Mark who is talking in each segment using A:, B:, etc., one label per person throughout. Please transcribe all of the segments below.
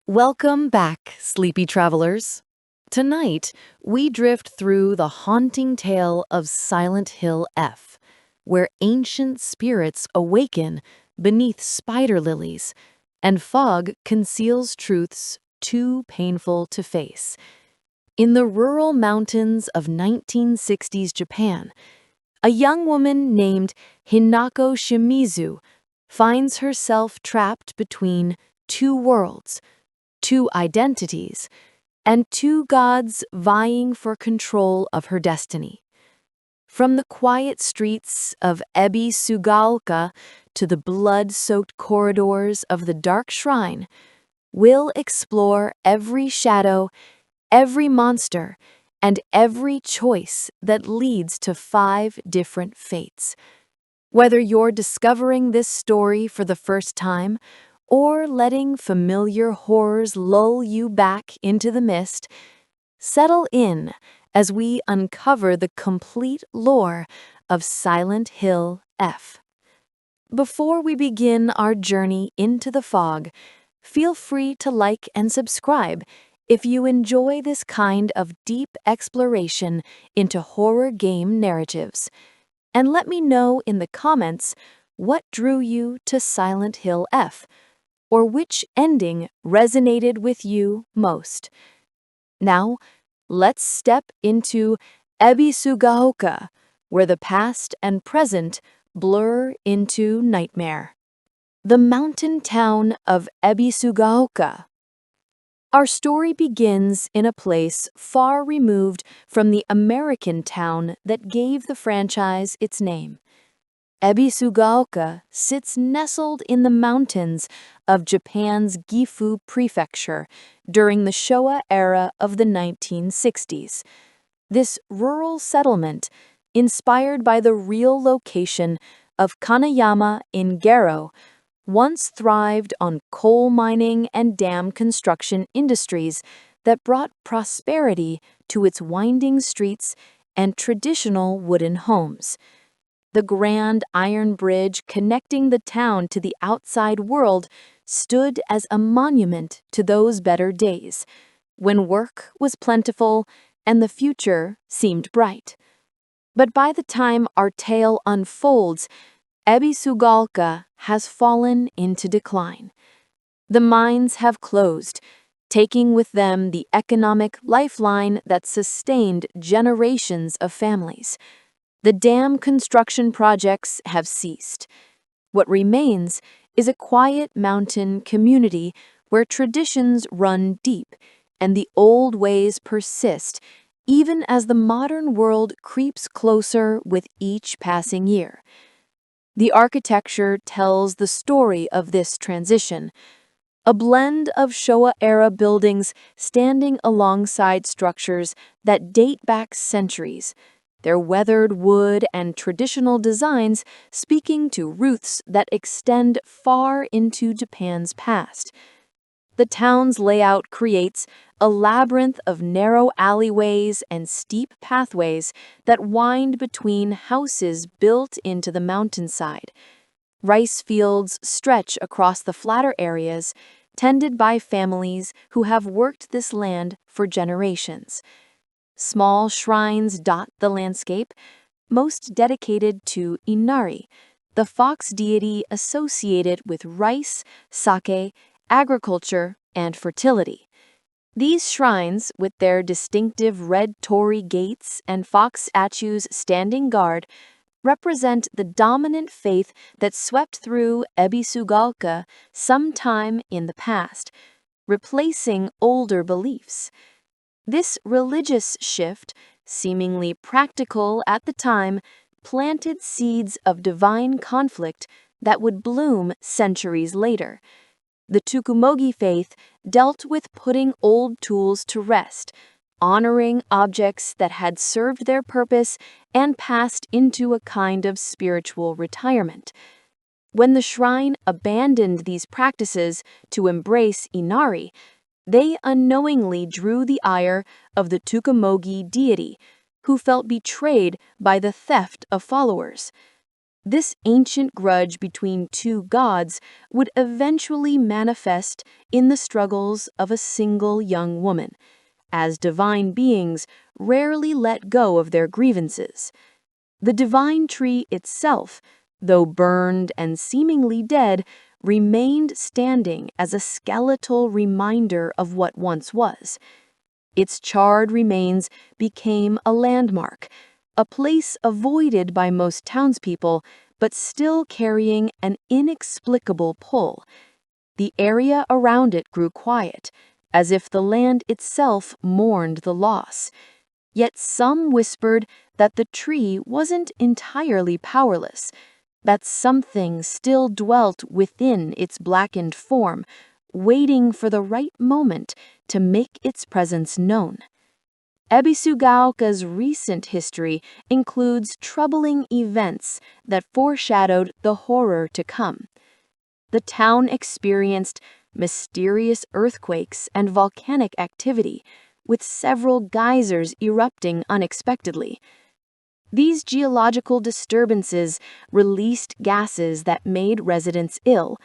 A: Welcome back, sleepy travelers. Tonight, we drift through the haunting tale of Silent Hill F, where ancient spirits awaken beneath spider lilies, and fog conceals truths too painful to face. In the rural mountains of 1960s Japan, a young woman named Hinako Shimizu finds herself trapped between two worlds, two identities, and two gods vying for control of her destiny. From the quiet streets of Ebisugaoka to the blood-soaked corridors of the dark shrine, we'll explore every shadow, every monster, and every choice that leads to 5 different fates. Whether you're discovering this story for the first time or letting familiar horrors lull you back into the mist, settle in as we uncover the complete lore of Silent Hill F. Before we begin our journey into the fog, feel free to like and subscribe if you enjoy this kind of deep exploration into horror game narratives. And let me know in the comments what drew you to Silent Hill F, or which ending resonated with you most. Now, let's step into Ebisugaoka, where the past and present blur into nightmare. The mountain town of Ebisugaoka. Our story begins in a place far removed from the American town that gave the franchise its name. Ebisugaoka sits nestled in the mountains of Japan's Gifu Prefecture during the Showa era of the 1960s. This rural settlement, inspired by the real location of Kanayama in Garo, once thrived on coal mining and dam construction industries that brought prosperity to its winding streets and traditional wooden homes. The grand iron bridge connecting the town to the outside world stood as a monument to those better days, when work was plentiful and the future seemed bright. But by the time our tale unfolds, Ebisugaoka has fallen into decline. The mines have closed, taking with them the economic lifeline that sustained generations of families. The dam construction projects have ceased. What remains is a quiet mountain community where traditions run deep and the old ways persist, even as the modern world creeps closer with each passing year. The architecture tells the story of this transition, a blend of Showa-era buildings standing alongside structures that date back centuries, their weathered wood and traditional designs speaking to roots that extend far into Japan's past. The town's layout creates a labyrinth of narrow alleyways and steep pathways that wind between houses built into the mountainside. Rice fields stretch across the flatter areas, tended by families who have worked this land for generations. Small shrines dot the landscape, most dedicated to Inari, the fox deity associated with rice, sake, agriculture, and fertility. These shrines, with their distinctive red torii gates and fox statues standing guard, represent the dominant faith that swept through Ebisugaoka sometime in the past, replacing older beliefs. This religious shift, seemingly practical at the time, planted seeds of divine conflict that would bloom centuries later. The Tsukumogi faith dealt with putting old tools to rest, honoring objects that had served their purpose and passed into a kind of spiritual retirement. When the shrine abandoned these practices to embrace Inari, they unknowingly drew the ire of the Tsukumogi deity, who felt betrayed by the theft of followers.
B: This ancient grudge between two gods would eventually manifest in the struggles of a single young woman, as divine beings rarely let go of their grievances. The divine tree itself, though burned and seemingly dead, remained standing as a skeletal reminder of what once was. Its charred remains became a landmark, a place avoided by most townspeople, but still carrying an inexplicable pull. The area around it grew quiet, as if the land itself mourned the loss. Yet some whispered that the tree wasn't entirely powerless, that something still dwelt within its blackened form, waiting for the right moment to make its presence known. Ebisugaoka's recent history includes troubling events that foreshadowed the horror to come. The town experienced mysterious earthquakes and volcanic activity, with several geysers erupting unexpectedly. These geological disturbances released gases that made residents ill,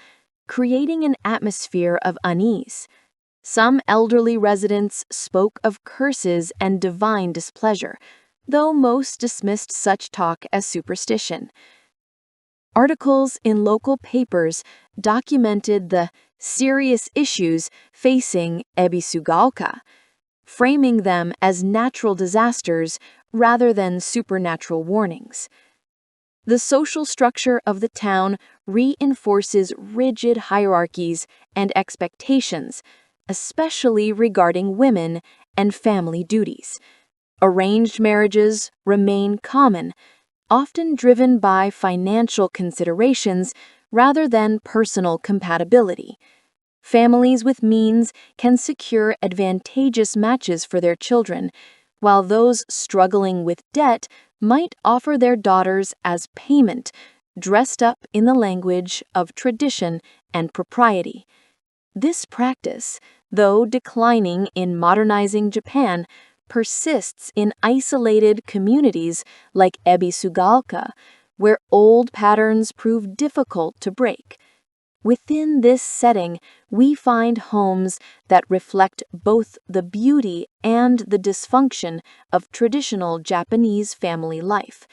B: creating an atmosphere of unease. Some elderly residents spoke of curses and divine displeasure, though most dismissed such talk as superstition. Articles in local papers documented the serious issues facing Ebisugaoka, framing them as natural disasters rather than supernatural warnings. The social structure of the town reinforces rigid hierarchies and expectations, especially regarding women and family duties. Arranged marriages remain common, often driven by financial considerations rather than personal compatibility. Families with means can secure advantageous matches for their children, while those struggling with debt might offer their daughters as payment, dressed up in the language of tradition and propriety. This practice, though declining in modernizing Japan, persists in isolated communities like Ebisugaoka, where old patterns prove difficult to break. Within this setting, we find homes that reflect both the beauty and the dysfunction of traditional Japanese family life.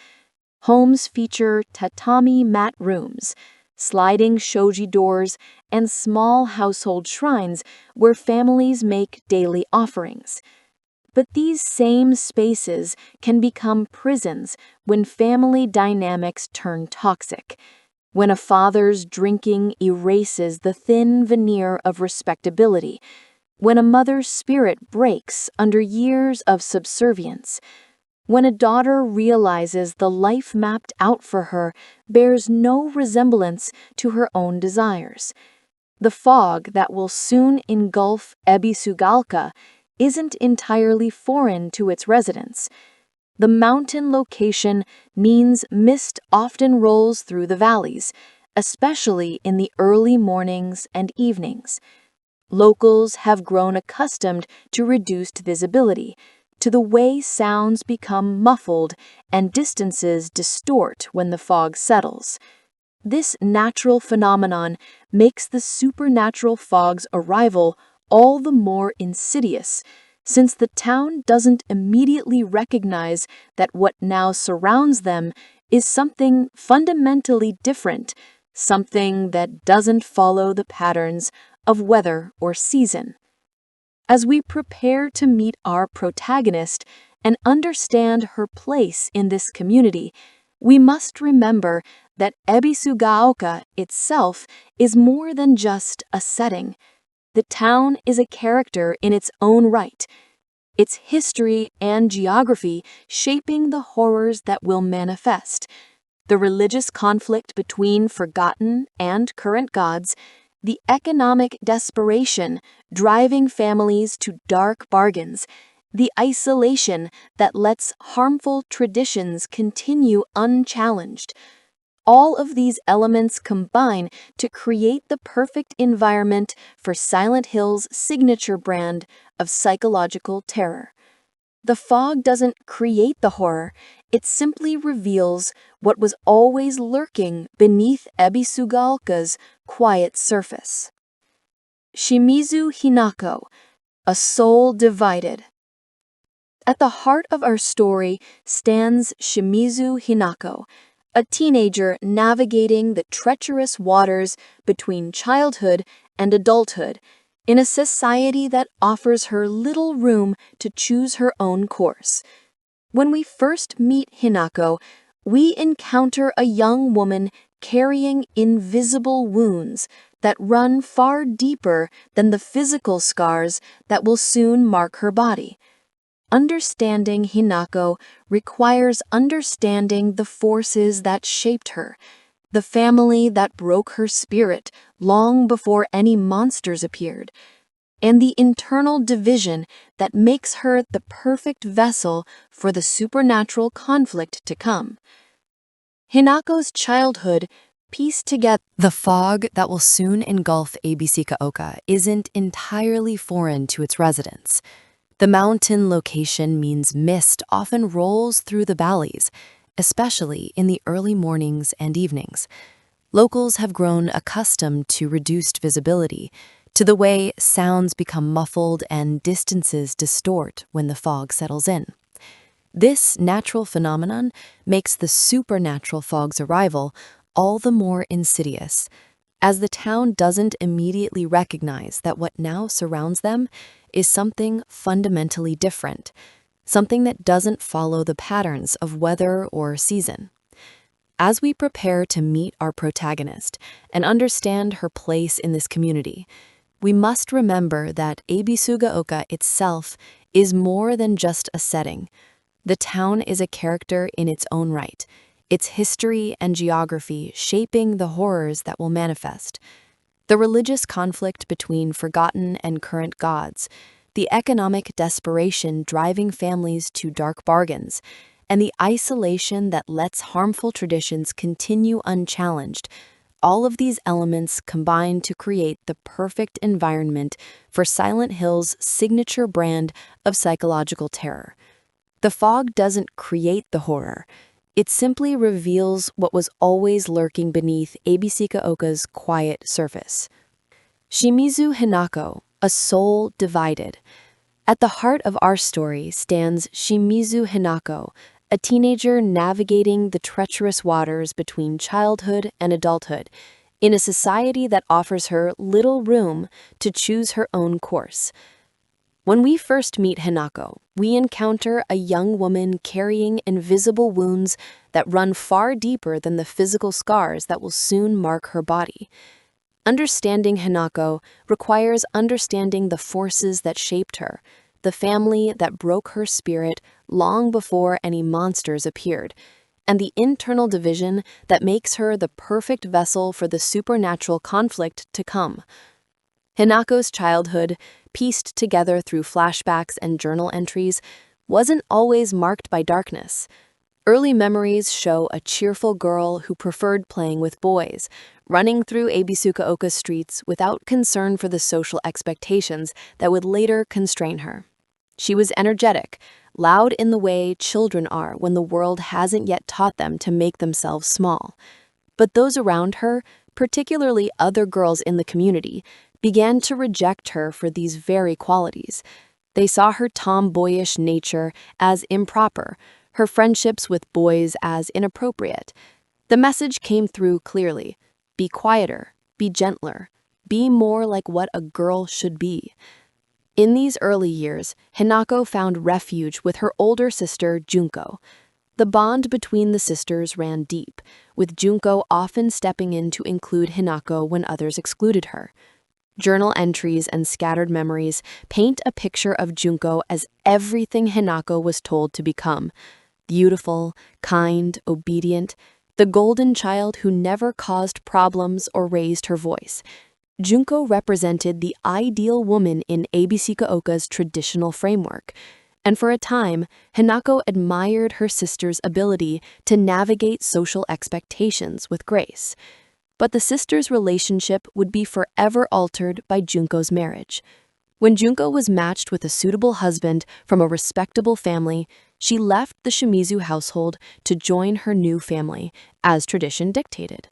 B: Homes feature tatami mat rooms, sliding shoji doors, and small household shrines where families make daily offerings. But these same spaces can become prisons when family dynamics turn toxic, when a father's drinking erases the thin veneer of respectability, when a mother's spirit breaks under years of subservience, when a daughter realizes the life mapped out for her bears no resemblance to her own desires. The fog that will soon engulf Ebisugaoka isn't entirely foreign to its residents. The mountain location means mist often rolls through the valleys, especially in the early mornings and evenings. Locals have grown accustomed to reduced visibility, to the way sounds become muffled and distances distort when the fog settles. This natural phenomenon makes the supernatural fog's arrival all the more insidious, since the town doesn't immediately recognize that what now surrounds them is something fundamentally different, something that doesn't follow the patterns of weather or season. As we prepare to meet our protagonist and understand her place in this community, we must remember that Ebisugaoka itself is more than just a setting. The town is a character in its own right, its history and geography shaping the horrors that will manifest. The religious conflict between forgotten and current gods, the economic desperation driving families to dark bargains, the isolation that lets harmful traditions continue unchallenged. All of these elements combine to create the perfect environment for Silent Hill's signature brand of psychological terror. The fog doesn't create the horror, It simply reveals what was always lurking beneath Ebisugaoka's quiet surface. Shimizu Hinako, a soul divided. At the heart of our story stands Shimizu Hinako, a teenager navigating the treacherous waters between childhood and adulthood in a society that offers her little room to choose her own course. When we first meet Hinako, we encounter a young woman carrying invisible wounds that run far deeper than the physical scars that will soon mark her body. Understanding Hinako requires understanding the forces that shaped her, the family that broke her spirit long before any monsters appeared, and the internal division that makes her the perfect vessel for the supernatural conflict to come. Hinako's childhood pieced together.
A: The fog that will soon engulf Ebisugaoka isn't entirely foreign to its residents. The mountain location means mist often rolls through the valleys, especially in the early mornings and evenings. Locals have grown accustomed to reduced visibility, to the way sounds become muffled and distances distort when the fog settles in. This natural phenomenon makes the supernatural fog's arrival all the more insidious, as the town doesn't immediately recognize that what now surrounds them is something fundamentally different, something that doesn't follow the patterns of weather or season. As we prepare to meet our protagonist and understand her place in this community, we must remember that Ebisugaoka itself is more than just a setting. The town is a character in its own right, its history and geography shaping the horrors that will manifest. The religious conflict between forgotten and current gods, the economic desperation driving families to dark bargains, and the isolation that lets harmful traditions continue unchallenged, all of these elements combine to create the perfect environment for Silent Hill's signature brand of psychological terror. The fog doesn't create the horror. It simply reveals what was always lurking beneath Ebisugaoka's quiet surface. Shimizu Hinako, a soul divided. At the heart of our story stands Shimizu Hinako, a teenager navigating the treacherous waters between childhood and adulthood, in a society that offers her little room to choose her own course. When we first meet Hinako, we encounter a young woman carrying invisible wounds that run far deeper than the physical scars that will soon mark her body. Understanding Hinako requires understanding the forces that shaped her, the family that broke her spirit long before any monsters appeared, and the internal division that makes her the perfect vessel for the supernatural conflict to come. Hinako's childhood, pieced together through flashbacks and journal entries, wasn't always marked by darkness. Early memories show a cheerful girl who preferred playing with boys, running through Ebisugaoka streets without concern for the social expectations that would later constrain her. She was energetic, loud in the way children are when the world hasn't yet taught them to make themselves small. But those around her, particularly other girls in the community, began to reject her for these very qualities. They saw her tomboyish nature as improper, her friendships with boys as inappropriate. The message came through clearly: be quieter, be gentler, be more like what a girl should be. In these early years, Hinako found refuge with her older sister, Junko. The bond between the sisters ran deep, with Junko often stepping in to include Hinako when others excluded her. Journal entries and scattered memories paint a picture of Junko as everything Hinako was told to become: beautiful, kind, obedient, the golden child who never caused problems or raised her voice. Junko represented the ideal woman in Ebisugaoka's traditional framework, and for a time, Hinako admired her sister's ability to navigate social expectations with grace. But the sisters' relationship would be forever altered by Junko's marriage. When Junko was matched with a suitable husband from a respectable family,
B: she left the Shimizu household to join her new family, as tradition dictated.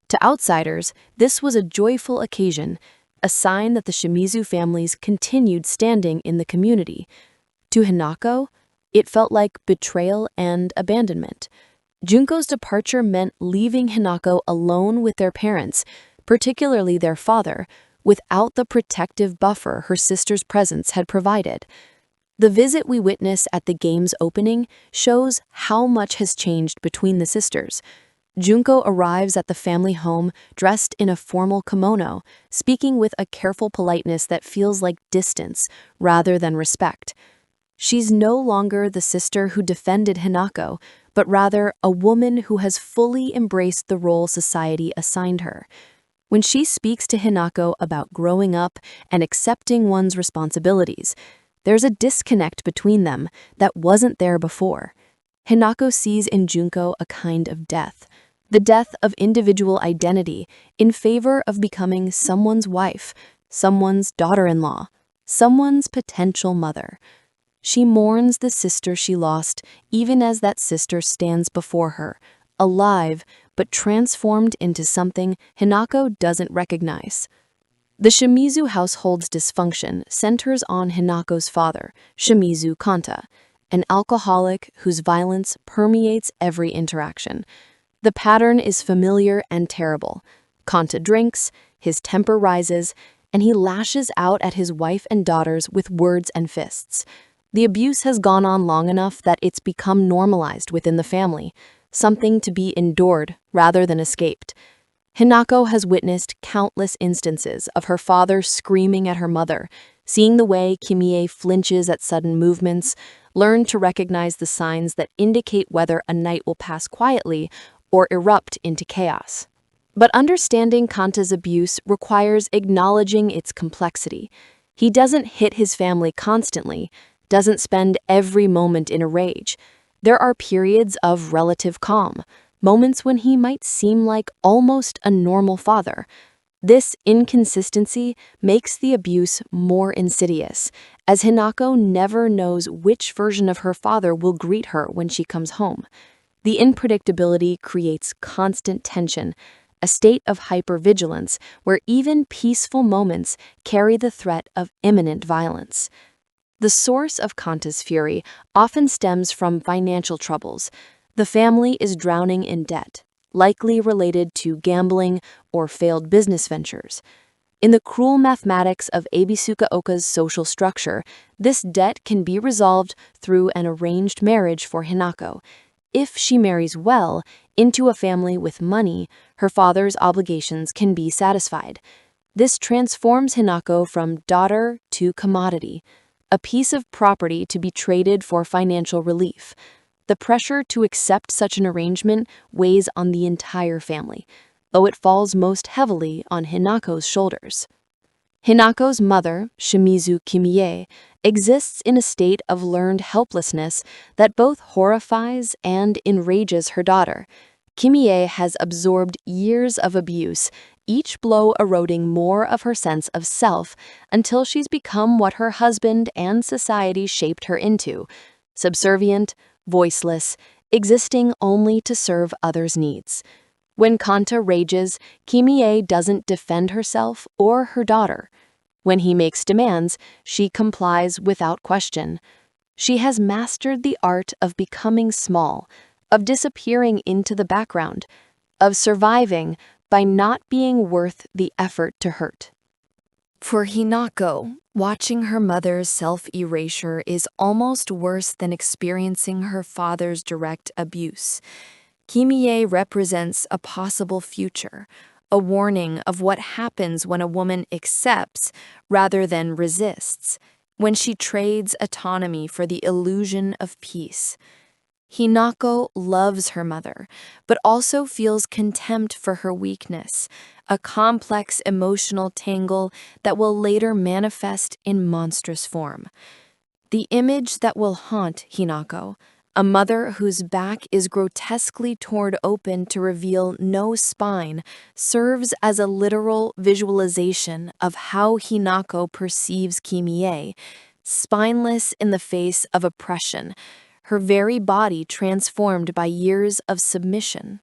B: To outsiders, this was a joyful occasion, a sign that the Shimizu family's continued standing in the community. To Hinako, it felt like betrayal and abandonment. Junko's departure meant leaving Hinako alone with their parents, particularly their father, without the protective buffer her sister's presence had provided. The visit we witness at the game's opening shows how much has changed between the sisters. Junko arrives at the family home dressed in a formal kimono, speaking with a careful politeness that feels like distance rather than respect. She's no longer the sister who defended Hinako, but rather a woman who has fully embraced the role society assigned her. When she speaks to Hinako about growing up and accepting one's responsibilities, there's a disconnect between them that wasn't there before. Hinako sees in Junko a kind of death, the death of individual identity in favor of becoming someone's wife, someone's daughter-in-law, someone's potential mother. She mourns the sister she lost, even as that sister stands before her, alive but transformed into something Hinako doesn't recognize. The Shimizu household's dysfunction centers on Hinako's father, Shimizu Kanta, an alcoholic whose violence permeates every interaction. The pattern is familiar and terrible. Kanta drinks, his temper rises, and he lashes out at his wife and daughters with words and fists. The abuse has gone on long enough that it's become normalized within the family, something to be endured rather than escaped. Hinako has witnessed countless instances of her father screaming at her mother, seeing the way Kimie flinches at sudden movements, learned to recognize the signs that indicate whether a night will pass quietly or erupt into chaos. But understanding Kanta's abuse requires acknowledging its complexity. He doesn't hit his family constantly, doesn't spend every moment in a rage. There are periods of relative calm, moments when he might seem like almost a normal father. This inconsistency makes the abuse more insidious, as Hinako never knows which version of her father will greet her when she comes home. The unpredictability creates constant tension, a state of hypervigilance where even peaceful moments carry the threat of imminent violence. The source of Kanta's fury often stems from financial troubles. The family is drowning in debt, likely related to gambling or failed business ventures. In the cruel mathematics of Ebisugaoka's social structure, this debt can be resolved through an arranged marriage for Hinako. If she marries well into a family with money, her father's obligations can be satisfied. This transforms Hinako from daughter to commodity, a piece of property to be traded for financial relief. The pressure to accept such an arrangement weighs on the entire family, though it falls most heavily on Hinako's shoulders. Hinako's mother, Shimizu Kimie, exists in a state of learned helplessness that both horrifies and enrages her daughter. Kimie has absorbed years of abuse, each blow eroding more of her sense of self until she's become what her husband and society shaped her into: subservient, voiceless, existing only to serve others' needs. When Kanta rages, Kimie doesn't defend herself or her daughter. When he makes demands, she complies without question. She has mastered the art of becoming small, of disappearing into the background, of surviving by not being worth the effort to hurt.
A: For Hinako, watching her mother's self-erasure is almost worse than experiencing her father's direct abuse. Kimie represents a possible future, a warning of what happens when a woman accepts rather than resists, when she trades autonomy for the illusion of peace. Hinako loves her mother, but also feels contempt for her weakness, a complex emotional tangle that will later manifest in monstrous form. The image that will haunt Hinako, a mother whose back is grotesquely torn open to reveal no spine, serves as a literal visualization of how Hinako perceives Kimie, spineless in the face of oppression,
B: her very body transformed by years of submission.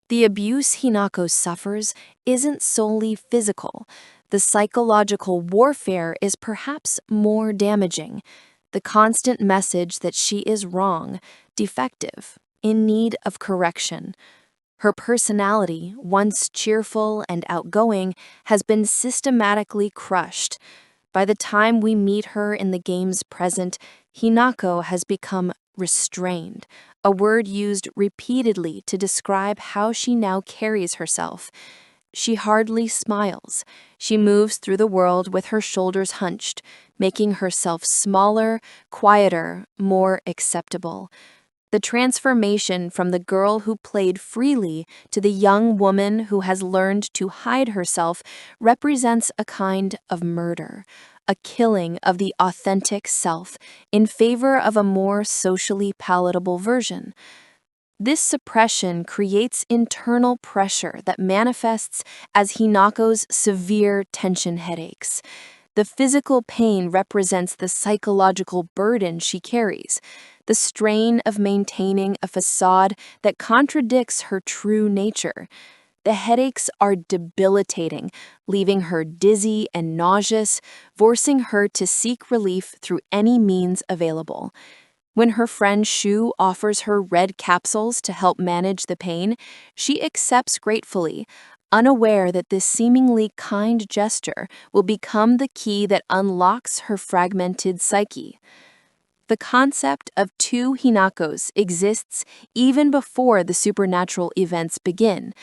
B: The abuse Hinako suffers isn't solely physical. The psychological warfare is perhaps more damaging. The constant message that she is wrong, defective, in need of correction. Her personality, once cheerful and outgoing, has been systematically crushed. By the time we meet her in the game's present, Hinako has become restrained, a word used repeatedly to describe how she now carries herself. She hardly smiles. She moves through the world with her shoulders hunched, making herself smaller, quieter, more acceptable. The transformation from the girl who played freely to the young woman who has learned to hide herself represents a kind of murder, a killing of the authentic self in favor of a more socially palatable version. This suppression creates internal pressure that manifests as Hinako's severe tension headaches. The physical pain represents the psychological burden she carries, the strain of maintaining a facade that contradicts her true nature. The headaches are debilitating, leaving her dizzy and nauseous, forcing her to seek relief through any means available. When her friend Shu offers her red capsules to help manage the pain, she accepts gratefully, unaware that this seemingly kind gesture will become the key that unlocks her fragmented psyche. The concept of two Hinakos exists even before the supernatural events begin.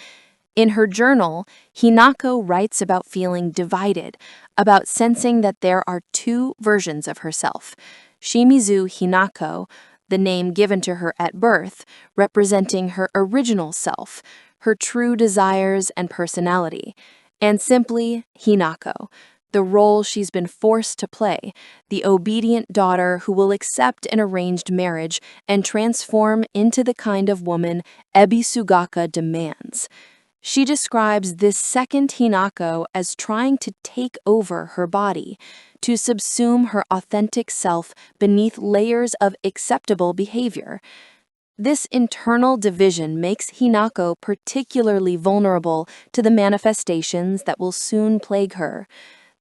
B: In her journal, Hinako writes about feeling divided, about sensing that there are two versions of herself. Shimizu Hinako, the name given to her at birth, representing her original self, her true desires and personality, and simply Hinako, the role she's been forced to play, the obedient daughter who will accept an arranged marriage and transform into the kind of woman Ebisugaoka demands. She describes this second Hinako as trying to take over her body, to subsume her authentic self beneath layers of acceptable behavior. This internal division makes Hinako particularly vulnerable to the manifestations that will soon plague her.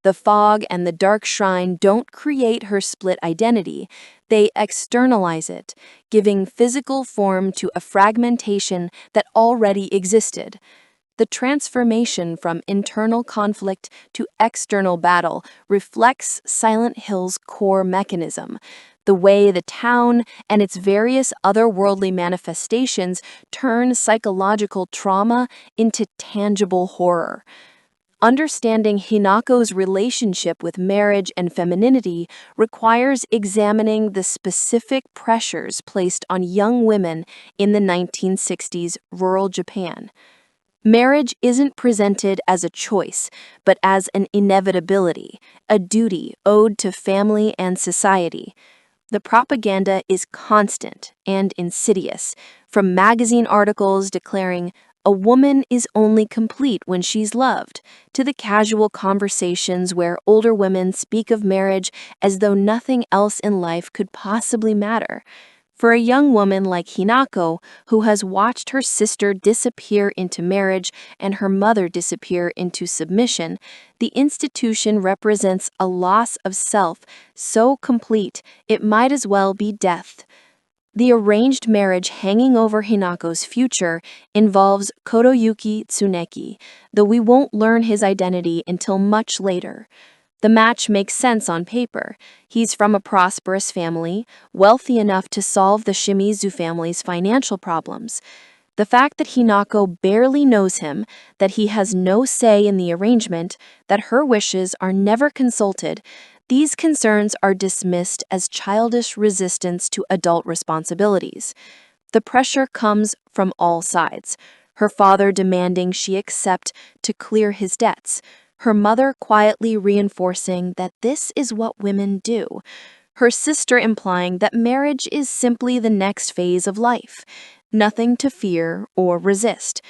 B: The fog and the dark shrine don't create her split identity, they externalize it, giving physical form to a fragmentation that already existed. The transformation from internal conflict to external battle reflects Silent Hill's core mechanism, the way the town and its various otherworldly manifestations turn psychological trauma into tangible horror. Understanding Hinako's relationship with marriage and femininity requires examining the specific pressures placed on young women in the 1960s rural Japan. Marriage isn't presented as a choice, but as an inevitability, a duty owed to family and society. The propaganda is constant and insidious, from magazine articles declaring a woman is only complete when she's loved, to the casual conversations where older women speak of marriage as though nothing else in life could possibly matter. For a young woman like Hinako, who has watched her sister disappear into marriage and her mother disappear into submission, the institution represents a loss of self so complete it might as well be death. The arranged marriage hanging over Hinako's future involves Kotoyuki Tsuneki, though we won't learn his identity until much later. The match makes sense on paper. He's from a prosperous family, wealthy enough to solve the Shimizu family's financial problems. The fact that Hinako barely knows him, that he has no say in the arrangement, that her wishes are never consulted, these concerns are dismissed as childish resistance to adult responsibilities. The pressure comes from all sides. Her father demanding she accept to clear his debts, her mother quietly reinforcing that this is what women do, her sister implying that marriage is simply the next phase of life, nothing to fear or resist.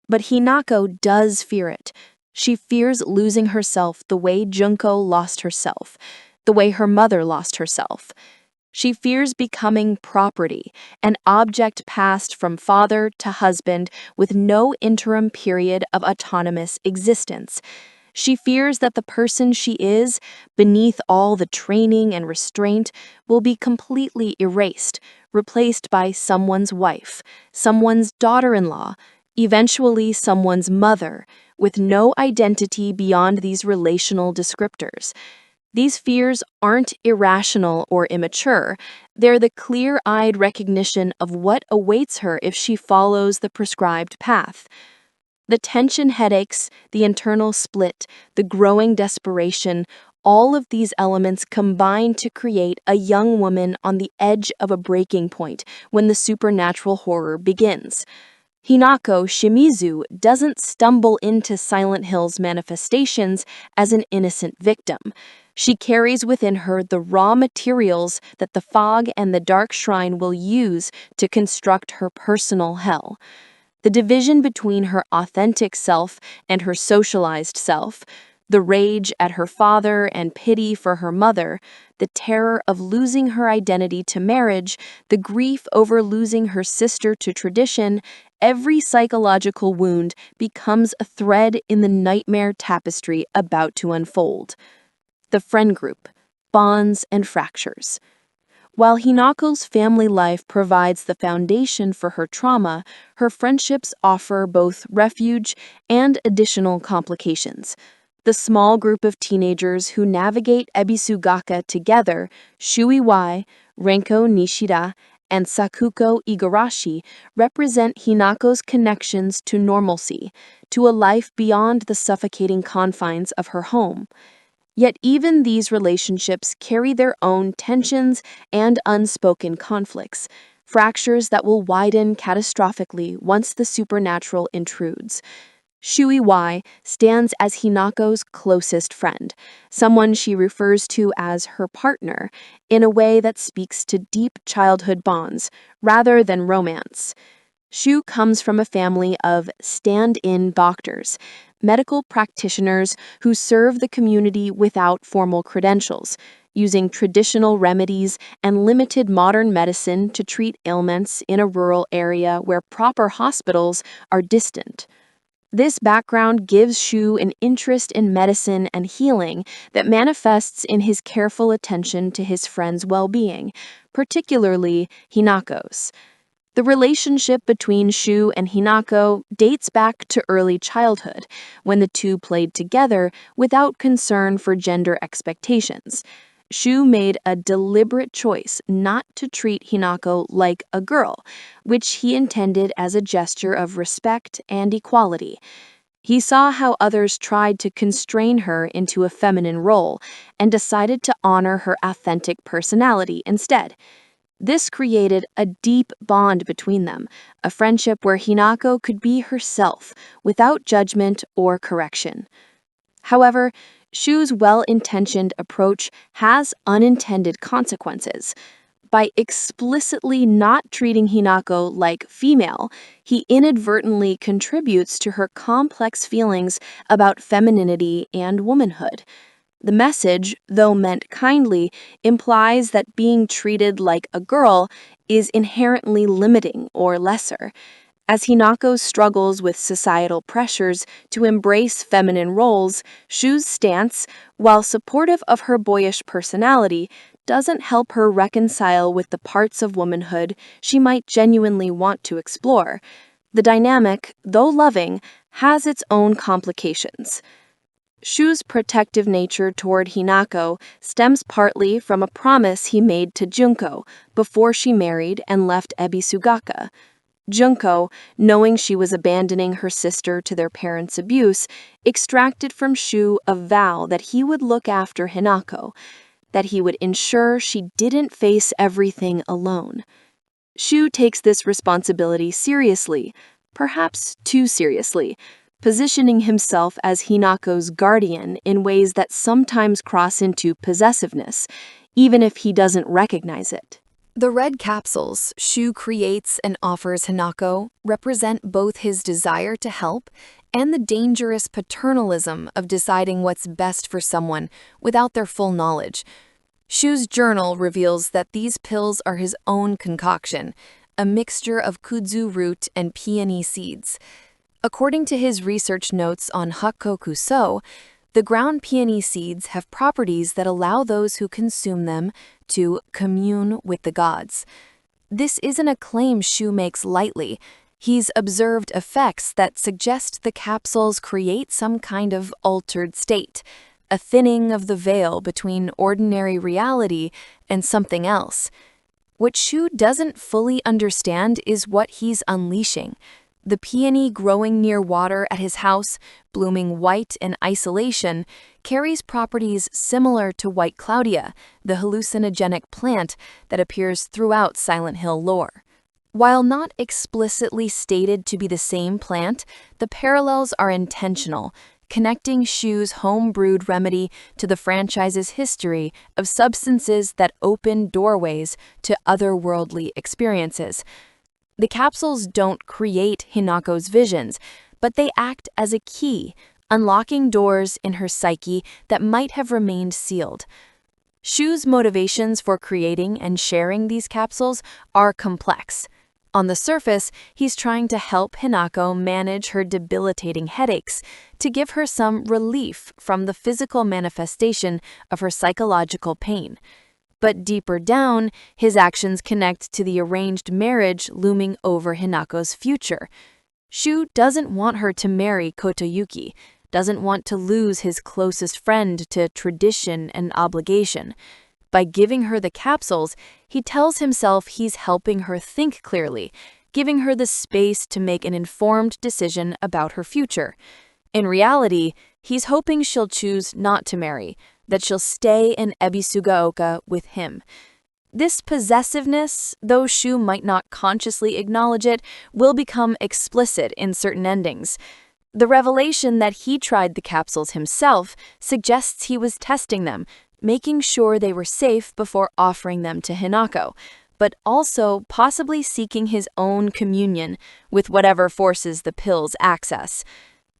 B: But Hinako does fear it. She fears losing herself the way Junko lost herself, the way her mother lost herself. She fears becoming property, an object passed from father to husband with no interim period of autonomous existence. She fears that the person she is, beneath all the training and restraint, will be completely erased, replaced by someone's wife, someone's daughter-in-law, eventually someone's mother, with no identity beyond these relational descriptors. These fears aren't irrational or immature. They're the clear-eyed recognition of what awaits her if she follows the prescribed path. The tension headaches, the internal split, the growing desperation, all of these elements combine to create a young woman on the edge of a breaking point when the supernatural horror begins. Hinako Shimizu doesn't stumble into Silent Hill's manifestations as an innocent victim. She carries within her the raw materials that the fog and the dark shrine will use to construct her personal hell. The division between her authentic self and her socialized self, the rage at her father and pity for her mother, the terror of losing her identity to marriage, the grief over losing her sister to tradition, every psychological wound becomes a thread in the nightmare tapestry about to unfold. The friend group, bonds and fractures. While Hinako's family life provides the foundation for her trauma, her friendships offer both refuge and additional complications. The small group of teenagers who navigate Ebisugaoka together, Shuiwai, Renko Nishida, and Sakuko Igarashi, represent Hinako's connections to normalcy, to a life beyond the suffocating confines of her home. Yet even these relationships carry their own tensions and unspoken conflicts, fractures that will widen catastrophically once the supernatural intrudes. Shuiwai stands as Hinako's closest friend, someone she refers to as her partner, in a way that speaks to deep childhood bonds rather than romance. Shu comes from a family of stand-in doctors, medical practitioners who serve the community without formal credentials, using traditional remedies and limited modern medicine to treat ailments in a rural area where proper hospitals are distant. This background gives Shu an interest in medicine and healing that manifests in his careful attention to his friends' well-being, particularly Hinako's. The relationship between Shu and Hinako dates back to early childhood, when the two played together without concern for gender expectations. Shu made a deliberate choice not to treat Hinako like a girl, which he intended as a gesture of respect and equality. He saw how others tried to constrain her into a feminine role and decided to honor her authentic personality instead. This created a deep bond between them, a friendship where Hinako could be herself, without judgment or correction. However, Shu's well-intentioned approach has unintended consequences. By explicitly not treating Hinako like female, he inadvertently contributes to her complex feelings about femininity and womanhood. The message, though meant kindly, implies that being treated like a girl is inherently limiting or lesser. As Hinako struggles with societal pressures to embrace feminine roles, Shu's stance, while supportive of her boyish personality, doesn't help her reconcile with the parts of womanhood she might genuinely want to explore. The dynamic, though loving, has its own complications. Shu's protective nature toward Hinako stems partly from a promise he made to Junko before she married and left Ebisugaoka. Junko, knowing she was abandoning her sister to their parents' abuse, extracted from Shu a vow that he would look after Hinako, that he would ensure she didn't face everything alone. Shu takes this responsibility seriously, perhaps too seriously, positioning himself as Hinako's guardian in ways that sometimes cross into possessiveness, even if he doesn't recognize it.
A: The red capsules Shu creates and offers Hinako represent both his desire to help and the dangerous paternalism of deciding what's best for someone without their full knowledge. Shu's journal reveals that these pills are his own concoction, a mixture of kudzu root and peony seeds. According to his research notes on Hakkoku So, the ground peony seeds have properties that allow those who consume them to commune with the gods. This isn't a claim Shu makes lightly. He's observed effects that suggest the capsules create some kind of altered state, a thinning of the veil between ordinary reality and something else. What Shu doesn't fully understand is what he's unleashing. The peony growing near water at his house, blooming white in isolation, carries properties similar to White Cloudia, the hallucinogenic plant that appears throughout Silent Hill lore. While not explicitly stated to be the same plant, the parallels are intentional, connecting Shu's home-brewed remedy to the franchise's history of substances that open doorways to otherworldly experiences. The capsules don't create Hinako's visions, but they act as a key, unlocking doors in her psyche that might have remained sealed. Shu's motivations for creating and sharing these capsules are complex. On the surface, he's trying to help Hinako manage her debilitating headaches, to give her some relief from the physical manifestation of her psychological pain. But deeper down, his actions connect to the arranged marriage looming over Hinako's future. Shu doesn't want her to marry Kotoyuki, doesn't want to lose his closest friend to tradition and obligation. By giving her the capsules, he tells himself he's helping her think clearly, giving her the space to make an informed decision about her future. In reality, he's hoping she'll choose not to marry, that she'll stay in Ebisugaoka with him. This possessiveness, though Shu might not consciously acknowledge it, will become explicit in certain endings. The revelation that he tried the capsules himself suggests he was testing them, making sure they were safe before offering them to Hinako, but also possibly seeking his own communion with whatever forces the pills access.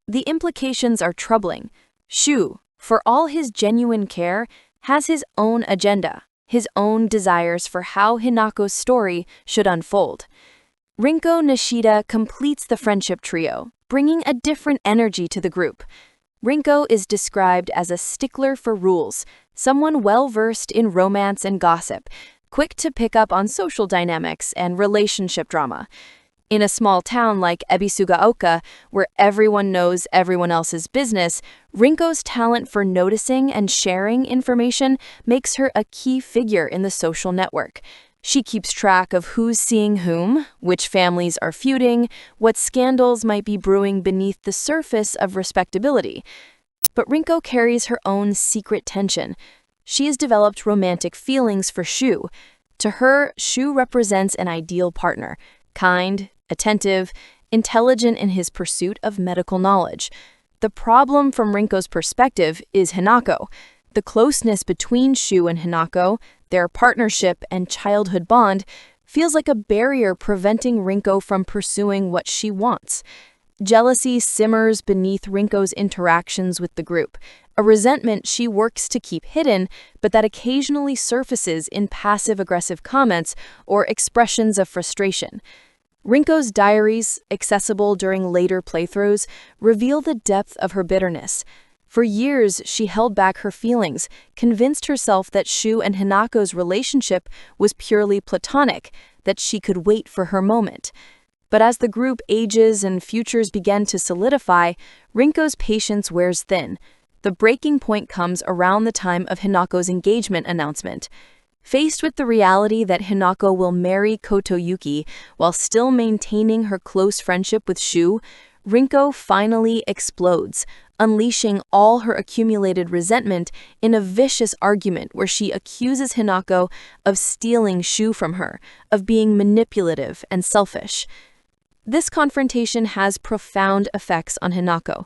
A: The implications are troubling. Shu, for all his genuine care, has his own agenda, his own desires for how Hinako's story should unfold. Rinko Nishida completes the friendship trio, bringing a different energy to the group. Rinko is described as a stickler for rules, someone well-versed in romance and gossip, quick to pick up on social dynamics and relationship drama. In a small town like Ebisugaoka, where everyone knows everyone else's business, Rinko's talent for noticing and sharing information makes her a key figure in the social network. She keeps track of who's seeing whom, which families are feuding, what scandals might be brewing beneath the surface of respectability. But Rinko carries her own secret tension. She has developed romantic feelings for Shu. To her, Shu represents an ideal partner, kind, attentive, intelligent in his pursuit of medical knowledge. The problem from Rinko's perspective is Hinako. The closeness between Shu and Hinako, their partnership and childhood bond, feels like a barrier preventing Rinko from pursuing what she wants. Jealousy simmers beneath Rinko's interactions with the group, a resentment she works to keep hidden, but that occasionally surfaces in passive-aggressive comments or expressions of frustration. Rinko's diaries, accessible during later playthroughs, reveal the depth of her bitterness. For years, she held back her feelings, convinced herself that Shu and Hinako's relationship was purely platonic, that she could wait for her moment. But as the group ages and futures begin to solidify, Rinko's patience wears thin. The breaking point comes around the time of Hinako's engagement announcement. Faced with the reality that Hinako will marry Kotoyuki while still maintaining her close friendship with Shu, Rinko finally explodes, unleashing all her accumulated resentment in a vicious argument where she accuses Hinako of stealing Shu from her, of being manipulative and selfish. This confrontation has profound effects on Hinako.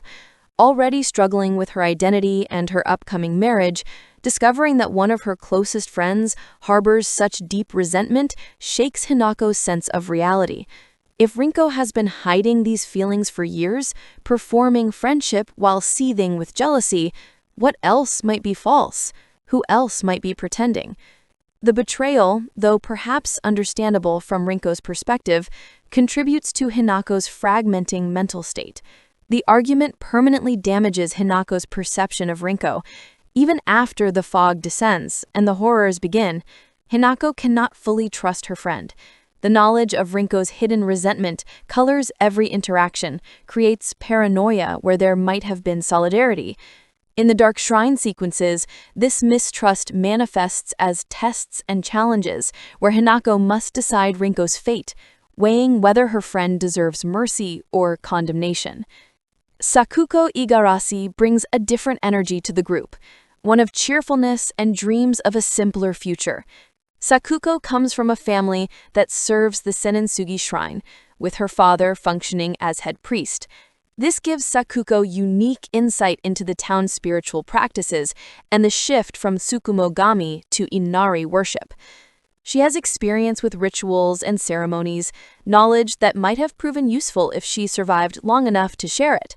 A: Already struggling with her identity and her upcoming marriage, discovering that one of her closest friends harbors such deep resentment shakes Hinako's sense of reality. If Rinko has been hiding these feelings for years, performing friendship while seething with jealousy, what else might be false?
B: Who else might be pretending? The betrayal, though perhaps understandable from Rinko's perspective, contributes to Hinako's fragmenting mental state. The argument permanently damages Hinako's perception of Rinko. Even after the fog descends and the horrors begin, Hinako cannot fully trust her friend. The knowledge of Rinko's hidden resentment colors every interaction, creates paranoia where there might have been solidarity. In the dark shrine sequences, this mistrust manifests as tests and challenges where Hinako must decide Rinko's fate, weighing whether her friend deserves mercy or condemnation. Sakuko Igarashi brings a different energy to the group, one of cheerfulness and dreams of a simpler future. Sakuko comes from a family that serves the Senensugi shrine, with her father functioning as head priest. This gives Sakuko unique insight into the town's spiritual practices and the shift from Tsukumogami to Inari worship. She has experience with rituals and ceremonies, knowledge that might have proven useful if she survived long enough to share it.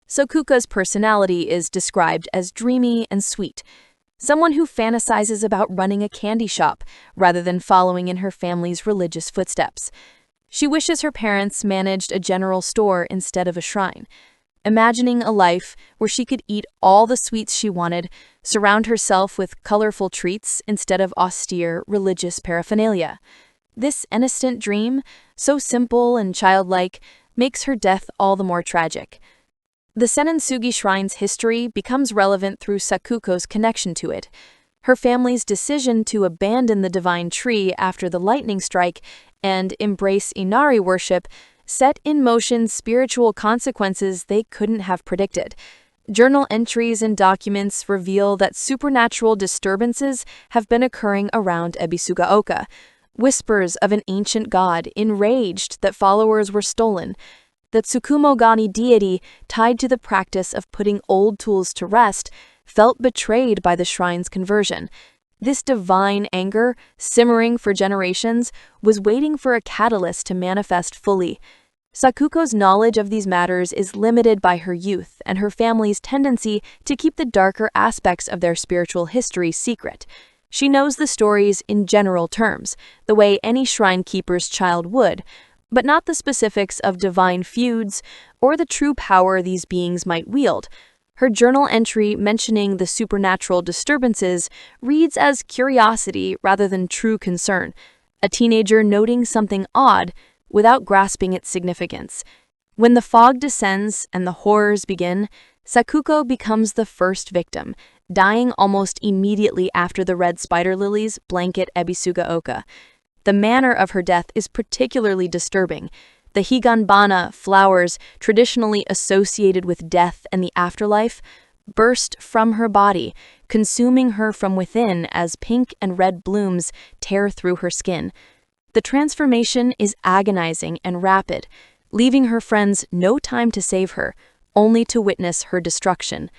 B: Sakuko's personality is described as dreamy and sweet, someone who fantasizes about running a candy shop rather than following in her family's religious footsteps. She wishes her parents managed a general store instead of a shrine, imagining a life where she could eat all the sweets she wanted, surround herself with colorful treats instead of austere religious paraphernalia. This innocent dream, so simple and childlike, makes her death all the more tragic. The Senensugi Shrine's history becomes relevant through Sakuko's connection to it. Her family's decision to abandon the divine tree after the lightning strike and embrace Inari worship set in motion spiritual consequences they couldn't have predicted. Journal entries and documents reveal that supernatural disturbances have been occurring around Ebisugaoka. Whispers of an ancient god enraged that followers were stolen. The Tsukumogami deity, tied to the practice of putting old tools to rest, felt betrayed by the shrine's conversion. This divine anger, simmering for generations, was waiting for a catalyst to manifest fully. Sakuko's knowledge of these matters is limited by her youth and her family's tendency to keep the darker aspects of their spiritual history secret. She knows the stories in general terms, the way any shrine keeper's child would, but not the specifics of divine feuds or the true power these beings might wield. Her journal entry mentioning the supernatural disturbances reads as curiosity rather than true concern, a teenager noting something odd without grasping its significance. When the fog descends and the horrors begin, Sakuko becomes the first victim, dying almost immediately after the red spider lilies blanket Ebisugaoka. The manner of her death is particularly disturbing. The higanbana, flowers traditionally associated with death and the afterlife, burst from her body, consuming her from within as pink and red blooms tear through her skin. The transformation is agonizing and rapid, leaving her friends no time to save her, only to witness her destruction.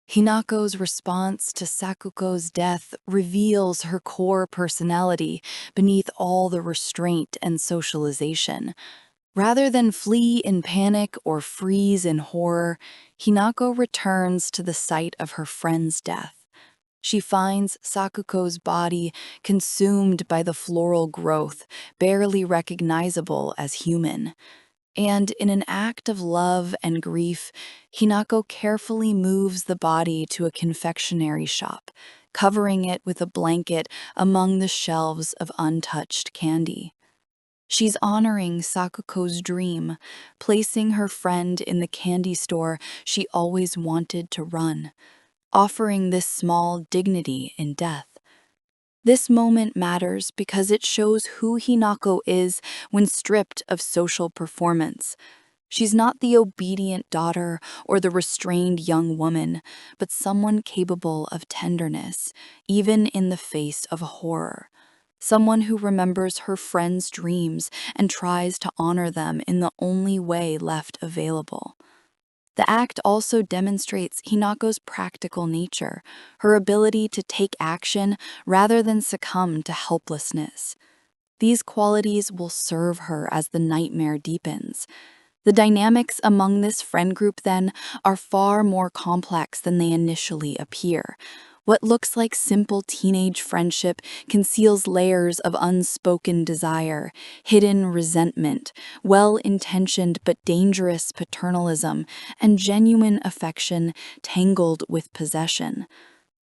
A: Hinako's response to Sakuko's death reveals her core personality beneath all the restraint and socialization. Rather than flee in panic or freeze in horror, Hinako returns to the site of her friend's death. She finds Sakuko's body consumed by the floral growth, barely recognizable as human. And in an act of love and grief, Hinako carefully moves the body to a confectionery shop, covering it with a blanket among the shelves of untouched candy. She's honoring Sakuko's dream, placing her friend in the candy store she always wanted to run, offering this small dignity in death. This moment matters because it shows who Hinako is when stripped of social performance. She's not the obedient daughter or the restrained young woman, but someone capable of tenderness, even in the face of horror. Someone who remembers her friend's dreams and tries to honor them in the only way left available. The act also demonstrates Hinako's practical nature, her ability to take action rather than succumb to helplessness. These qualities will serve her as the nightmare deepens. The dynamics among this friend group, then, are far more complex than they initially appear.
C: What looks like simple teenage friendship conceals layers of unspoken desire, hidden resentment, well-intentioned but dangerous paternalism, and genuine affection tangled with possession.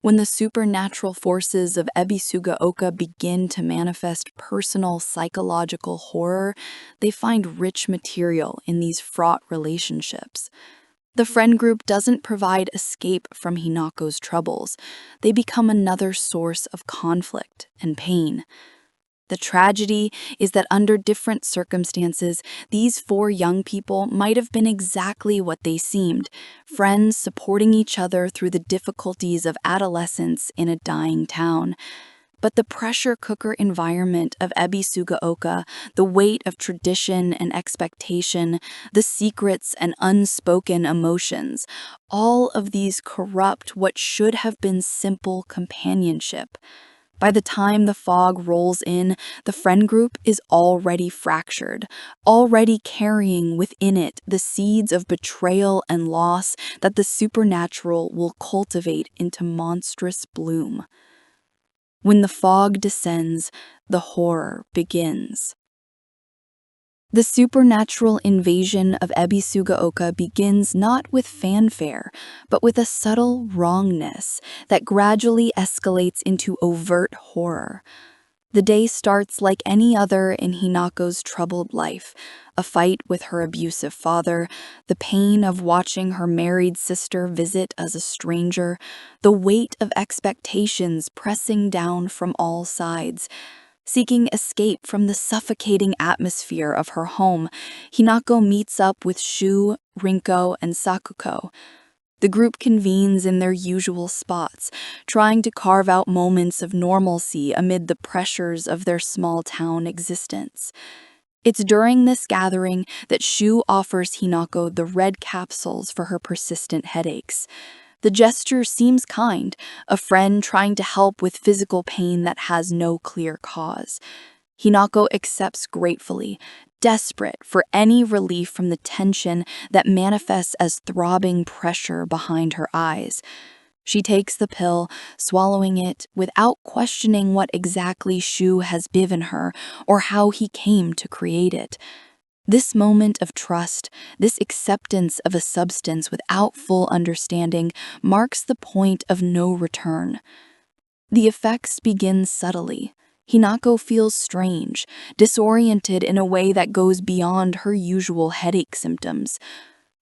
C: When the supernatural forces of Ebisugaoka begin to manifest personal psychological horror, they find rich material in these fraught relationships. The friend group doesn't provide escape from Hinako's troubles. They become another source of conflict and pain. The tragedy is that under different circumstances, these four young people might have been exactly what they seemed, friends supporting each other through the difficulties of adolescence in a dying town. But the pressure cooker environment of Ebisugaoka, the weight of tradition and expectation, the secrets and unspoken emotions, all of these corrupt what should have been simple companionship. By the time the fog rolls in, the friend group is already fractured, already carrying within it the seeds of betrayal and loss that the supernatural will cultivate into monstrous bloom. When the fog descends, the horror begins. The supernatural invasion of Ebisugaoka begins not with fanfare, but with a subtle wrongness that gradually escalates into overt horror. The day starts like any other in Hinako's troubled life, a fight with her abusive father, the pain of watching her married sister visit as a stranger, the weight of expectations pressing down from all sides. Seeking escape from the suffocating atmosphere of her home, Hinako meets up with Shu, Rinko, and Sakuko. The group convenes in their usual spots, trying to carve out moments of normalcy amid the pressures of their small-town existence. It's during this gathering that Shu offers Hinako the red capsules for her persistent headaches. The gesture seems kind, a friend trying to help with physical pain that has no clear cause. Hinako accepts gratefully, desperate for any relief from the tension that manifests as throbbing pressure behind her eyes. She takes the pill, swallowing it without questioning what exactly Shu has given her or how he came to create it. This moment of trust, this acceptance of a substance without full understanding, marks the point of no return. The effects begin subtly. Hinako feels strange, disoriented in a way that goes beyond her usual headache symptoms.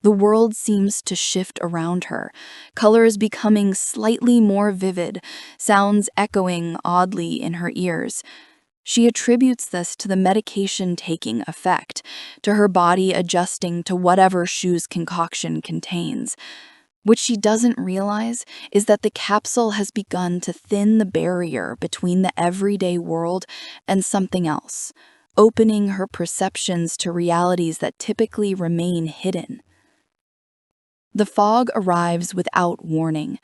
C: The world seems to shift around her, colors becoming slightly more vivid, sounds echoing oddly in her ears. She attributes this to the medication taking effect, to her body adjusting to whatever Shu's concoction contains. What she doesn't realize is that the capsule has begun to thin the barrier between the everyday world and something else, opening her perceptions to realities that typically remain hidden. The fog arrives without warning,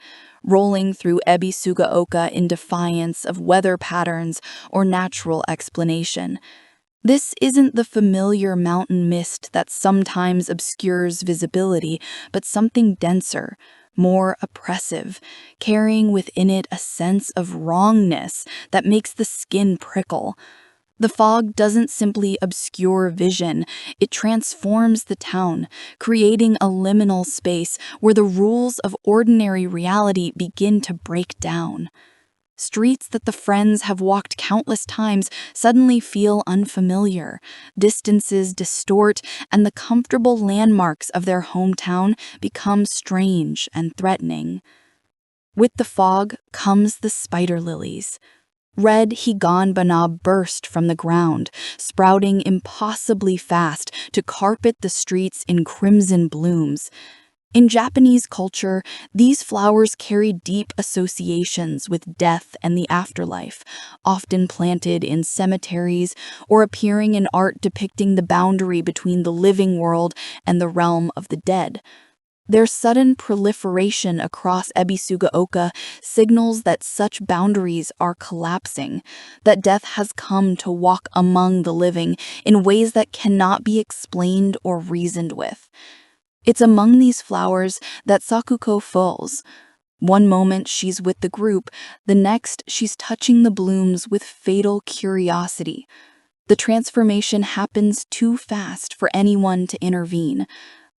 C: rolling through Ebisugaoka in defiance of weather patterns or natural explanation. This isn't the familiar mountain mist that sometimes obscures visibility, but something denser, more oppressive, carrying within it a sense of wrongness that makes the skin prickle. The fog doesn't simply obscure vision, it transforms the town, creating a liminal space where the rules of ordinary reality begin to break down. Streets that the friends have walked countless times suddenly feel unfamiliar, distances distort, and the comfortable landmarks of their hometown become strange and threatening. With the fog comes the spider lilies. Red higanbana burst from the ground, sprouting impossibly fast to carpet the streets in crimson blooms. In Japanese culture, these flowers carry deep associations with death and the afterlife, often planted in cemeteries or appearing in art depicting the boundary between the living world and the realm of the dead. Their sudden proliferation across Ebisugaoka signals that such boundaries are collapsing, that death has come to walk among the living in ways that cannot be explained or reasoned with. It's among these flowers that Sakuko falls, One moment she's with the group, the next she's touching the blooms with fatal curiosity. The transformation happens too fast for anyone to intervene.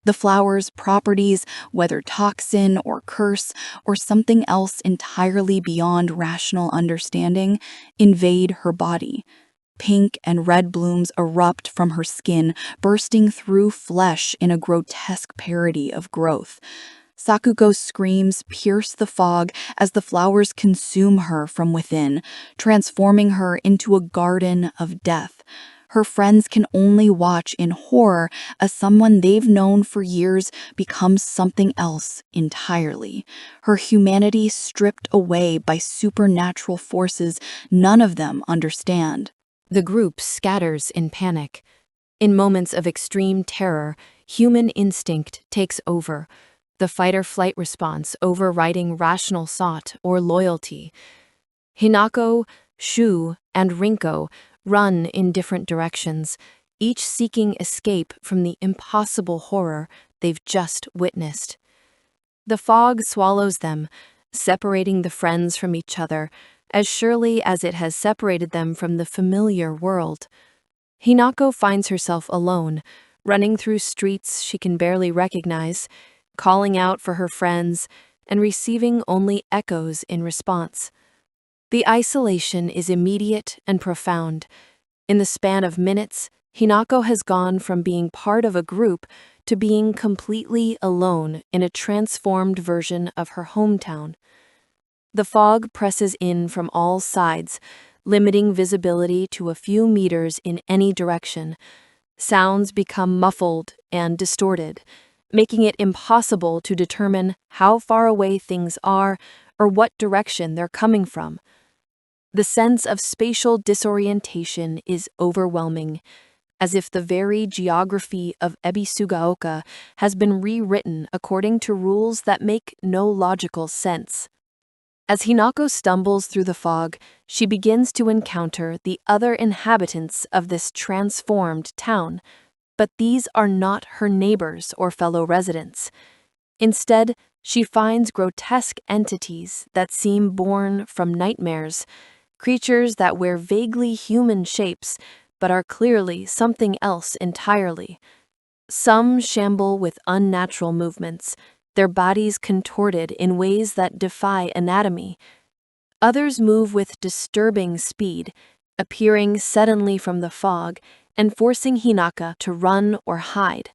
C: The flower's properties, whether toxin or curse or something else entirely beyond rational understanding, invade her body. Pink and red blooms erupt from her skin, bursting through flesh in a grotesque parody of growth. Sakuko's screams pierce the fog as the flowers consume her from within, transforming her into a garden of death. Her friends can only watch in horror as someone they've known for years becomes something else entirely. Her humanity stripped away by supernatural forces none of them understand.
A: The group scatters in panic. In moments of extreme terror, human instinct takes over, the fight-or-flight response overriding rational thought or loyalty. Hinako, Shu, and Rinko run in different directions, each seeking escape from the impossible horror they've just witnessed. The fog swallows them, separating the friends from each other, as surely as it has separated them from the familiar world. Hinako finds herself alone, running through streets she can barely recognize, calling out for her friends, and receiving only echoes in response. The isolation is immediate and profound. In the span of minutes, Hinako has gone from being part of a group to being completely alone in a transformed version of her hometown. The fog presses in from all sides, limiting visibility to a few meters in any direction. Sounds become muffled and distorted, making it impossible to determine how far away things are or what direction they're coming from. The sense of spatial disorientation is overwhelming, as if the very geography of Ebisugaoka has been rewritten according to rules that make no logical sense. As Hinako stumbles through the fog, she begins to encounter the other inhabitants of this transformed town, but these are not her neighbors or fellow residents. Instead, she finds grotesque entities that seem born from nightmares, creatures that wear vaguely human shapes but are clearly something else entirely. Some shamble with unnatural movements, their bodies contorted in ways that defy anatomy. Others move with disturbing speed, appearing suddenly from the fog and forcing Hinako to run or hide.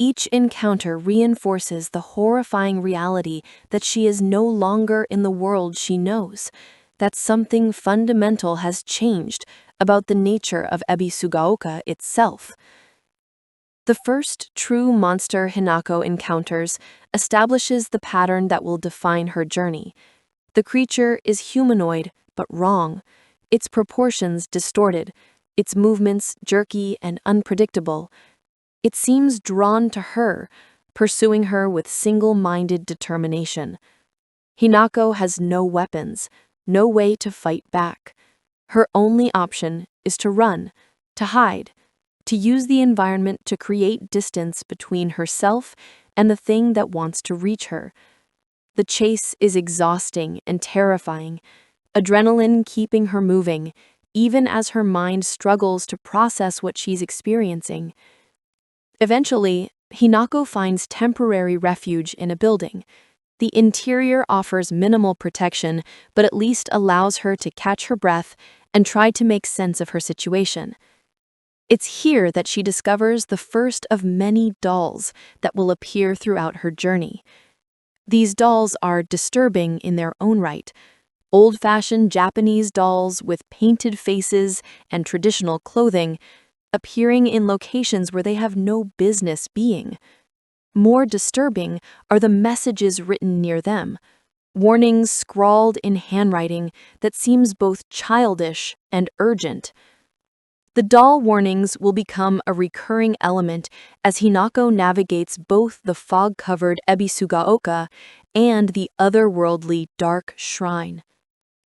A: Each encounter reinforces the horrifying reality that she is no longer in the world she knows, that something fundamental has changed about the nature of Ebisugaoka itself. The first true monster Hinako encounters establishes the pattern that will define her journey. The creature is humanoid, but wrong, its proportions distorted, its movements jerky and unpredictable. It seems drawn to her, pursuing her with single-minded determination. Hinako has no weapons, no way to fight back. Her only option is to run, to hide, to use the environment to create distance between herself and the thing that wants to reach her. The chase is exhausting and terrifying, adrenaline keeping her moving, even as her mind struggles to process what she's experiencing. Eventually, Hinako finds temporary refuge in a building. The interior offers minimal protection, but at least allows her to catch her breath and try to make sense of her situation. It's here that she discovers the first of many dolls that will appear throughout her journey. These dolls are disturbing in their own right. Old-fashioned Japanese dolls with painted faces and traditional clothing, appearing in locations where they have no business being. More disturbing are the messages written near them, warnings scrawled in handwriting that seems both childish and urgent. The doll warnings will become a recurring element as Hinako navigates both the fog-covered Ebisugaoka and the otherworldly dark shrine.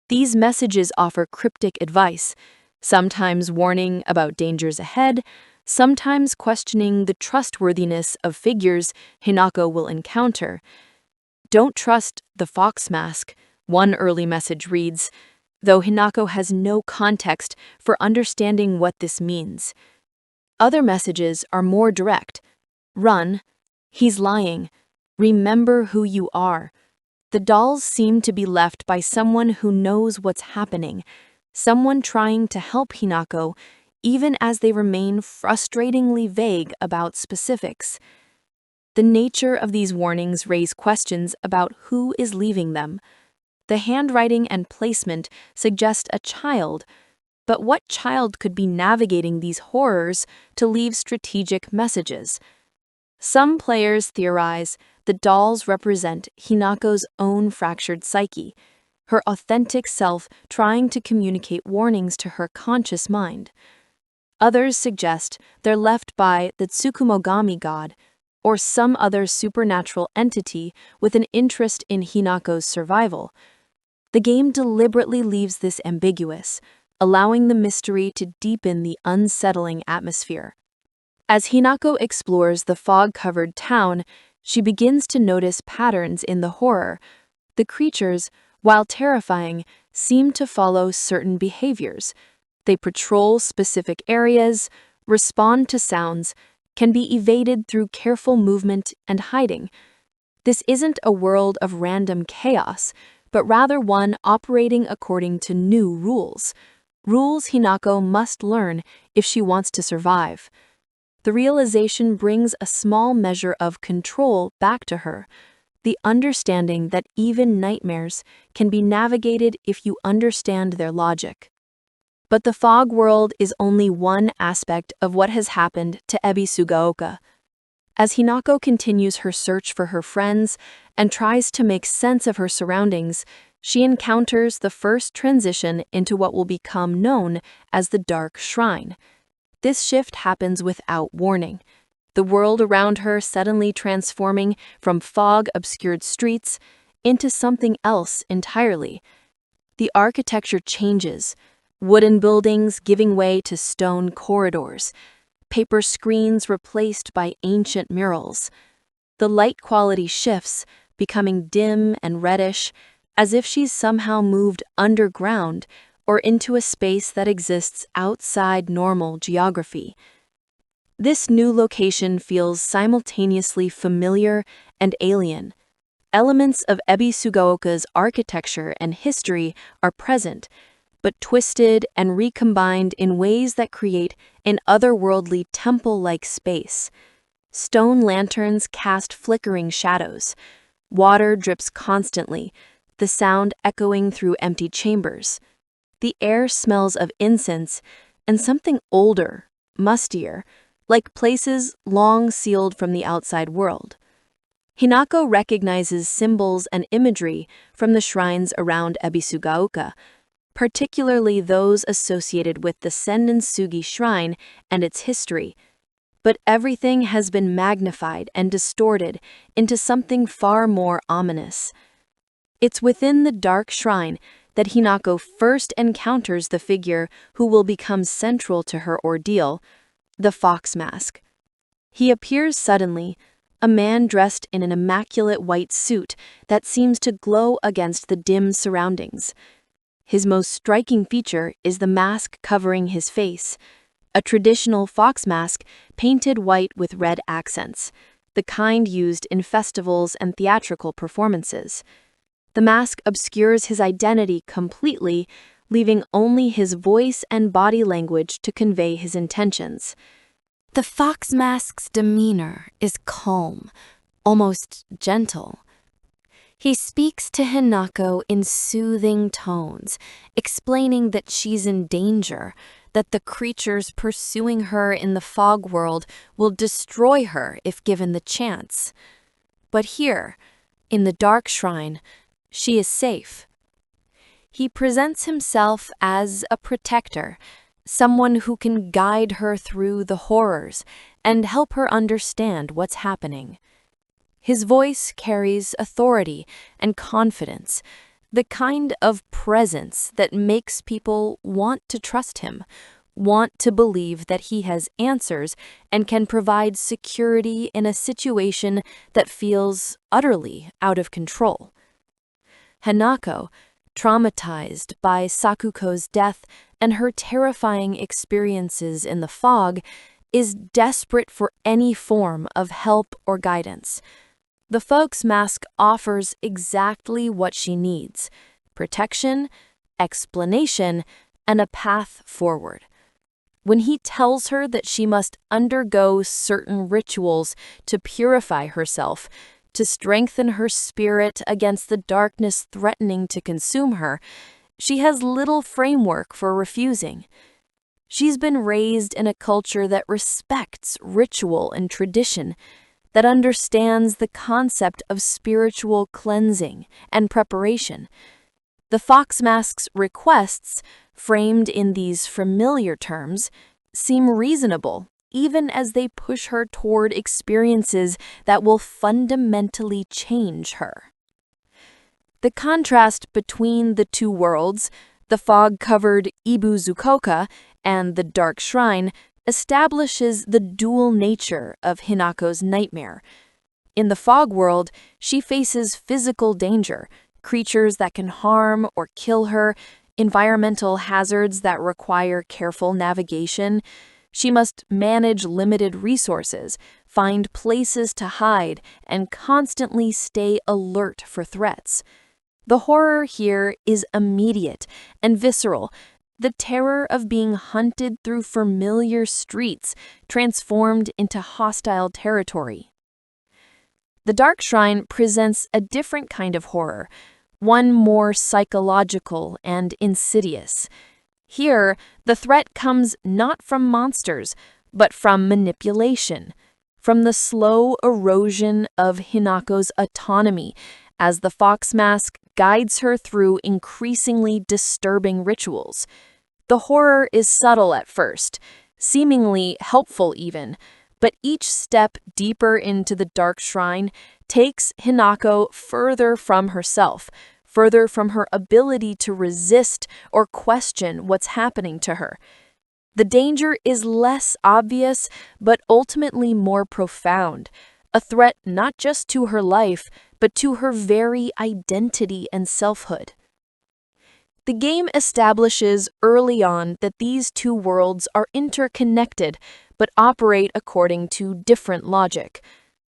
A: These messages offer cryptic advice, sometimes warning about dangers ahead, sometimes questioning the trustworthiness of figures Hinako will encounter.
B: "Don't trust the fox mask," one early message reads, though Hinako has no context for understanding what this means. Other messages are more direct. "Run. He's lying. Remember who you are." The dolls seem to be left by someone who knows what's happening, someone trying to help Hinako, even as they remain frustratingly vague about specifics. The nature of these warnings raise questions about who is leaving them. The handwriting and placement suggest a child, but what child could be navigating these horrors to leave strategic messages? Some players theorize the dolls represent Hinako's own fractured psyche, her authentic self trying to communicate warnings to her conscious mind. Others suggest they're left by the Tsukumogami god, or some other supernatural entity with an interest in Hinako's survival. The game deliberately leaves this ambiguous, allowing the mystery to deepen the unsettling atmosphere. As Hinako explores the fog-covered town, she begins to notice patterns in the horror. The creatures, while terrifying, seem to follow certain behaviors. They patrol specific areas, respond to sounds, can be evaded through careful movement and hiding. This isn't a world of random chaos, but rather one operating according to new rules. Rules Hinako must learn if she wants to survive. The realization brings a small measure of control back to her, the understanding that even nightmares can be navigated if you understand their logic. But the fog world is only one aspect of what has happened to Ebisugaoka. As Hinako continues her search for her friends and tries to make sense of her surroundings, she encounters the first transition into what will become known as the Dark Shrine. This shift happens without warning, the world around her suddenly transforming from fog-obscured streets into something else entirely. The architecture changes, wooden buildings giving way to stone corridors, paper screens replaced by ancient murals. The light quality shifts, becoming dim and reddish, as if she's somehow moved underground or into a space that exists outside normal geography. This new location feels simultaneously familiar and alien. Elements of Ebisugaoka's architecture and history are present, but twisted and recombined in ways that create an otherworldly temple-like space. Stone lanterns cast flickering shadows. Water drips constantly, the sound echoing through empty chambers. The air smells of incense and something older, mustier, like places long sealed from the outside world. Hinako recognizes symbols and imagery from the shrines around Ebisugaoka, particularly those associated with the Sennin-sugi shrine and its history. But everything has been magnified and distorted into something far more ominous. It's within the dark shrine that Hinako first encounters the figure who will become central to her ordeal, the Fox Mask. He appears suddenly, a man dressed in an immaculate white suit that seems to glow against the dim surroundings. His most striking feature is the mask covering his face, a traditional fox mask painted white with red accents, the kind used in festivals and theatrical performances. The mask obscures his identity completely, leaving only his voice and body language to convey his intentions.
A: The fox mask's demeanor is calm, almost gentle. He speaks to Hinako in soothing tones, explaining that she's in danger, that the creatures pursuing her in the fog world will destroy her if given the chance. But here, in the dark shrine, she is safe. He presents himself as a protector, someone who can guide her through the horrors and help her understand what's happening. His voice carries authority and confidence, the kind of presence that makes people want to trust him,
B: want to believe that he has answers and can provide security in a situation that feels utterly out of control. Hinako, traumatized by Sakuko's death and her terrifying experiences in the fog, is desperate for any form of help or guidance. The Fog's mask offers exactly what she needs: protection, explanation, and a path forward. When he tells her that she must undergo certain rituals to purify herself, to strengthen her spirit against the darkness threatening to consume her, she has little framework for refusing. She's been raised in a culture that respects ritual and tradition, that understands the concept of spiritual cleansing and preparation. The Fox Mask's requests, framed in these familiar terms, seem reasonable, even as they push her toward experiences that will fundamentally change her. The contrast between the two worlds, the fog-covered Ebisugaoka and the dark shrine, establishes the dual nature of Hinako's nightmare. In the fog world, she faces physical danger, creatures that can harm or kill her, environmental hazards that require careful navigation. She must manage limited resources, find places to hide, and constantly stay alert for threats. The horror here is immediate and visceral, the terror of being hunted through familiar streets, transformed into hostile territory. The Dark Shrine presents a different kind of horror, one more psychological and insidious. Here, the threat comes not from monsters, but from manipulation, from the slow erosion of Hinako's autonomy as the Fox Mask guides her through increasingly disturbing rituals. The horror is subtle at first, seemingly helpful even, but each step deeper into the Dark Shrine takes Hinako further from herself, further from her ability to resist or question what's happening to her. The danger is less obvious, but ultimately more profound, a threat not just to her life, but to her very identity and selfhood. The game establishes early on that these two worlds are interconnected, but operate according to different logic.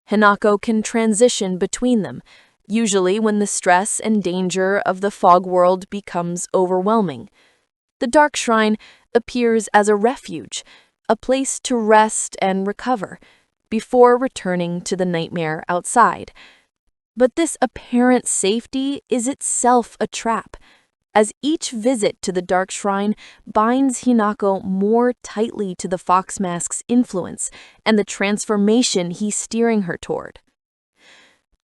B: Hinako can transition between them, usually when the stress and danger of the fog world becomes overwhelming. The Dark Shrine appears as a refuge, a place to rest and recover, before returning to the nightmare outside. But this apparent safety is itself a trap, as each visit to the Dark Shrine binds Hinako more tightly to the Fox Mask's influence and the transformation he's steering her toward.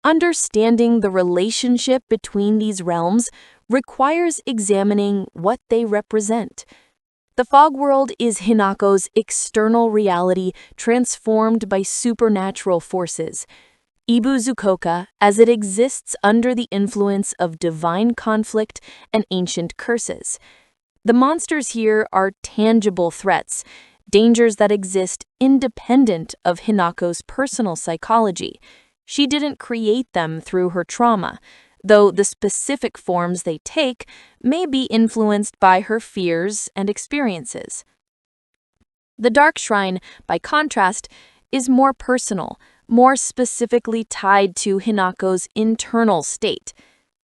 B: Understanding the relationship between these realms requires examining what they represent. The fog world is Hinako's external reality transformed by supernatural forces. Ebisugaoka, as it exists under the influence of divine conflict and ancient curses. The monsters here are tangible threats, dangers that exist independent of Hinako's personal psychology. She didn't create them through her trauma, though the specific forms they take may be influenced by her fears and experiences. The Dark Shrine, by contrast, is more personal, more specifically tied to Hinako's internal state.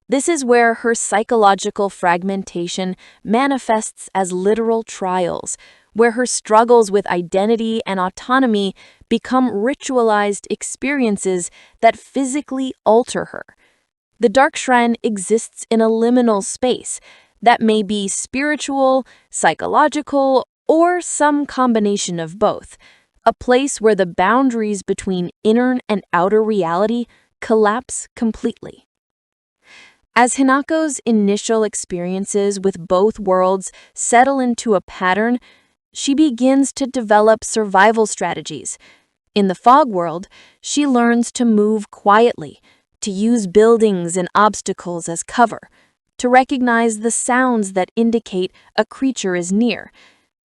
B: This is where her psychological fragmentation manifests as literal trials, where her struggles with identity and autonomy become ritualized experiences that physically alter her. The Dark Shrine exists in a liminal space that may be spiritual, psychological, or some combination of both, a place where the boundaries between inner and outer reality collapse completely. As Hinako's initial experiences with both worlds settle into a pattern, she begins to develop survival strategies. In the fog world, she learns to move quietly, to use buildings and obstacles as cover, to recognize the sounds that indicate a creature is near.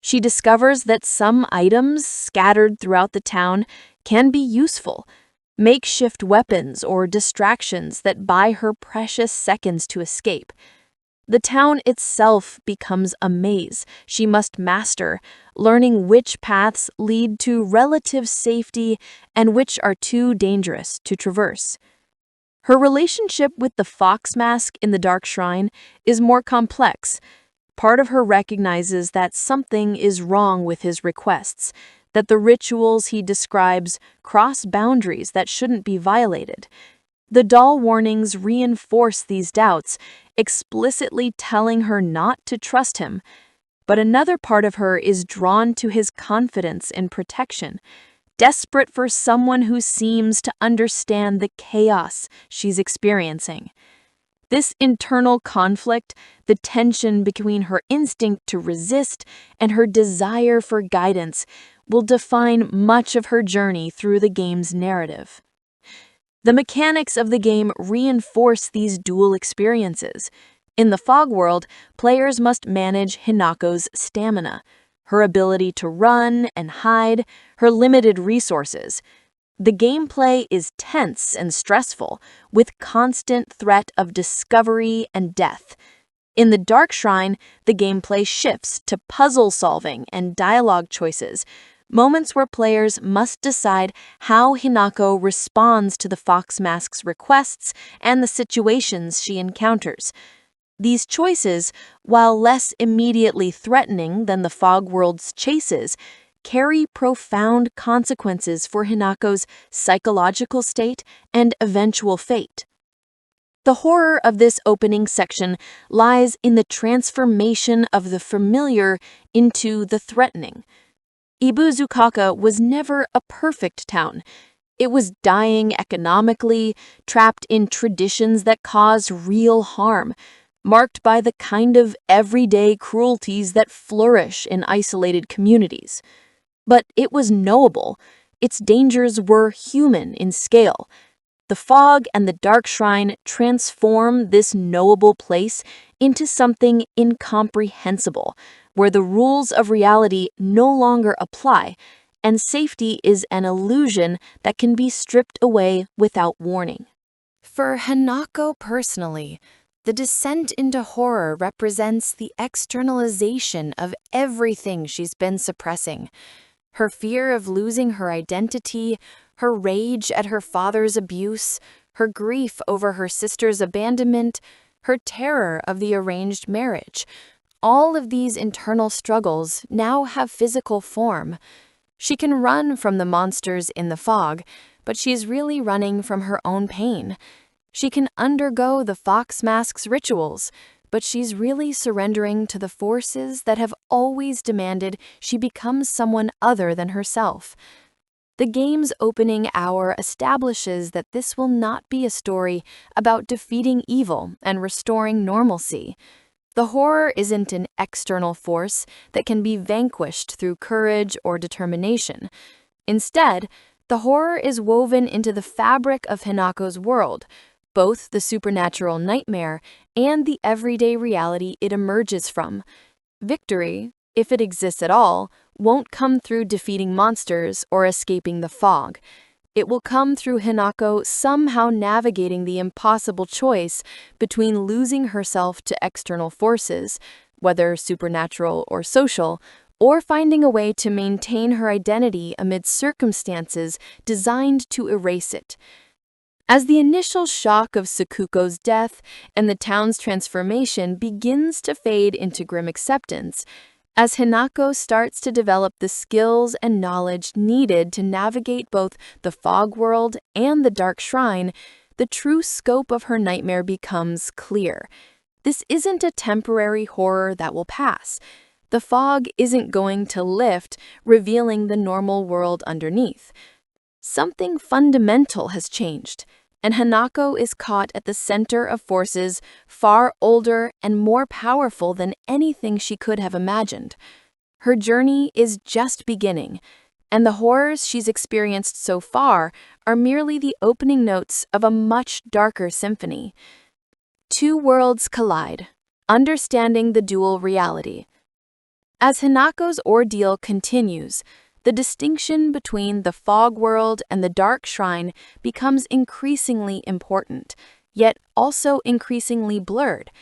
B: She discovers that some items scattered throughout the town can be useful, makeshift weapons or distractions that buy her precious seconds to escape. The town itself becomes a maze she must master, learning which paths lead to relative safety and which are too dangerous to traverse. Her relationship with the fox mask in the Dark Shrine is more complex. Part of her recognizes that something is wrong with his requests, that the rituals he describes cross boundaries that shouldn't be violated. The doll warnings reinforce these doubts, explicitly telling her not to trust him. But another part of her is drawn to his confidence and protection, desperate for someone who seems to understand the chaos she's experiencing. This internal conflict, the tension between her instinct to resist and her desire for guidance, will define much of her journey through the game's narrative. The mechanics of the game reinforce these dual experiences. In the fog world, players must manage Hinako's stamina, her ability to run and hide, her limited resources. The gameplay is tense and stressful, with constant threat of discovery and death. In the Dark Shrine, the gameplay shifts to puzzle solving and dialogue choices, moments where players must decide how Hinako responds to the fox mask's requests and the situations she encounters. These choices, while less immediately threatening than the fog world's chases, carry profound consequences for Hinako's psychological state and eventual fate. The horror of this opening section lies in the transformation of the familiar into the threatening. Ebisugaoka was never a perfect town. It was dying economically, trapped in traditions that cause real harm, marked by the kind of everyday cruelties that flourish in isolated communities. But it was knowable. Its dangers were human in scale. The fog and the Dark Shrine transform this knowable place into something incomprehensible, where the rules of reality no longer apply, and safety is an illusion that can be stripped away without warning.
C: For Hinako personally, the descent into horror represents the externalization of everything she's been suppressing. Her fear of losing her identity, her rage at her father's abuse, her grief over her sister's abandonment, her terror of the arranged marriage. All of these internal struggles now have physical form. She can run from the monsters in the fog, but she's really running from her own pain. She can undergo the fox mask's rituals, but she's really surrendering to the forces that have always demanded she becomes someone other than herself. The game's opening hour establishes that this will not be a story about defeating evil and restoring normalcy. The horror isn't an external force that can be vanquished through courage or determination. Instead, the horror is woven into the fabric of Hinako's world, both the supernatural nightmare and the everyday reality it emerges from. Victory, if it exists at all, won't come through defeating monsters or escaping the fog. It will come through Hinako somehow navigating the impossible choice between losing herself to external forces, whether supernatural or social, or finding a way to maintain her identity amid circumstances designed to erase it. As the initial shock of Sakuko's death and the town's transformation begins to fade into grim acceptance, as Hinako starts to develop the skills and knowledge needed to navigate both the fog world and the Dark Shrine, the true scope of her nightmare becomes clear. This isn't a temporary horror that will pass. The fog isn't going to lift, revealing the normal world underneath. Something fundamental has changed, and Hinako is caught at the center of forces far older and more powerful than anything she could have imagined. Her journey is just beginning, and the horrors she's experienced so far are merely the opening notes of a much darker symphony. Two worlds collide, understanding the dual reality.
B: As Hinako's ordeal continues, the distinction between the fog world and the dark shrine becomes increasingly important, yet also increasingly blurred.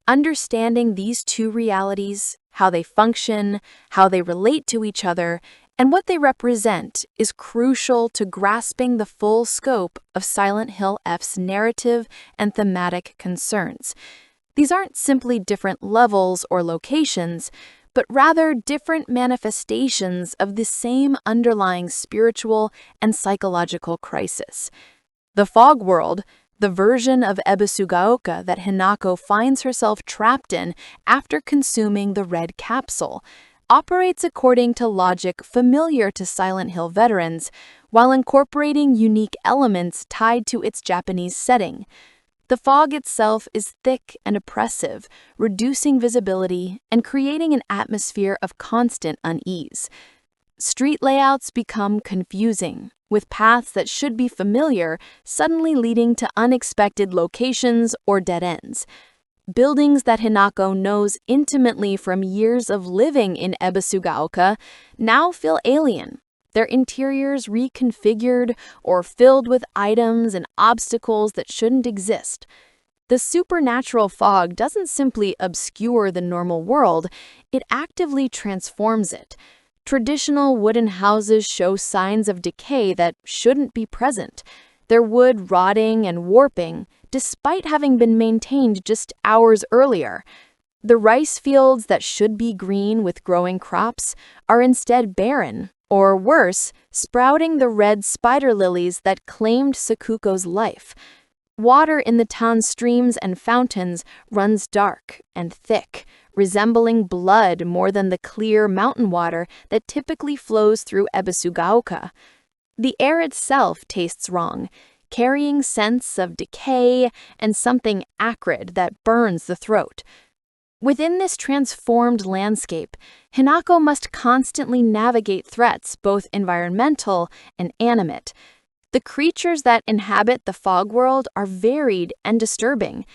B: Understanding these two realities, how they function, how they relate to each other, and what they represent is crucial to grasping the full scope of Silent Hill F's narrative and thematic concerns. These aren't simply different levels or locations, but rather different manifestations of the same underlying spiritual and psychological crisis. The fog world, the version of Ebisugaoka that Hinako finds herself trapped in after consuming the red capsule, operates according to logic familiar to Silent Hill veterans, while incorporating unique elements tied to its Japanese setting. The fog itself is thick and oppressive, reducing visibility and creating an atmosphere of constant unease. Street layouts become confusing, with paths that should be familiar suddenly leading to unexpected locations or dead ends. Buildings that Hinako knows intimately from years of living in Ebisugaoka now feel alien, their interiors reconfigured or filled with items and obstacles that shouldn't exist. The supernatural fog doesn't simply obscure the normal world, it actively transforms it. Traditional wooden houses show signs of decay that shouldn't be present, their wood rotting and warping, despite having been maintained just hours earlier. The rice fields that should be green with growing crops are instead barren, or worse, sprouting the red spider lilies that claimed Sakuko's life. Water in the town's streams and fountains runs dark and thick, resembling blood more than the clear mountain water that typically flows through Ebisugaoka. The air itself tastes wrong, carrying scents of decay and something acrid that burns the throat. Within this transformed landscape, Hinako must constantly navigate threats, both environmental and animate. The creatures that inhabit the fog world are varied and disturbing,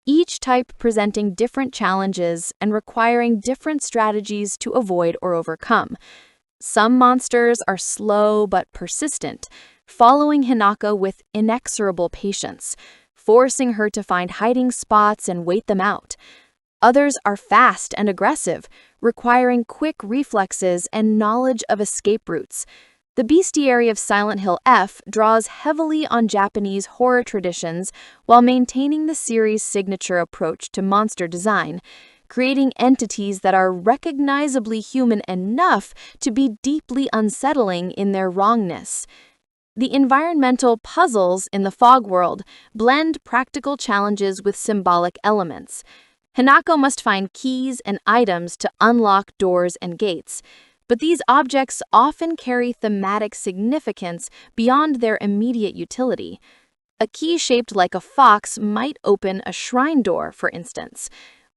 B: each type presenting different challenges and requiring different strategies to avoid or overcome. Some monsters are slow but persistent, following Hinako with inexorable patience, forcing her to find hiding spots and wait them out. Others are fast and aggressive, requiring quick reflexes and knowledge of escape routes. The bestiary of Silent Hill F draws heavily on Japanese horror traditions while maintaining the series' signature approach to monster design, creating entities that are recognizably human enough to be deeply unsettling in their wrongness. The environmental puzzles in the fog world blend practical challenges with symbolic elements. Hinako must find keys and items to unlock doors and gates, but these objects often carry thematic significance beyond their immediate utility. A key shaped like a fox might open a shrine door, for instance,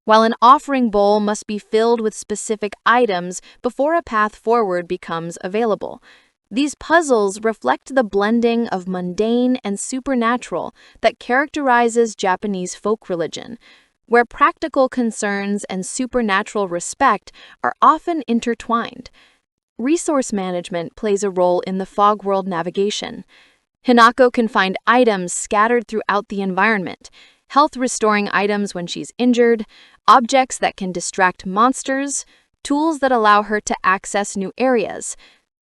B: while an offering bowl must be filled with specific items before a path forward becomes available. These puzzles reflect the blending of mundane and supernatural that characterizes Japanese folk religion, where practical concerns and supernatural respect are often intertwined. Resource management plays a role in the fog world navigation. Hinako can find items scattered throughout the environment, health-restoring items when she's injured, objects that can distract monsters, tools that allow her to access new areas.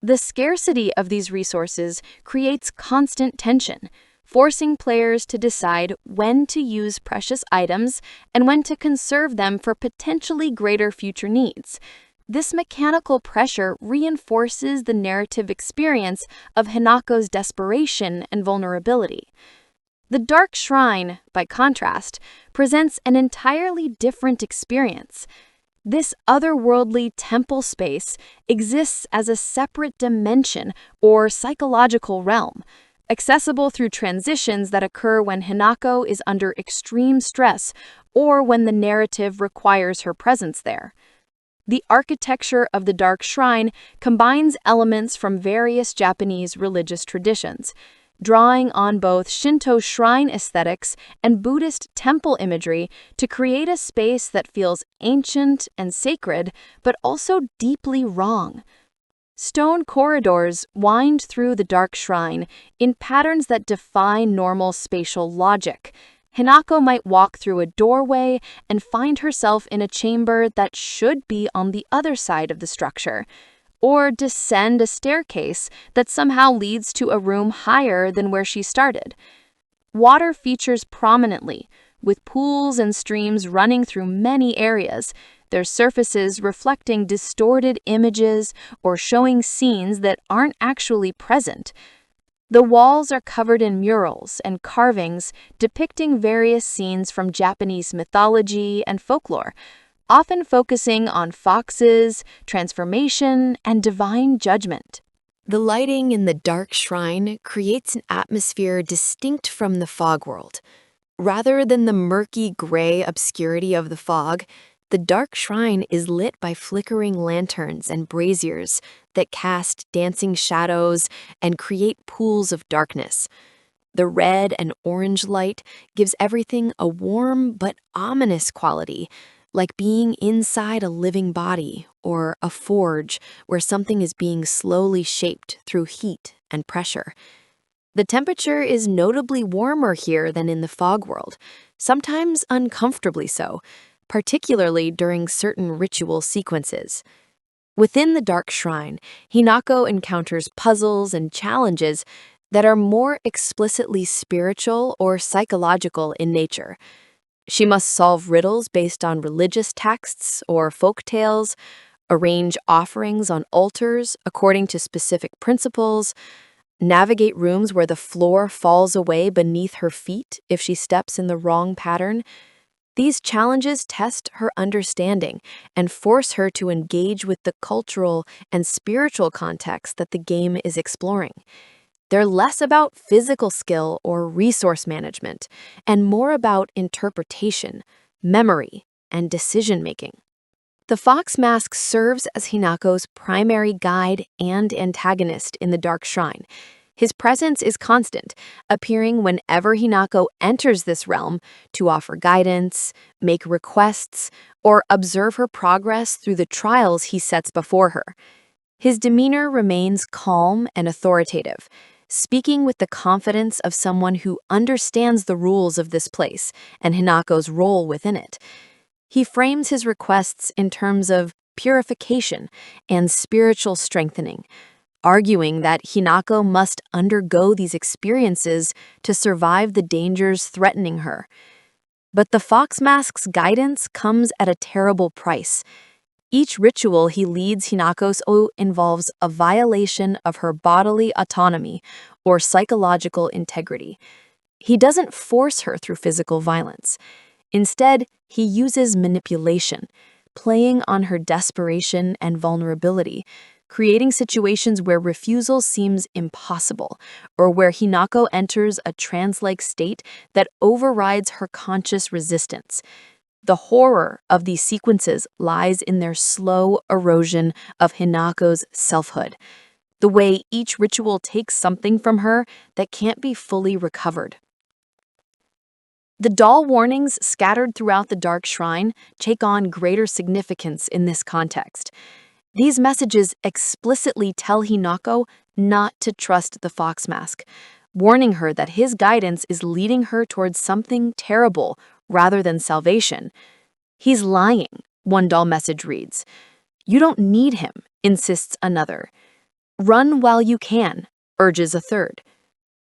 B: The scarcity of these resources creates constant tension, forcing players to decide when to use precious items and when to conserve them for potentially greater future needs. This mechanical pressure reinforces the narrative experience of Hinako's desperation and vulnerability. The Dark Shrine, by contrast, presents an entirely different experience. This otherworldly temple space exists as a separate dimension or psychological realm, accessible through transitions that occur when Hinako is under extreme stress or when the narrative requires her presence there. The architecture of the Dark Shrine combines elements from various Japanese religious traditions. drawing on both Shinto shrine aesthetics and Buddhist temple imagery to create a space that feels ancient and sacred, but also deeply wrong. Stone corridors wind through the dark shrine in patterns that defy normal spatial logic. Hinako might walk through a doorway and find herself in a chamber that should be on the other side of the structure, or descend a staircase that somehow leads to a room higher than where she started. Water features prominently, with pools and streams running through many areas, their surfaces reflecting distorted images or showing scenes that aren't actually present. The walls are covered in murals and carvings depicting various scenes from Japanese mythology and folklore, often focusing on foxes, transformation, and divine judgment.
A: The lighting in the dark shrine creates an atmosphere distinct from the fog world. Rather than the murky gray obscurity of the fog, the dark shrine is lit by flickering lanterns and braziers that cast dancing shadows and create pools of darkness. The red and orange light gives everything a warm but ominous quality, like being inside a living body or a forge where something is being slowly shaped through heat and pressure. The temperature is notably warmer here than in the fog world, sometimes uncomfortably so, particularly during certain ritual sequences. Within the dark shrine, Hinako encounters puzzles and challenges that are more explicitly spiritual or psychological in nature. She must solve riddles based on religious texts or folk tales, arrange offerings on altars according to specific principles, navigate rooms where the floor falls away beneath her feet if she steps in the wrong pattern. These challenges test her understanding and force her to engage with the cultural and spiritual context that the game is exploring. They're less about physical skill or resource management, and more about interpretation, memory, and decision-making. The fox mask serves as Hinako's primary guide and antagonist in the Dark Shrine. His presence is constant, appearing whenever Hinako enters this realm to offer guidance, make requests, or observe her progress through the trials he sets before her. His demeanor remains calm and authoritative, speaking with the confidence of someone who understands the rules of this place and Hinako's role within it. He frames his requests in terms of purification and spiritual strengthening, arguing that Hinako must undergo these experiences to survive the dangers threatening her. But the fox mask's guidance comes at a terrible price. Each ritual he leads Hinako's involves a violation of her bodily autonomy or psychological integrity. He doesn't force her through physical violence. Instead, he uses manipulation, playing on her desperation and vulnerability, creating situations where refusal seems impossible, or where Hinako enters a trance-like state that overrides her conscious resistance. The horror of these sequences lies in their slow erosion of Hinako's selfhood, the way each ritual takes something from her that can't be fully recovered. The doll warnings scattered throughout the Dark Shrine take on greater significance in this context. These messages explicitly tell Hinako not to trust the fox mask, warning her that his guidance is leading her towards something terrible rather than salvation. "He's lying," one doll message reads. "You don't need him," insists another. "Run while you can," urges a third.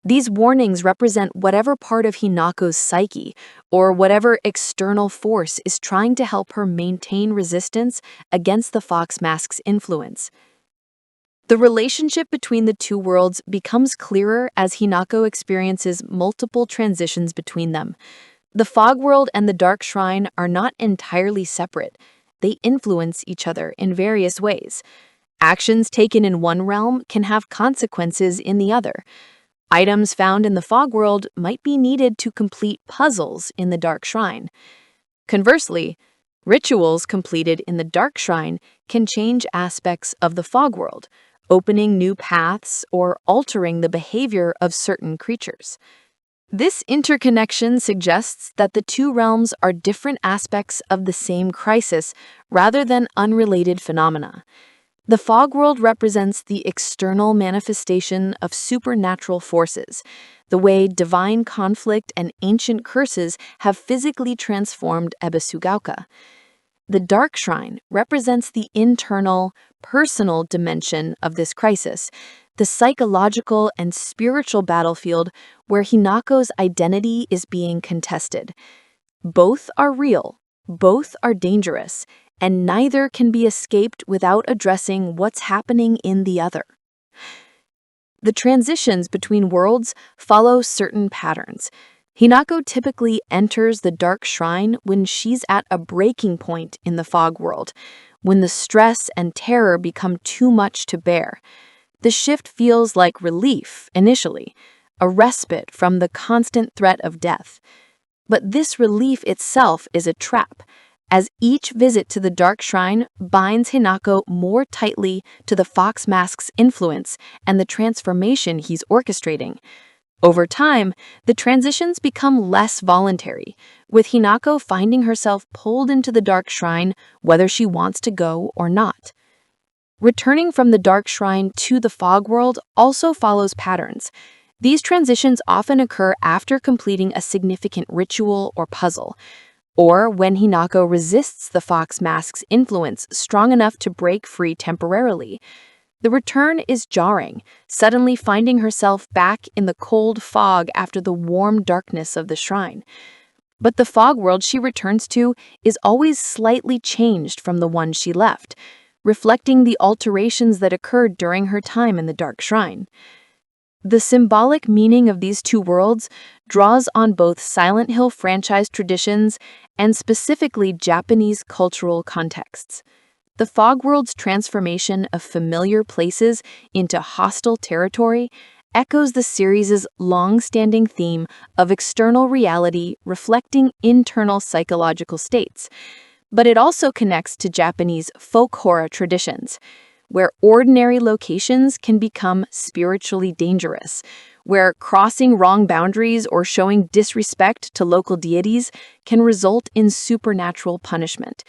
A: These warnings represent whatever part of Hinako's psyche or whatever external force is trying to help her maintain resistance against the fox mask's influence. The relationship between the two worlds becomes clearer as Hinako experiences multiple transitions between them. The fog world and the dark shrine are not entirely separate. They influence each other in various ways. Actions taken in one realm can have consequences in the other. Items found in the fog world might be needed to complete puzzles in the dark shrine. Conversely, rituals completed in the dark shrine can change aspects of the fog world,
B: opening new paths or altering the behavior of certain creatures. This interconnection suggests that the two realms are different aspects of the same crisis rather than unrelated phenomena. The fog world represents the external manifestation of supernatural forces, the way divine conflict and ancient curses have physically transformed Ebisugaoka. The dark shrine represents the internal, personal dimension of this crisis, the psychological and spiritual battlefield where Hinako's identity is being contested. Both are real, both are dangerous, and neither can be escaped without addressing what's happening in the other. The transitions between worlds follow certain patterns. Hinako typically enters the dark shrine when she's at a breaking point in the fog world, when the stress and terror become too much to bear. The shift feels like relief initially, a respite from the constant threat of death. But this relief itself is a trap, as each visit to the dark shrine binds Hinako more tightly to the fox mask's influence and the transformation he's orchestrating. Over time, the transitions become less voluntary, with Hinako finding herself pulled into the dark shrine whether she wants to go or not. Returning from the dark shrine to the fog world also follows patterns. These transitions often occur after completing a significant ritual or puzzle, or when Hinako resists the fox mask's influence strong enough to break free temporarily. The return is jarring, suddenly finding herself back in the cold fog after the warm darkness of the shrine. But the fog world she returns to is always slightly changed from the one she left, reflecting the alterations that occurred during her time in the dark shrine. The symbolic meaning of these two worlds draws on both Silent Hill franchise traditions and specifically Japanese cultural contexts. The fog world's transformation of familiar places into hostile territory echoes the series' long-standing theme of external reality reflecting internal psychological states, but it also connects to Japanese folk horror traditions, where ordinary locations can become spiritually dangerous, where crossing wrong boundaries or showing disrespect to local deities can result in supernatural punishment.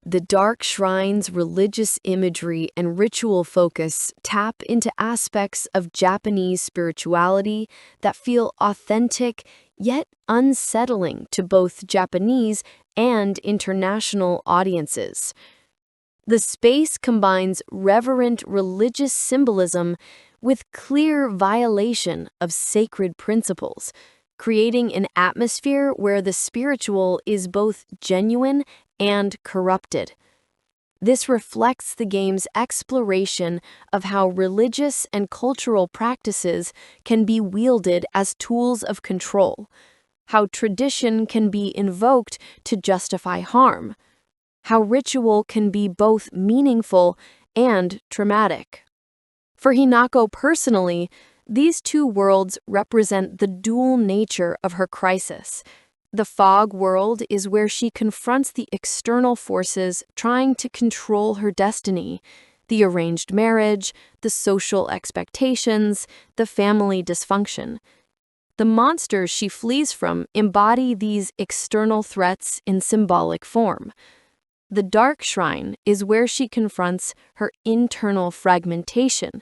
A: The dark shrine's religious imagery and ritual focus tap into aspects of Japanese spirituality that feel authentic yet unsettling to both Japanese and international audiences. The space combines reverent religious symbolism with clear violation of sacred principles, creating an atmosphere where the spiritual is both genuine and corrupted. This reflects the game's exploration of how religious and cultural practices can be wielded as tools of control, how tradition can be invoked to justify harm, how ritual can be both meaningful and traumatic. For Hinako personally, these two worlds represent the dual nature of her crisis. The fog world is where she confronts the external forces trying to control her destiny, the arranged marriage, the social expectations, the family dysfunction. The monsters she flees from embody these external threats in symbolic form. The dark shrine is where she confronts her internal fragmentation,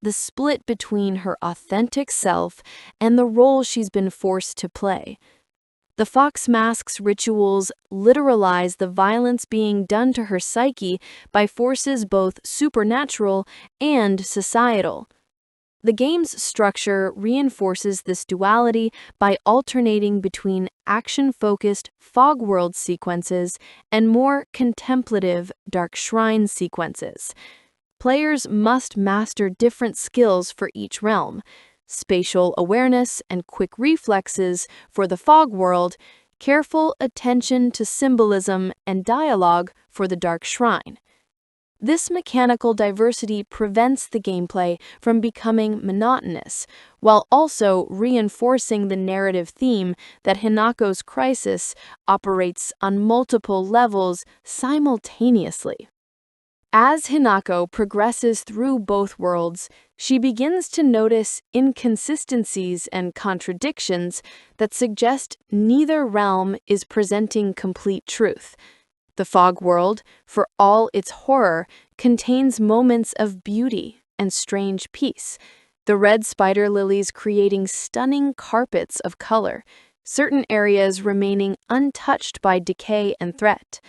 A: the split between her authentic self and the role she's been forced to play. The fox mask's rituals literalize the violence being done to her psyche by forces both supernatural and societal. The game's structure reinforces this duality by alternating between action-focused fog world sequences and more contemplative dark shrine sequences. Players must master different skills for each realm: spatial awareness and quick reflexes for the fog world, careful attention to symbolism and dialogue for the dark shrine. This mechanical diversity prevents the gameplay from becoming monotonous, while also reinforcing the narrative theme that Hinako's crisis operates on multiple levels simultaneously.
B: As Hinako progresses through both worlds, she begins to notice inconsistencies and contradictions that suggest neither realm is presenting complete truth. The fog world, for all its horror, contains moments of beauty and strange peace, the red spider lilies creating stunning carpets of color, certain areas remaining untouched by decay and threat.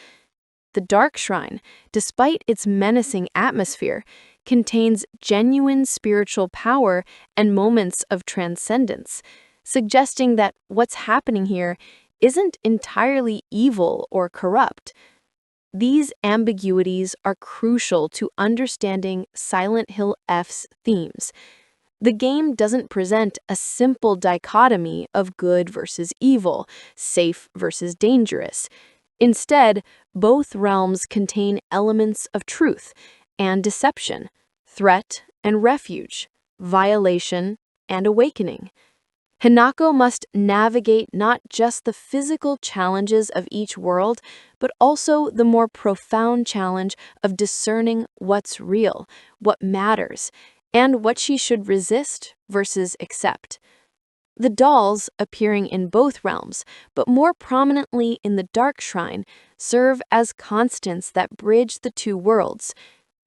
B: The dark shrine, despite its menacing atmosphere, contains genuine spiritual power and moments of transcendence, suggesting that what's happening here isn't entirely evil or corrupt. These ambiguities are crucial to understanding Silent Hill F's themes. The game doesn't present a simple dichotomy of good versus evil, safe versus dangerous. Instead, both realms contain elements of truth and deception, threat and refuge, violation and awakening. Hinako must navigate not just the physical challenges of each world, but also the more profound challenge of discerning what's real, what matters, and what she should resist versus accept. The dolls, appearing in both realms, but more prominently in the Dark Shrine, serve as constants that bridge the two worlds.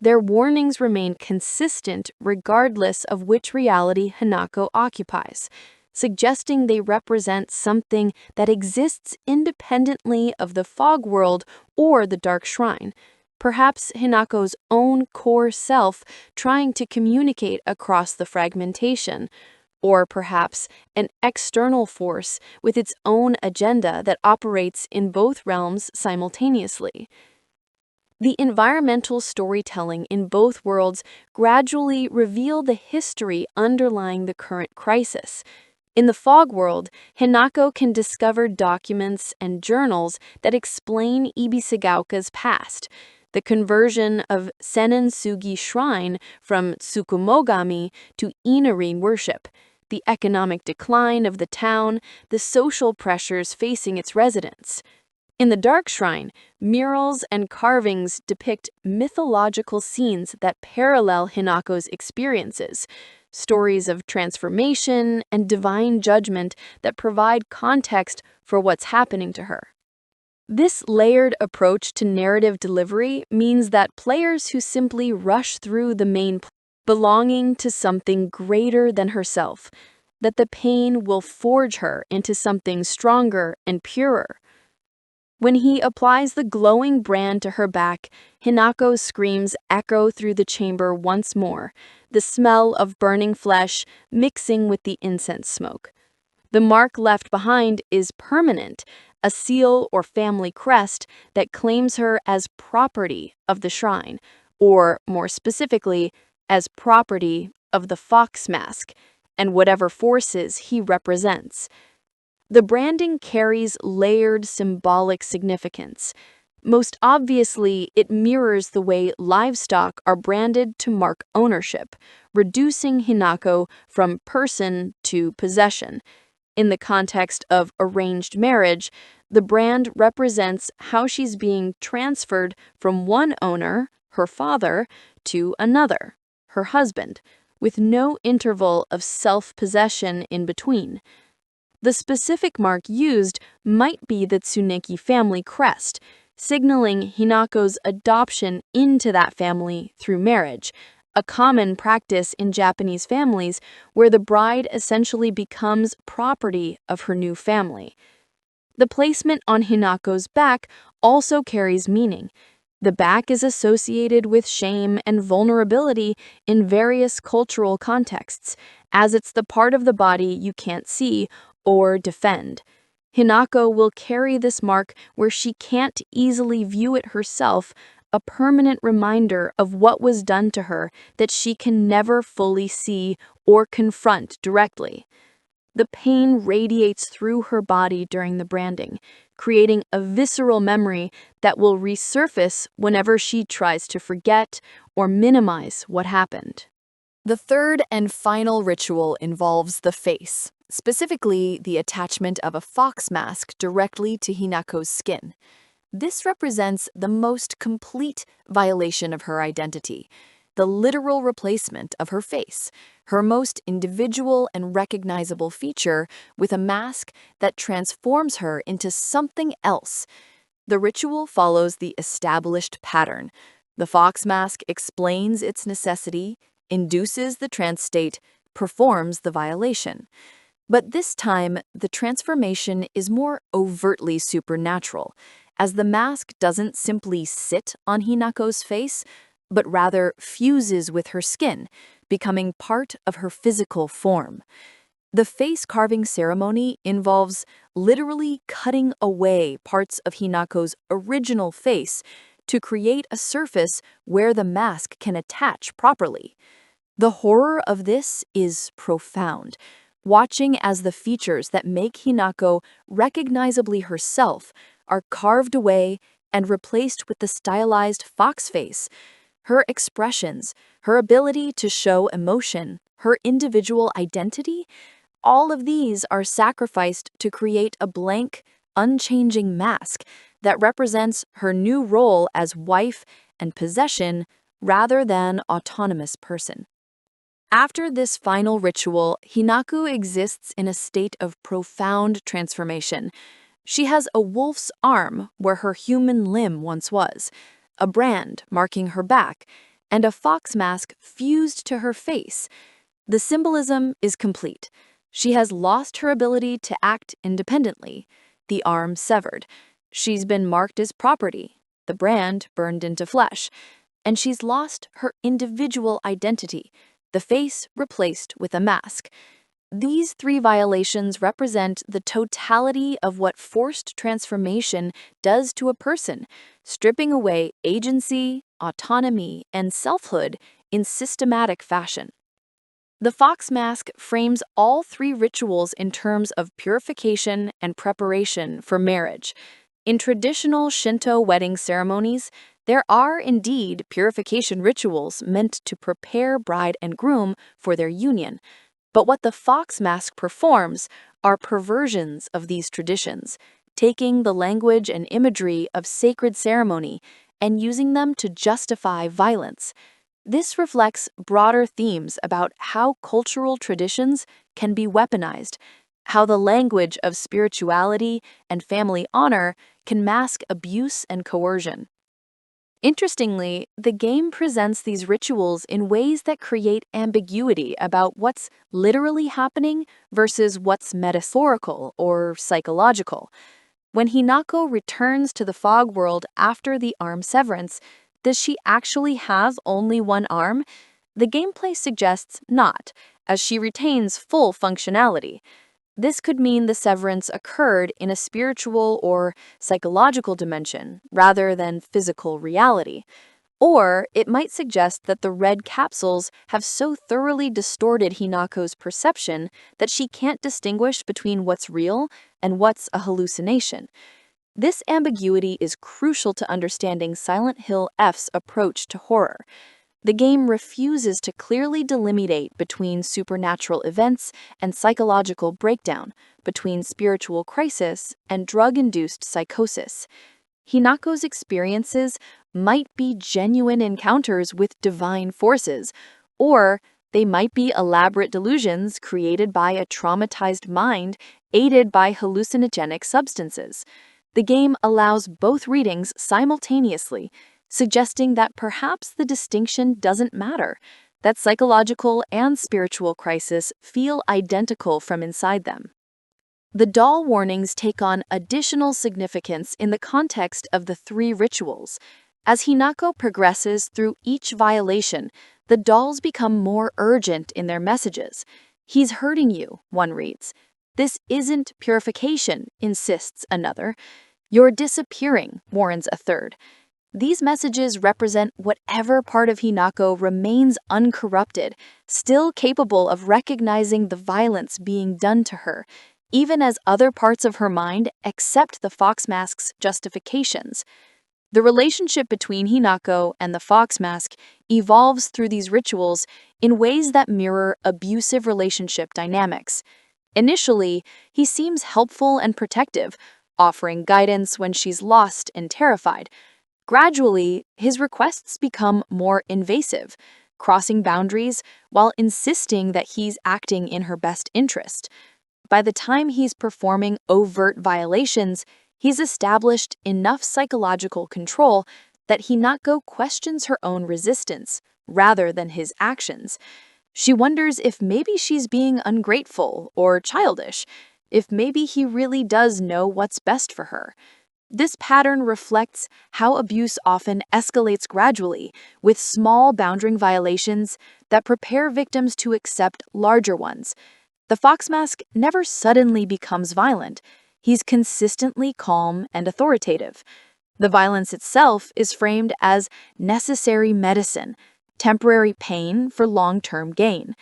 B: Their warnings remain consistent regardless of which reality Hinako occupies, suggesting they represent something that exists independently of the fog world or the Dark Shrine. Perhaps Hinako's own core self trying to communicate across the fragmentation, or perhaps an external force with its own agenda that operates in both realms simultaneously. The environmental storytelling in both worlds gradually reveal the history underlying the current crisis. In the fog world, Hinako can discover documents and journals that explain Ebisugaoka's past, the conversion of Sennin-sugi Shrine from Tsukumogami to Inari worship, the economic decline of the town, the social pressures facing its residents. In the Dark Shrine, murals and carvings depict mythological scenes that parallel Hinako's experiences, stories of transformation and divine judgment that provide context for what's happening to her. This layered approach to narrative delivery means that players who simply rush through the main plot belonging to something greater than herself, that the pain will forge her into something stronger and purer. When he applies the glowing brand to her back, Hinako's screams echo through the chamber once more, the smell of burning flesh mixing with the incense smoke. The mark left behind is permanent, a seal or family crest that claims her as property of the shrine, or more specifically, as property of the fox mask and whatever forces he represents. The branding carries layered symbolic significance. Most obviously, it mirrors the way livestock are branded to mark ownership, reducing Hinako from person to possession. In the context of arranged marriage, the brand represents how she's being transferred from one owner, her father, to another, her husband, with no interval of self-possession in between. The specific mark used might be the Tsuneki family crest, signaling Hinako's adoption into that family through marriage, a common practice in Japanese families where the bride essentially becomes property of her new family. The placement on Hinako's back also carries meaning. The back is associated with shame and vulnerability in various cultural contexts, as it's the part of the body you can't see or defend. Hinako will carry this mark where she can't easily view it herself, a permanent reminder of what was done to her that she can never fully see or confront directly. The pain radiates through her body during the branding, creating a visceral memory that will resurface whenever she tries to forget or minimize what happened.
A: The third and final ritual involves the face, specifically the attachment of a fox mask directly to Hinako's skin. This represents the most complete violation of her identity, the literal replacement of her face, her most individual and recognizable feature, with a mask that transforms her into something else. The ritual follows the established pattern. The fox mask explains its necessity, induces the trance state, performs the violation. But this time, the transformation is more overtly supernatural, as the mask doesn't simply sit on Hinako's face, but rather fuses with her skin, becoming part of her physical form. The face carving ceremony involves literally cutting away parts of Hinako's original face to create a surface where the mask can attach properly. The horror of this is profound. Watching as the features that make Hinako recognizably herself are carved away and replaced with the stylized fox face. Her expressions, her ability to show emotion, her individual identity, all of these are sacrificed to create a blank, unchanging mask that represents her new role as wife and possession rather than autonomous person. After this final ritual, Hinako exists in a state of profound transformation. She has a wolf's arm where her human limb once was, a brand marking her back, and a fox mask fused to her face. The symbolism is complete. She has lost her ability to act independently, the arm severed. She's been marked as property, the brand burned into flesh, and she's lost her individual identity, the face replaced with a mask. These three violations represent the totality of what forced transformation does to a person, stripping away agency, autonomy, and selfhood in systematic fashion. The fox mask frames all three rituals in terms of purification and preparation for marriage. In traditional Shinto wedding ceremonies, there are indeed purification rituals meant to prepare bride and groom for their union. But what the fox mask performs are perversions of these traditions, taking the language and imagery of sacred ceremony and using them to justify violence. This reflects broader themes about how cultural traditions can be weaponized, how the language of spirituality and family honor can mask abuse and coercion. Interestingly, the game presents these rituals in ways that create ambiguity about what's literally happening versus what's metaphorical or psychological. When Hinako returns to the fog world after the arm severance, does she actually have only one arm? The gameplay suggests not, as she retains full functionality. This could mean the severance occurred in a spiritual or psychological dimension rather than physical reality. Or it might suggest that the red capsules have so thoroughly distorted Hinako's perception that she can't distinguish between what's real and what's a hallucination. This ambiguity is crucial to understanding Silent Hill F's approach to horror. The game refuses to clearly delimitate between supernatural events and psychological breakdown, between spiritual crisis and drug-induced psychosis. Hinako's experiences might be genuine encounters with divine forces, or they might be elaborate delusions created by a traumatized mind aided by hallucinogenic substances. The game allows both readings simultaneously, suggesting that perhaps the distinction doesn't matter, that psychological and spiritual crisis feel identical from inside them. The doll warnings take on additional significance in the context of the three rituals. As Hinako progresses through each violation, the dolls become more urgent in their messages. "He's hurting you," one reads. "This isn't purification," insists another. "You're disappearing," warns a third. These messages represent whatever part of Hinako remains uncorrupted, still capable of recognizing the violence being done to her, even as other parts of her mind accept the fox mask's justifications. The relationship between Hinako and the fox mask evolves through these rituals in ways that mirror abusive relationship dynamics. Initially, he seems helpful and protective,
B: offering guidance when she's lost and terrified. Gradually, his requests become more invasive, crossing boundaries while insisting that he's acting in her best interest. By the time he's performing overt violations, he's established enough psychological control that Hinako questions her own resistance rather than his actions. She wonders if maybe she's being ungrateful or childish, if maybe he really does know what's best for her. This pattern reflects how abuse often escalates gradually, with small boundary violations that prepare victims to accept larger ones. The fox mask never suddenly becomes violent. He's consistently calm and authoritative. The violence itself is framed as necessary medicine, temporary pain for long-term gain.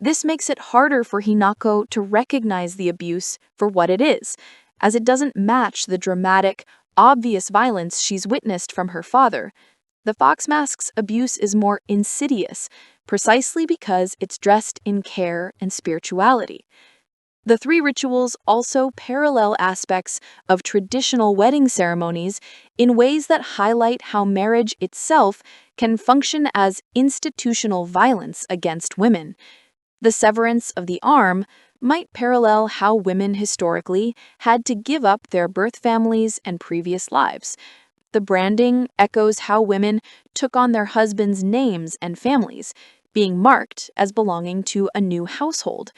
B: This makes it harder for Hinako to recognize the abuse for what it is, as it doesn't match the dramatic, obvious violence she's witnessed from her father. The fox mask's abuse is more insidious, precisely because it's dressed in care and spirituality. The three rituals also parallel aspects of traditional wedding ceremonies in ways that highlight how marriage itself can function as institutional violence against women. The severance of the arm might parallel how women historically had to give up their birth families and previous lives. The branding echoes how women took on their husbands' names and families, being marked as belonging to a new household.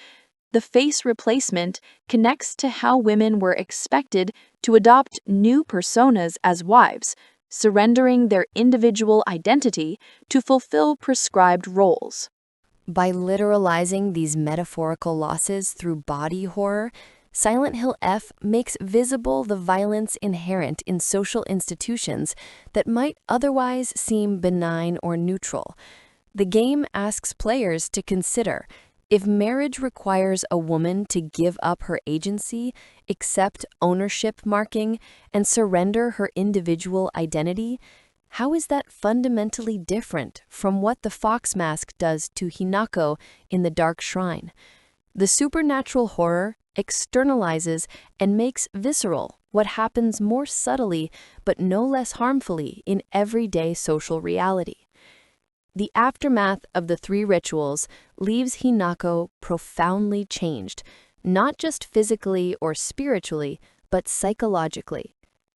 B: The face replacement connects to how women were expected to adopt new personas as wives, surrendering their individual identity to fulfill prescribed roles.
A: By literalizing these metaphorical losses through body horror, Silent Hill F makes visible the violence inherent in social institutions that might otherwise seem benign or neutral. The game asks players to consider: if marriage requires a woman to give up her agency, accept ownership marking, and surrender her individual identity, how is that fundamentally different from what the fox mask does to Hinako in the Dark Shrine? The supernatural horror externalizes and makes visceral what happens more subtly but no less harmfully in everyday social reality. The aftermath of the three rituals leaves Hinako profoundly changed, not just physically or spiritually, but psychologically.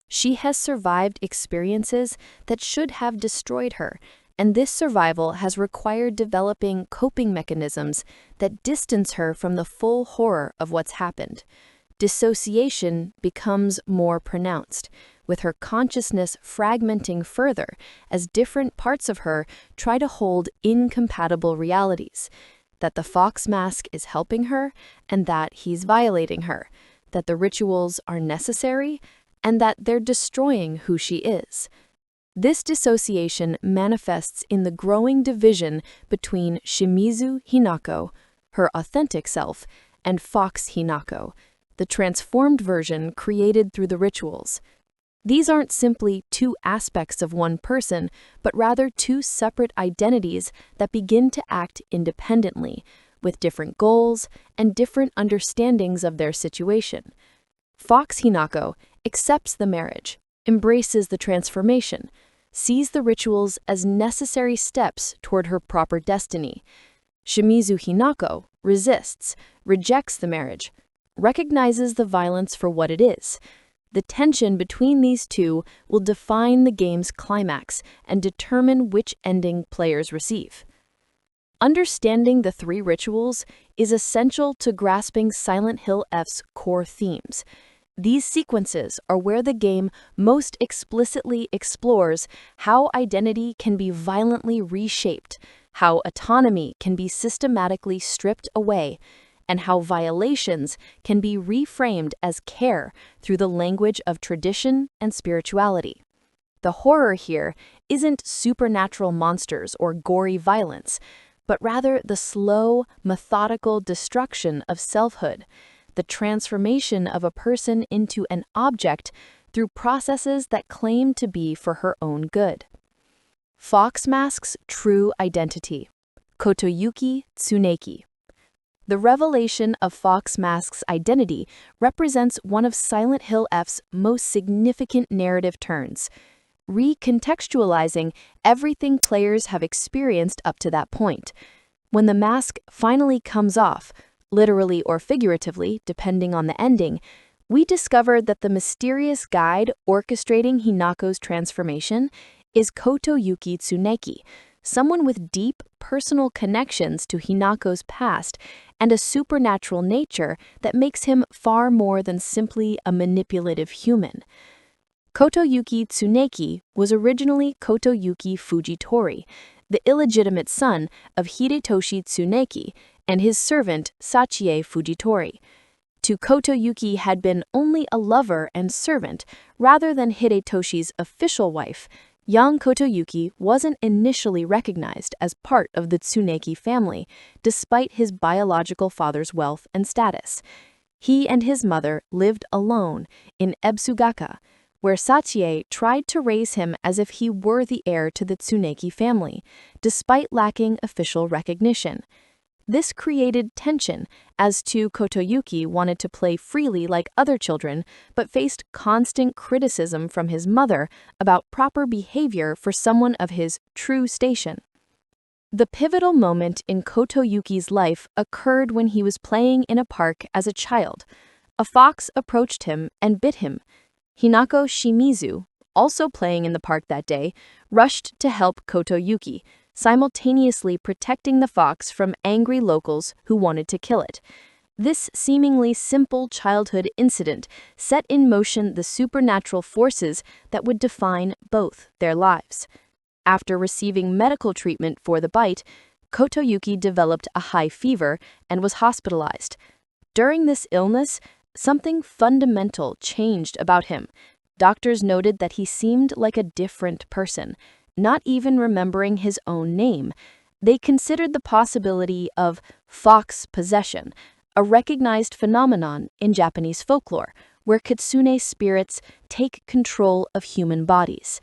A: She has survived experiences that should have destroyed her, and this survival has required developing coping mechanisms that distance her from the full horror of what's happened. Dissociation becomes more pronounced, with her consciousness fragmenting further as different parts of her try to hold incompatible realities: that the fox mask is helping her and that he's violating her, that the rituals are necessary and that they're destroying who she is. This dissociation manifests in the growing division between Shimizu Hinako, her authentic self, and Fox Hinako, the transformed version created through the rituals. These aren't simply two aspects of one person, but rather two separate identities that begin to act independently, with different goals and different understandings of their situation. Fox Hinako accepts the marriage, embraces the transformation, sees the rituals as necessary steps toward her proper destiny. Shimizu Hinako resists, rejects the marriage, recognizes the violence for what it is. The tension between these two will define the game's climax and determine which ending players receive. Understanding the three rituals is essential to grasping Silent Hill F's core themes. These sequences are where the game most explicitly explores how identity can be violently reshaped, how autonomy can be systematically stripped away, and how violations can be reframed as care through the language of tradition and spirituality. The horror here isn't supernatural monsters or gory violence, but rather the slow, methodical destruction of selfhood, the transformation of a person into an object through processes that claim to be for her own good. Fox Mask's true identity. Kotoyuki Tsuneki.
B: The revelation of Fox Mask's identity represents one of Silent Hill F's most significant narrative turns, recontextualizing everything players have experienced up to that point. When the mask finally comes off, literally or figuratively, depending on the ending, we discover that the mysterious guide orchestrating Hinako's transformation is Kotoyuki Tsuneki, someone with deep personal connections to Hinako's past and a supernatural nature that makes him far more than simply a manipulative human. Kotoyuki Tsuneki was originally Kotoyuki Fujitori, the illegitimate son of Hidetoshi Tsuneki and his servant Sachie Fujitori. To Kotoyuki had been only a lover and servant rather than Hidetoshi's official wife. Young Kotoyuki wasn't initially recognized as part of the Tsuneki family, despite his biological father's wealth and status. He and his mother lived alone in Ebisugaoka, where Sachie tried to raise him as if he were the heir to the Tsuneki family, despite lacking official recognition. This created tension, as Kotoyuki wanted to play freely like other children, but faced constant criticism from his mother about proper behavior for someone of his true station. The pivotal moment in Kotoyuki's life occurred when he was playing in a park as a child. A fox approached him and bit him. Hinako Shimizu, also playing in the park that day, rushed to help Kotoyuki, simultaneously protecting the fox from angry locals who wanted to kill it. This seemingly simple childhood incident set in motion the supernatural forces that would define both their lives. After receiving medical treatment for the bite, Kotoyuki developed a high fever and was hospitalized. During this illness, something fundamental changed about him. Doctors noted that he seemed like a different person, not even remembering his own name. They considered the possibility of fox possession, a recognized phenomenon in Japanese folklore, where kitsune spirits take control of human bodies.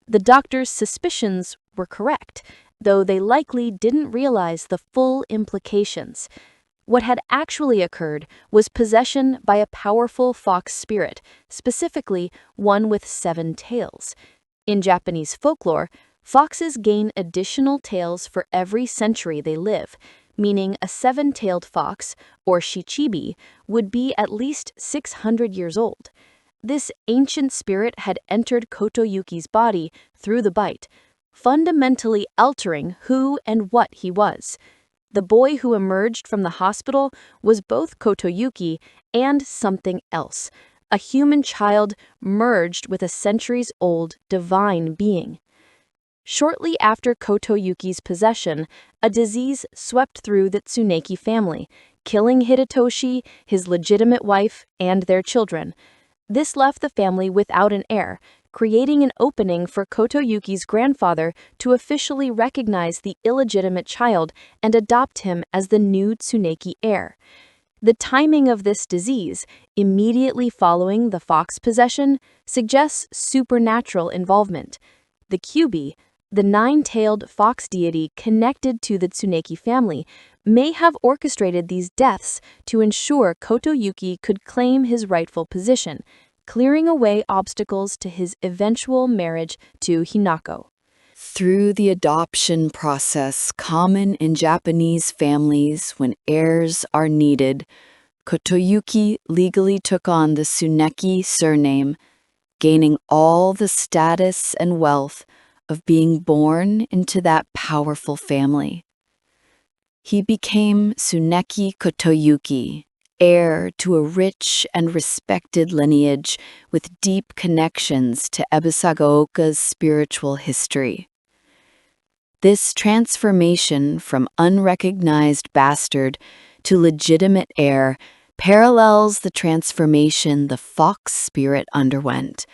B: The doctors' suspicions were correct, though they likely didn't realize the full implications. What had actually occurred was possession by a powerful fox spirit, specifically one with 7 tails. In Japanese folklore, foxes gain additional tails for every century they live, meaning a 7-tailed fox, or shichibi, would be at least 600 years old. This ancient spirit had entered Kotoyuki's body through the bite, fundamentally altering who and what he was. The boy who emerged from the hospital was both Kotoyuki and something else, a human child merged with a centuries-old divine being. Shortly after Kotoyuki's possession, a disease swept through the Tsuneki family, killing Hidetoshi, his legitimate wife, and their children. This left the family without an heir, creating an opening for Kotoyuki's grandfather to officially recognize the illegitimate child and adopt him as the new Tsuneki heir. The timing of this disease, immediately following the fox possession, suggests supernatural involvement. The Kyubi, the 9-tailed fox deity connected to the Tsuneki family, may have orchestrated these deaths to ensure Kotoyuki could claim his rightful position, clearing away obstacles to his eventual marriage to Hinako.
C: Through the adoption process common in Japanese families when heirs are needed, Kotoyuki legally took on the Tsuneki surname, gaining all the status and wealth of being born into that powerful family. He became Tsuneki Kotoyuki, heir to a rich and respected lineage with deep connections to Ebisugaoka's spiritual history. This transformation from unrecognized bastard to legitimate heir parallels the transformation the fox spirit underwent,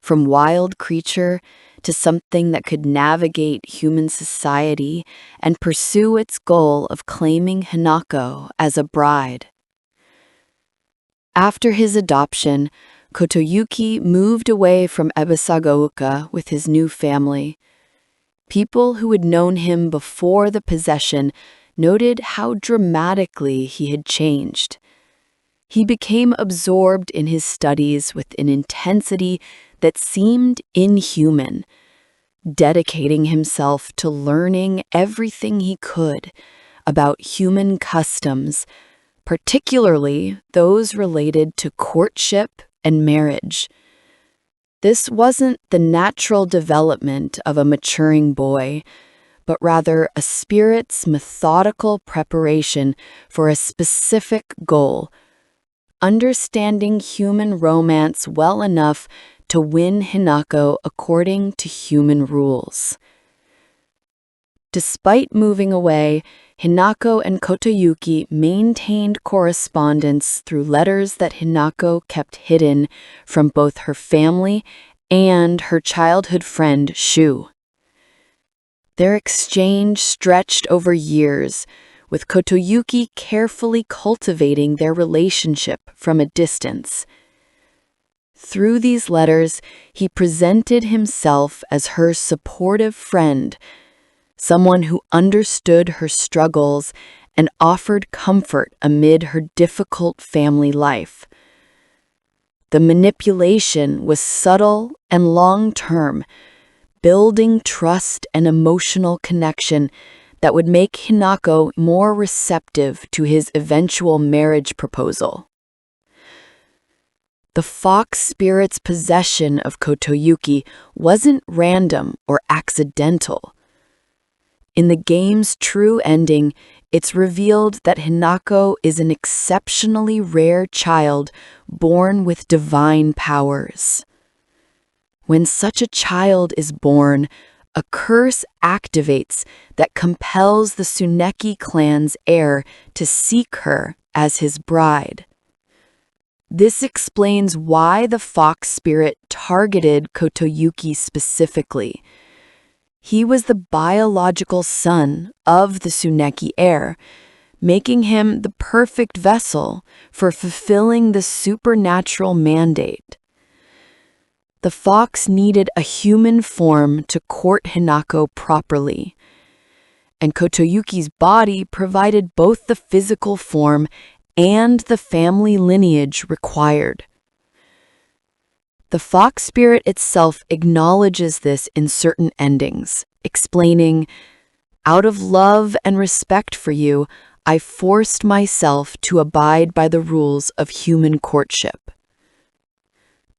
C: from wild creature to something that could navigate human society and pursue its goal of claiming Hinako as a bride. After his adoption, Kotoyuki moved away from Ebisugaoka with his new family. People who had known him before the possession
A: noted how dramatically he had changed. He became absorbed in his studies with an intensity that seemed inhuman, dedicating himself to learning everything he could about human customs, particularly those related to courtship and marriage. This wasn't the natural development of a maturing boy, but rather a spirit's methodical preparation for a specific goal, understanding human romance well enough to win Hinako according to human rules. Despite moving away, Hinako and Kotoyuki maintained correspondence through letters that Hinako kept hidden from both her family and her childhood friend Shu. Their exchange stretched over years, with Kotoyuki carefully cultivating their relationship from a distance. Through these letters, he presented himself as her supportive friend, someone who understood her struggles and offered comfort amid her difficult family life. The manipulation was subtle and long-term, building trust and emotional connection that would make Hinako more receptive to his eventual marriage proposal. The fox spirit's possession of Kotoyuki wasn't random or accidental. In the game's true ending, it's revealed that Hinako is an exceptionally rare child born with divine powers. When such a child is born, a curse activates that compels the Tsuneki clan's heir to seek her as his bride. This explains why the fox spirit targeted Kotoyuki specifically. He was the biological son of the Tsuneki heir, making him the perfect vessel for fulfilling the supernatural mandate. The fox needed a human form to court Hinako properly, and Kotoyuki's body provided both the physical form and the family lineage required. The fox spirit itself acknowledges this in certain endings, explaining, "Out of love and respect for you, I forced myself to abide by the rules of human courtship."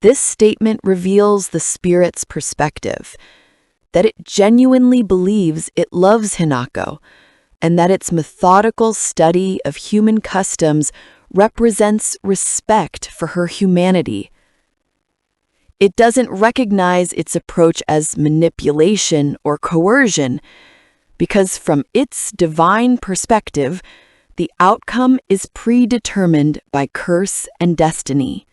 A: This statement reveals the spirit's perspective, that it genuinely believes it loves Hinako, and that its methodical study of human customs represents respect for her humanity. It doesn't recognize its approach as manipulation or coercion, because from its divine perspective, the outcome is predetermined by curse and destiny.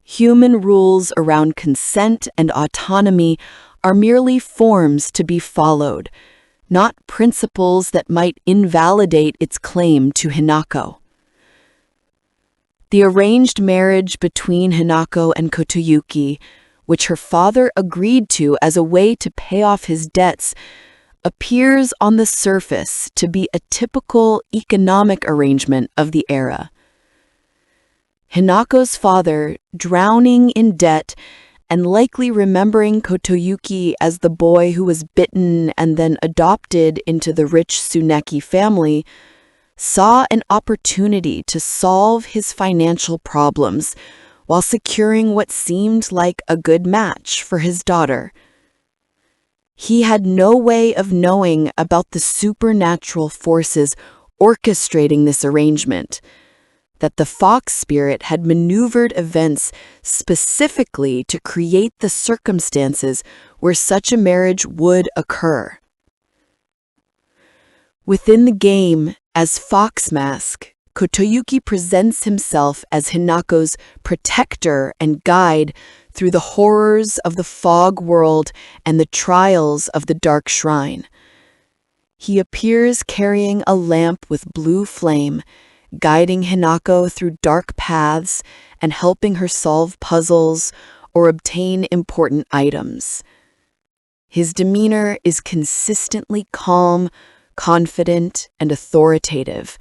A: Human rules around consent and autonomy are merely forms to be followed, not principles that might invalidate its claim to Hinako. The arranged marriage between Hinako and Kotoyuki, which her father agreed to as a way to pay off his debts, appears on the surface to be a typical economic arrangement of the era. Hinako's father, drowning in debt and likely remembering Kotoyuki as the boy who was bitten and then adopted into the rich Tsuneki family, saw an opportunity to solve his financial problems while securing what seemed like a good match for his daughter. He had no way of knowing about the supernatural forces orchestrating this arrangement, that the fox spirit had maneuvered events specifically to create the circumstances where such a marriage would occur. Within the game, as Fox Mask, Kotoyuki presents himself as Hinako's protector and guide through the horrors of the fog world and the trials of the dark shrine. He appears carrying a lamp with blue flame, guiding Hinako through dark paths and helping her solve puzzles or obtain important items. His demeanor is consistently calm,
D: confident and authoritative,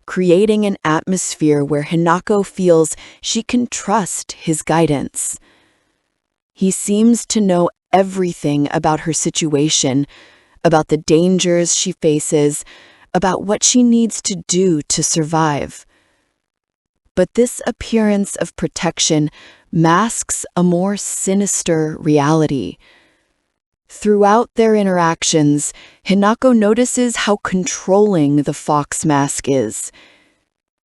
D: creating an atmosphere where Hinako feels she can trust his guidance. He seems to know everything about her situation, about the dangers she faces, about what she needs to do to survive. But this appearance of protection masks a more sinister reality. Throughout their interactions, Hinako notices how controlling the fox mask is.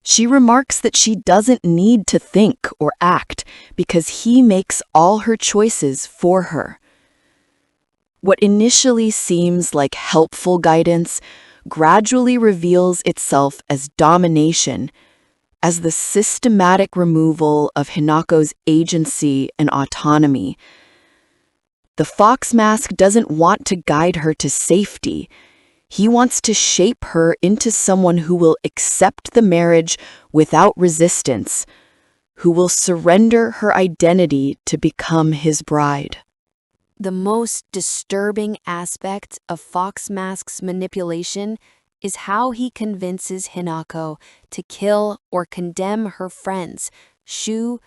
D: She remarks that she doesn't need to think or act because he makes all her choices for her. What initially seems like helpful guidance gradually reveals itself as domination, as the systematic removal of Hinako's agency and autonomy. The fox mask doesn't want to guide her to safety. He wants to shape her into someone who will accept the marriage without resistance, who will surrender her identity to become his bride.
B: The most disturbing aspect of Fox Mask's manipulation is how he convinces Hinako to kill or condemn her friends, Shu,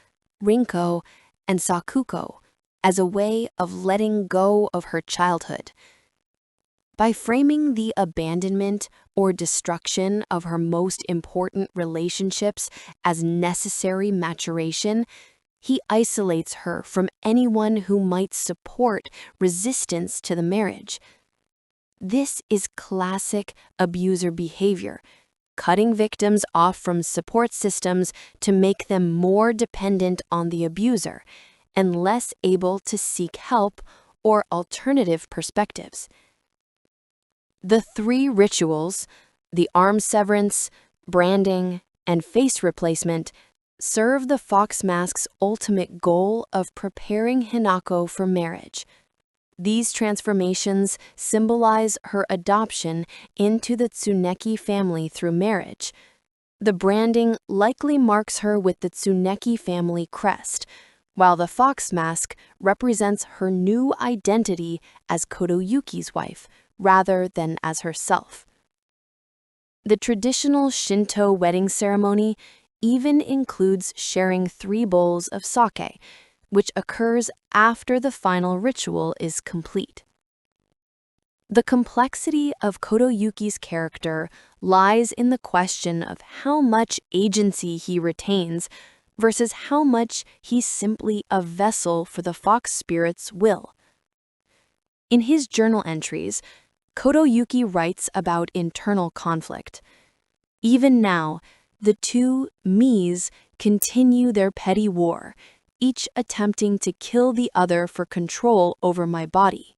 B: Rinko, and Sakuko, as a way of letting go of her childhood. By framing the abandonment or destruction of her most important relationships as necessary maturation, he isolates her from anyone who might support resistance to the marriage. This is classic abuser behavior, cutting victims off from support systems to make them more dependent on the abuser and less able to seek help or alternative perspectives. The three rituals, the arm severance, branding, and face replacement, serve the fox mask's ultimate goal of preparing Hinako for marriage. These transformations symbolize her adoption into the Tsuneki family through marriage. The branding likely marks her with the Tsuneki family crest, while the fox mask represents her new identity as Kotoyuki's wife, rather than as herself. The traditional Shinto wedding ceremony even includes sharing 3 bowls of sake, which occurs after the final ritual is complete. The complexity of Kotoyuki's character lies in the question of how much agency he retains versus how much he's simply a vessel for the fox spirit's will. In his journal entries, Kotoyuki writes about internal conflict. Even now, the two me's continue their petty war, each attempting to kill the other for control over my body.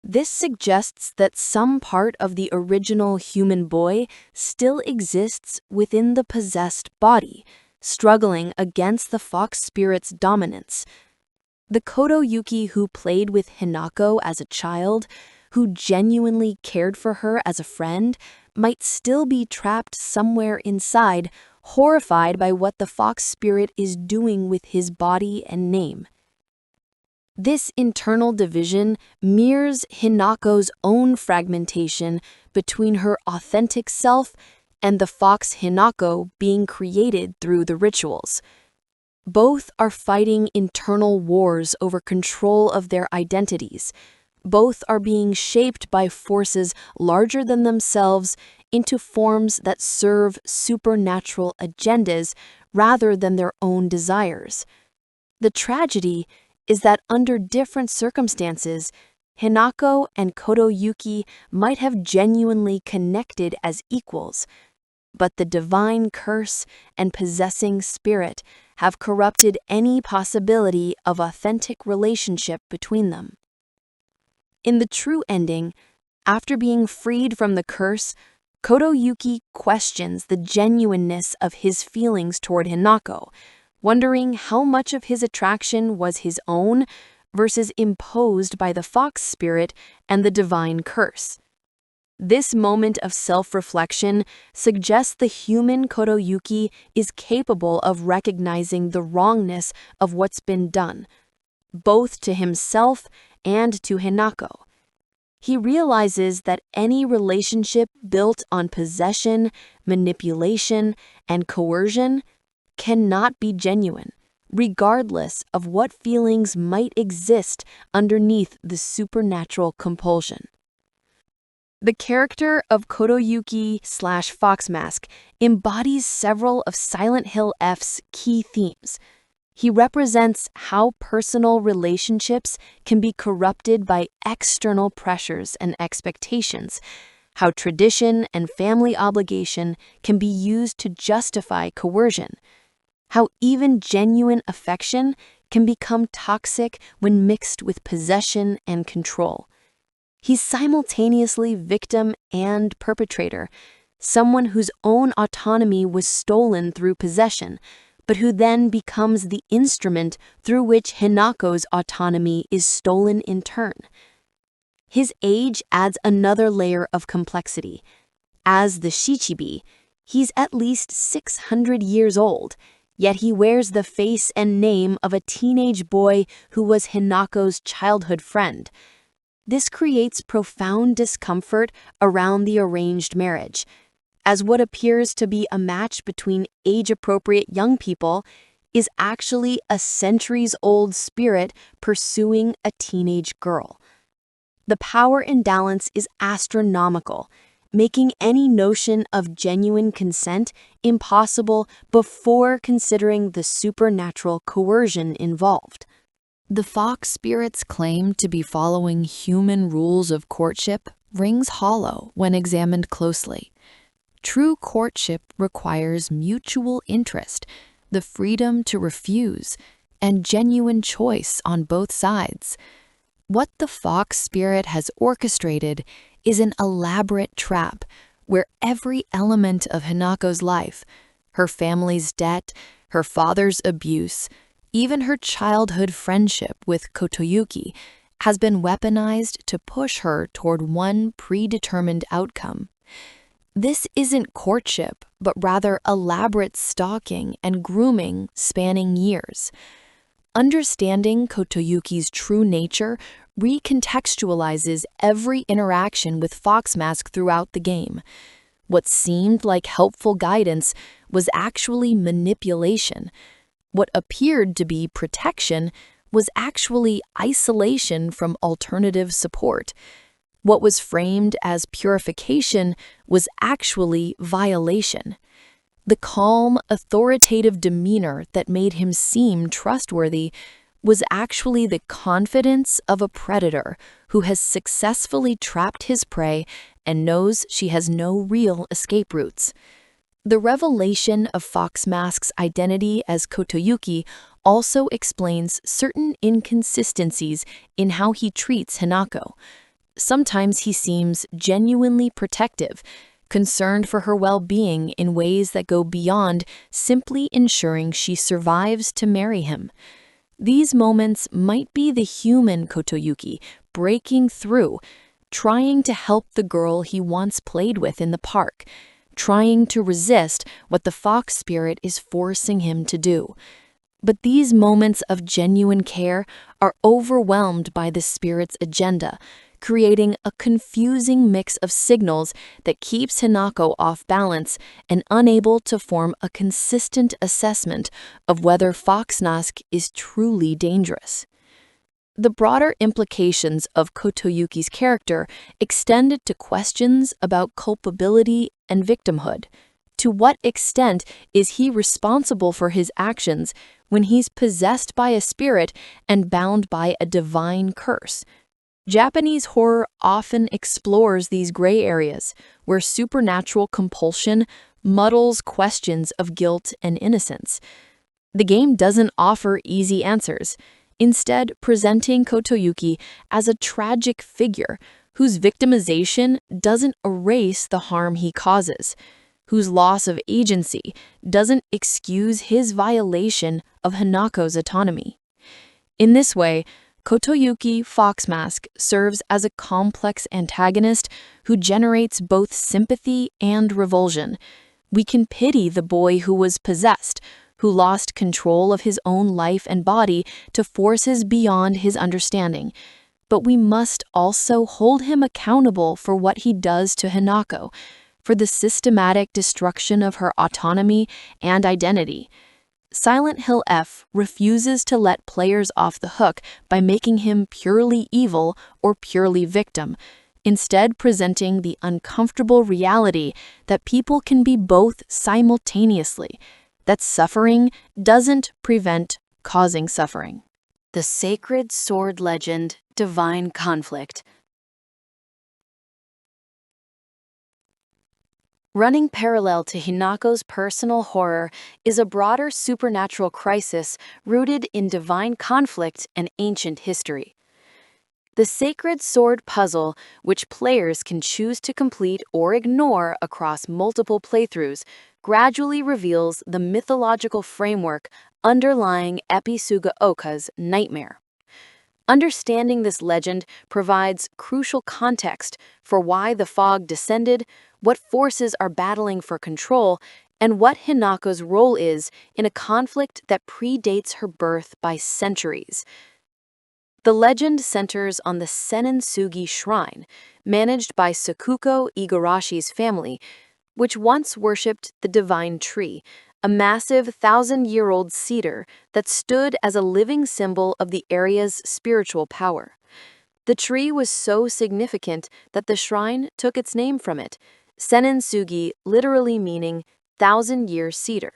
B: This suggests that some part of the original human boy still exists within the possessed body, struggling against the fox spirit's dominance. The Kotoyuki who played with Hinako as a child, who genuinely cared for her as a friend, might still be trapped somewhere inside, horrified by what the fox spirit is doing with his body and name. This internal division mirrors Hinako's own fragmentation between her authentic self and the fox Hinako being created through the rituals. Both are fighting internal wars over control of their identities. Both are being shaped by forces larger than themselves into forms that serve supernatural agendas rather than their own desires. The tragedy is that under different circumstances, Hinako and Kotoyuki might have genuinely connected as equals, but the divine curse and possessing spirit have corrupted any possibility of authentic relationship between them. In the true ending, after being freed from the curse, Kotoyuki questions the genuineness of his feelings toward Hinako, wondering how much of his attraction was his own versus imposed by the fox spirit and the divine curse. This moment of self-reflection suggests the human Kotoyuki is capable of recognizing the wrongness of what's been done, both to himself and to Hinako. He realizes that any relationship built on possession, manipulation, and coercion cannot be genuine, regardless of what feelings might exist underneath the supernatural compulsion. The character of Kotoyuki/Foxmask embodies several of Silent Hill F's key themes. He represents how personal relationships can be corrupted by external pressures and expectations, how tradition and family obligation can be used to justify coercion, how even genuine affection can become toxic when mixed with possession and control. He's simultaneously victim and perpetrator, someone whose own autonomy was stolen through possession, but who then becomes the instrument through which Hinako's autonomy is stolen in turn. His age adds another layer of complexity. As the Shichibi, he's at least 600 years old, yet he wears the face and name of a teenage boy who was Hinako's childhood friend. This creates profound discomfort around the arranged marriage, as what appears to be a match between age-appropriate young people is actually a centuries-old spirit pursuing a teenage girl. The power imbalance is astronomical, making any notion of genuine consent impossible before considering the supernatural coercion involved.
A: The fox spirit's claim to be following human rules of courtship rings hollow when examined closely. True courtship requires mutual interest, the freedom to refuse, and genuine choice on both sides. What the fox spirit has orchestrated is an elaborate trap where every element of Hinako's life, her family's debt, her father's abuse, even her childhood friendship with Kotoyuki, has been weaponized to push her toward one predetermined outcome. This isn't courtship, but rather elaborate stalking and grooming spanning years. Understanding Kotoyuki's true nature recontextualizes every interaction with Foxmask throughout the game. What seemed like helpful guidance was actually manipulation. What appeared to be protection was actually isolation from alternative support. What was framed as purification was actually violation. The calm, authoritative demeanor that made him seem trustworthy was actually the confidence of a predator who has successfully trapped his prey and knows she has no real escape routes. The revelation of Foxmask's identity as Kotoyuki also explains certain inconsistencies in how he treats Hinako. Sometimes he seems genuinely protective, concerned for her well-being in ways that go beyond simply ensuring she survives to marry him. These moments might be the human Kotoyuki breaking through, trying to help the girl he once played with in the park, trying to resist what the fox spirit is forcing him to do. But these moments of genuine care are overwhelmed by the spirit's agenda, creating a confusing mix of signals that keeps Hinako off balance and unable to form a consistent assessment of whether Foxmask is truly dangerous. The broader implications of Kotoyuki's character extended to questions about culpability and victimhood. To what extent is he responsible for his actions when he's possessed by a spirit and bound by a divine curse? Japanese horror often explores these gray areas where supernatural compulsion muddles questions of guilt and innocence. The game doesn't offer easy answers, instead presenting Kotoyuki as a tragic figure whose victimization doesn't erase the harm he causes, whose loss of agency doesn't excuse his violation of Hinako's autonomy. In this way, Kotoyuki Foxmask serves as a complex antagonist who generates both sympathy and revulsion. We can pity the boy who was possessed, who lost control of his own life and body to forces beyond his understanding.
B: but we must also hold him accountable for what he does to Hinako, for the systematic destruction of her autonomy and identity. Silent Hill F refuses to let players off the hook by making him purely evil or purely victim, instead presenting the uncomfortable reality that people can be both simultaneously, that suffering doesn't prevent causing suffering.
A: The Sacred Sword Legend, Divine Conflict. Running parallel to Hinako's personal horror is a broader supernatural crisis rooted in divine conflict and ancient history. The Sacred Sword puzzle, which players can choose to complete or ignore across multiple playthroughs, gradually reveals the mythological framework underlying Ebisugaoka's nightmare. Understanding this legend provides crucial context for why the fog descended, what forces are battling for control, and what Hinako's role is in a conflict that predates her birth by centuries. The legend centers on the Sennin-sugi Shrine, managed by Sakuko Igarashi's family, which once worshipped the divine tree, a massive 1,000-year-old cedar that stood as a living symbol of the area's spiritual power. The tree was so significant that the shrine took its name from it, Sennin-sugi literally meaning 1,000-year cedar.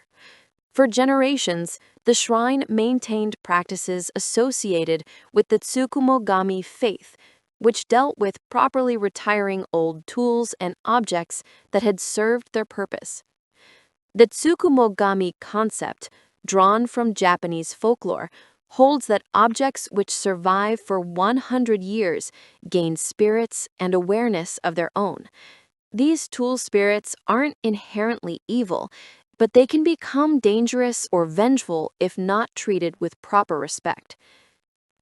A: For generations, the shrine maintained practices associated with the Tsukumogami faith, which dealt with properly retiring old tools and objects that had served their purpose. The Tsukumogami concept, drawn from Japanese folklore, holds that objects which survive for 100 years gain spirits and awareness of their own. These tool spirits aren't inherently evil, but they can become dangerous or vengeful if not treated with proper respect.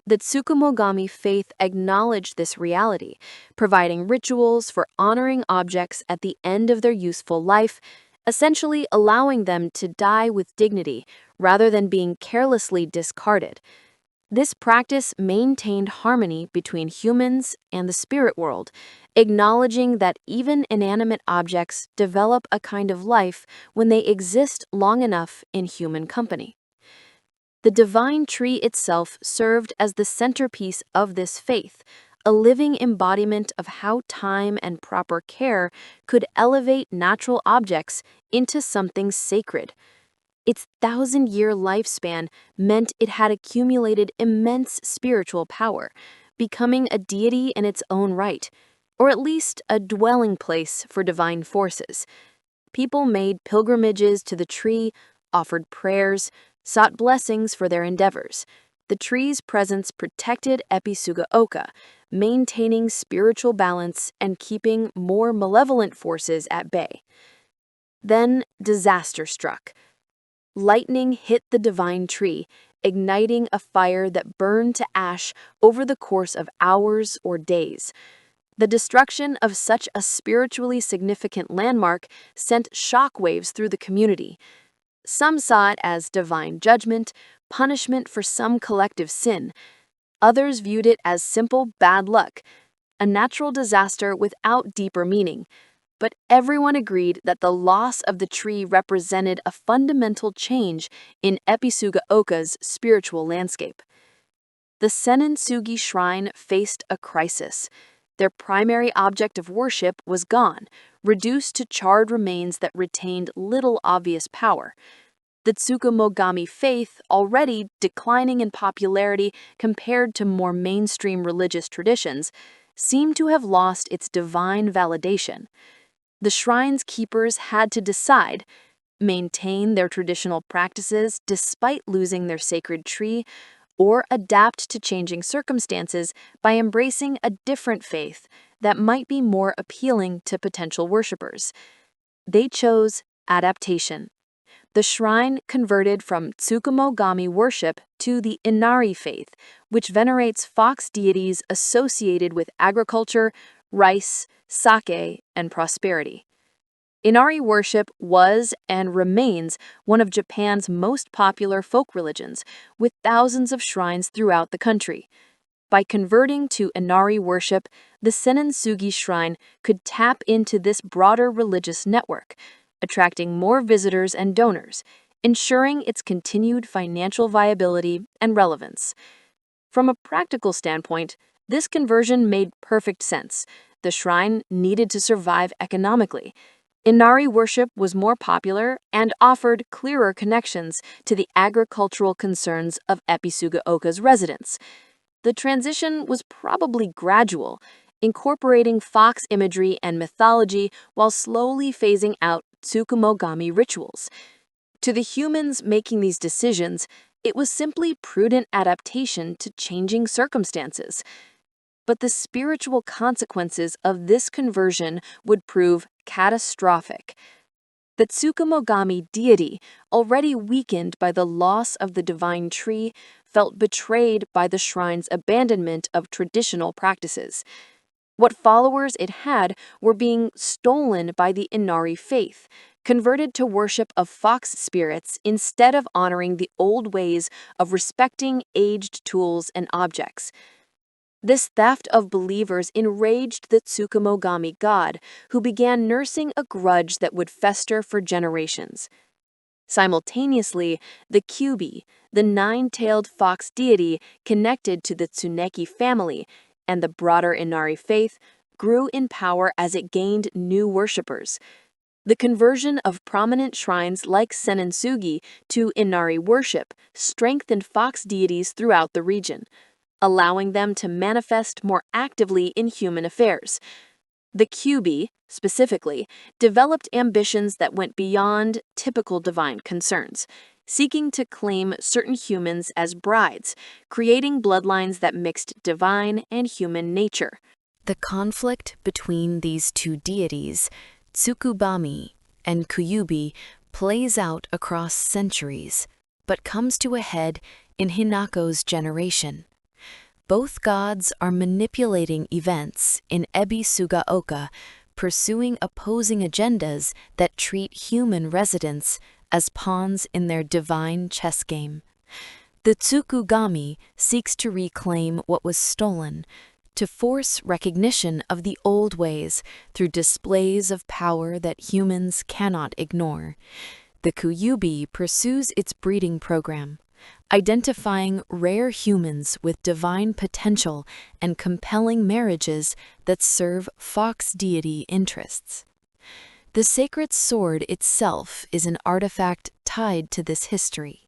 A: The Tsukumogami faith acknowledged this reality, providing rituals for honoring objects at the end of their useful life, essentially allowing them to die with dignity rather than being carelessly discarded. This practice maintained harmony between humans and the spirit world, acknowledging that even inanimate objects develop a kind of life when they exist long enough in human company. The divine tree itself served as the centerpiece of this faith, a living embodiment of how time and proper care could elevate natural objects into something sacred. Its 1,000-year lifespan meant it had accumulated immense spiritual power, becoming a deity in its own right, or at least a dwelling place for divine forces. People made pilgrimages to the tree, offered prayers, sought blessings for their endeavors. The tree's presence protected Ebisugaoka, maintaining spiritual balance and keeping more malevolent forces at bay. Then disaster struck. Lightning hit the divine tree, igniting a fire that burned to ash over the course of hours or days. The destruction of such a spiritually significant landmark sent shockwaves through the community. Some saw it as divine judgment, punishment for some collective sin. Others viewed it as simple bad luck, a natural disaster without deeper meaning. But everyone agreed that the loss of the tree represented a fundamental change in Ebisugaoka's spiritual landscape. The Sennin-sugi Shrine faced a crisis. Their primary object of worship was gone, reduced to charred remains that retained little obvious power. The Tsukumogami faith, already declining in popularity compared to more mainstream religious traditions, seemed to have lost its divine validation. The shrine's keepers had to decide: maintain their traditional practices despite losing their sacred tree, or adapt to changing circumstances by embracing a different faith that might be more appealing to potential worshippers. They chose adaptation. The shrine converted from Tsukumogami worship to the Inari faith, which venerates fox deities associated with agriculture, rice, sake, and prosperity. Inari worship was and remains one of Japan's most popular folk religions, with thousands of shrines throughout the country.
B: By converting to Inari worship, the Senensugi Shrine could tap into this broader religious network, attracting more visitors and donors, ensuring its continued financial viability and relevance. From a practical standpoint, this conversion made perfect sense. The shrine needed to survive economically. Inari worship was more popular and offered clearer connections to the agricultural concerns of Ebisugaoka's residents. The transition was probably gradual, incorporating fox imagery and mythology while slowly phasing out Tsukumogami rituals. To the humans making these decisions, it was simply prudent adaptation to changing circumstances. But the spiritual consequences of this conversion would prove catastrophic. The Tsukumogami deity, already weakened by the loss of the divine tree, felt betrayed by the shrine's abandonment of traditional practices. What followers it had were being stolen by the Inari faith, converted to worship of fox spirits instead of honoring the old ways of respecting aged tools and objects. This theft of believers enraged the Tsukumogami god, who began nursing a grudge that would fester for generations. Simultaneously, the Kyubi, the nine-tailed fox deity connected to the Tsuneki family, and the broader Inari faith, grew in power as it gained new worshippers. The conversion of prominent shrines like Senensugi to Inari worship strengthened fox deities throughout the region, allowing them to manifest more actively in human affairs. The Kyubi, specifically, developed ambitions that went beyond typical divine concerns, seeking to claim certain humans as brides, creating bloodlines that mixed divine and human nature.
A: The conflict between these two deities, Tsukubami and Kyubi, plays out across centuries, but comes to a head in Hinako's generation. Both gods are manipulating events in Ebisugaoka, pursuing opposing agendas that treat human residents as pawns in their divine chess game. The Tsukugami seeks to reclaim what was stolen, to force recognition of the old ways through displays of power that humans cannot ignore. The Kyubi pursues its breeding program, identifying rare humans with divine potential and compelling marriages that serve fox deity interests. The sacred sword itself is an artifact tied to this history,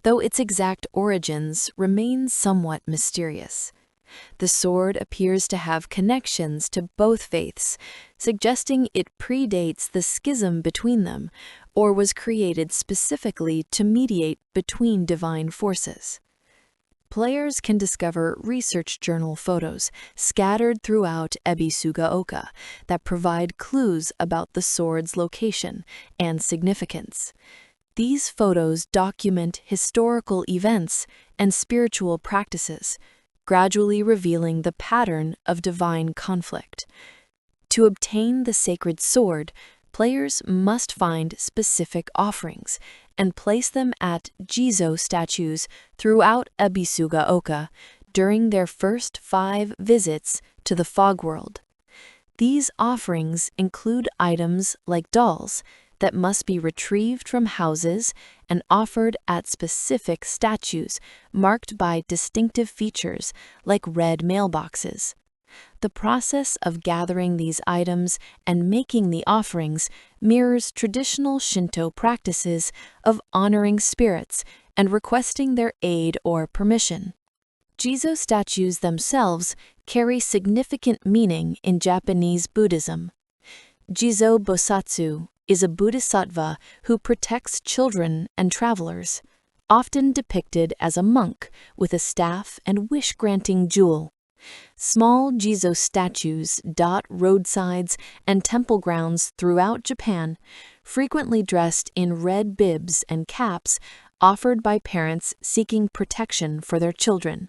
A: though its exact origins remain somewhat mysterious. The sword appears to have connections to both faiths, suggesting it predates the schism between them, or was created specifically to mediate between divine forces. Players can discover research journal photos scattered throughout Ebisugaoka that provide clues about the sword's location and significance. These photos document historical events and spiritual practices, gradually revealing the pattern of divine conflict. To obtain the sacred sword, players must find specific offerings and place them at Jizo statues throughout Ebisugaoka during their first 5 visits to the fog world. These offerings include items like dolls that must be retrieved from houses and offered at specific statues marked by distinctive features like red mailboxes. The process of gathering these items and making the offerings mirrors traditional Shinto practices of honoring spirits and requesting their aid or permission. Jizo statues themselves carry significant meaning in Japanese Buddhism. Jizo Bosatsu is a bodhisattva who protects children and travelers, often depicted as a monk with a staff and wish-granting jewel. Small Jizo statues dot roadsides and temple grounds throughout Japan, frequently dressed in red bibs and caps offered by parents seeking protection for their children.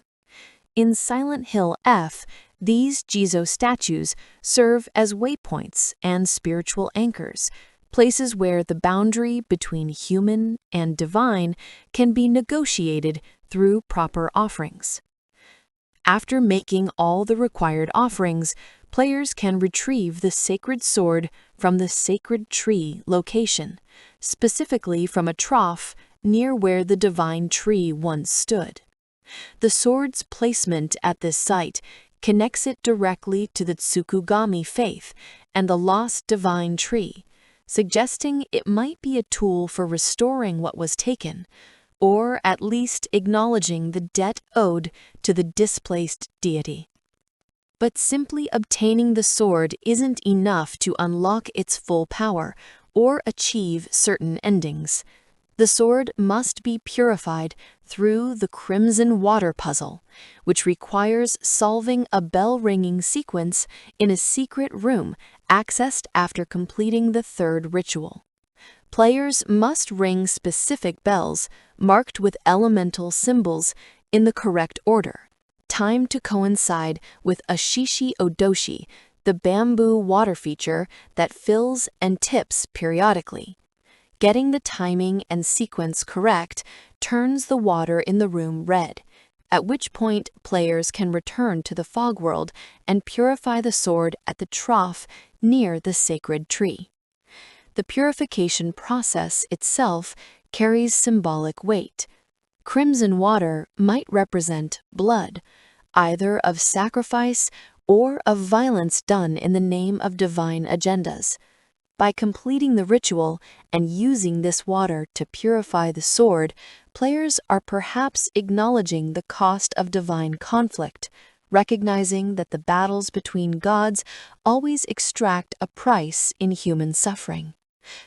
A: In Silent Hill F, these Jizo statues serve as waypoints and spiritual anchors, places where the boundary between human and divine can be negotiated through proper offerings.
B: After making all the required offerings, players can retrieve the sacred sword from the sacred tree location, specifically from a trough near where the divine tree once stood. The sword's placement at this site connects it directly to the Tsukugami faith and the lost divine tree, suggesting it might be a tool for restoring what was taken, or at least acknowledging the debt owed to the displaced deity. But simply obtaining the sword isn't enough to unlock its full power or achieve certain endings. The sword must be purified through the Crimson Water Puzzle, which requires solving a bell-ringing sequence in a secret room accessed after completing the third ritual. Players must ring specific bells marked with elemental symbols in the correct order, timed to coincide with Ashishi Odoshi, the bamboo water feature that fills and tips periodically. Getting the timing and sequence correct turns the water in the room red, at which point players can return to the fog world and purify the sword at the trough near the sacred tree. The purification process itself carries symbolic weight. Crimson water might represent blood, either of sacrifice or of violence done in the name of divine agendas. By completing the ritual and using this water to purify the sword, players are perhaps acknowledging the cost of divine conflict, recognizing that the battles between gods always extract a price in human suffering.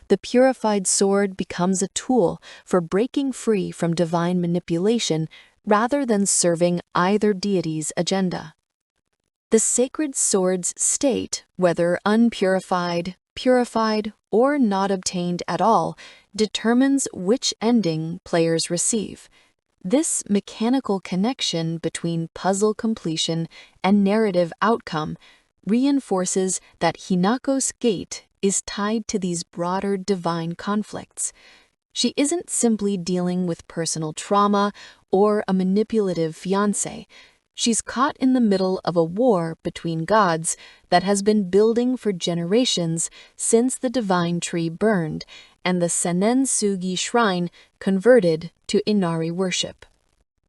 B: The purified sword becomes a tool for breaking free from divine manipulation rather than serving either deity's agenda. The sacred sword's state, whether unpurified, purified, or not obtained at all, determines which ending players receive. This mechanical connection between puzzle completion and narrative outcome reinforces that Hinako's gate is tied to these broader divine conflicts. She isn't simply dealing with personal trauma or a manipulative fiancé. She's caught in the middle of a war between gods that has been building for generations since the divine tree burned and the Senensugi shrine converted to Inari worship.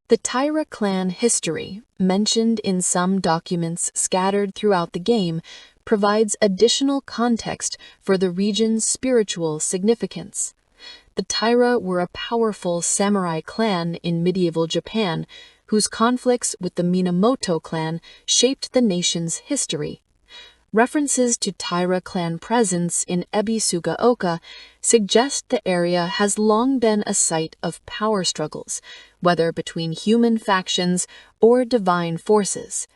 B: The Taira clan history, mentioned in some documents scattered throughout the game, provides additional context for the region's spiritual significance. The Taira were a powerful samurai clan in medieval Japan, whose conflicts with the Minamoto clan shaped the nation's history. References to Taira clan presence in Ebisugaoka suggest the area has long been a site of power struggles, whether between human factions or divine forces.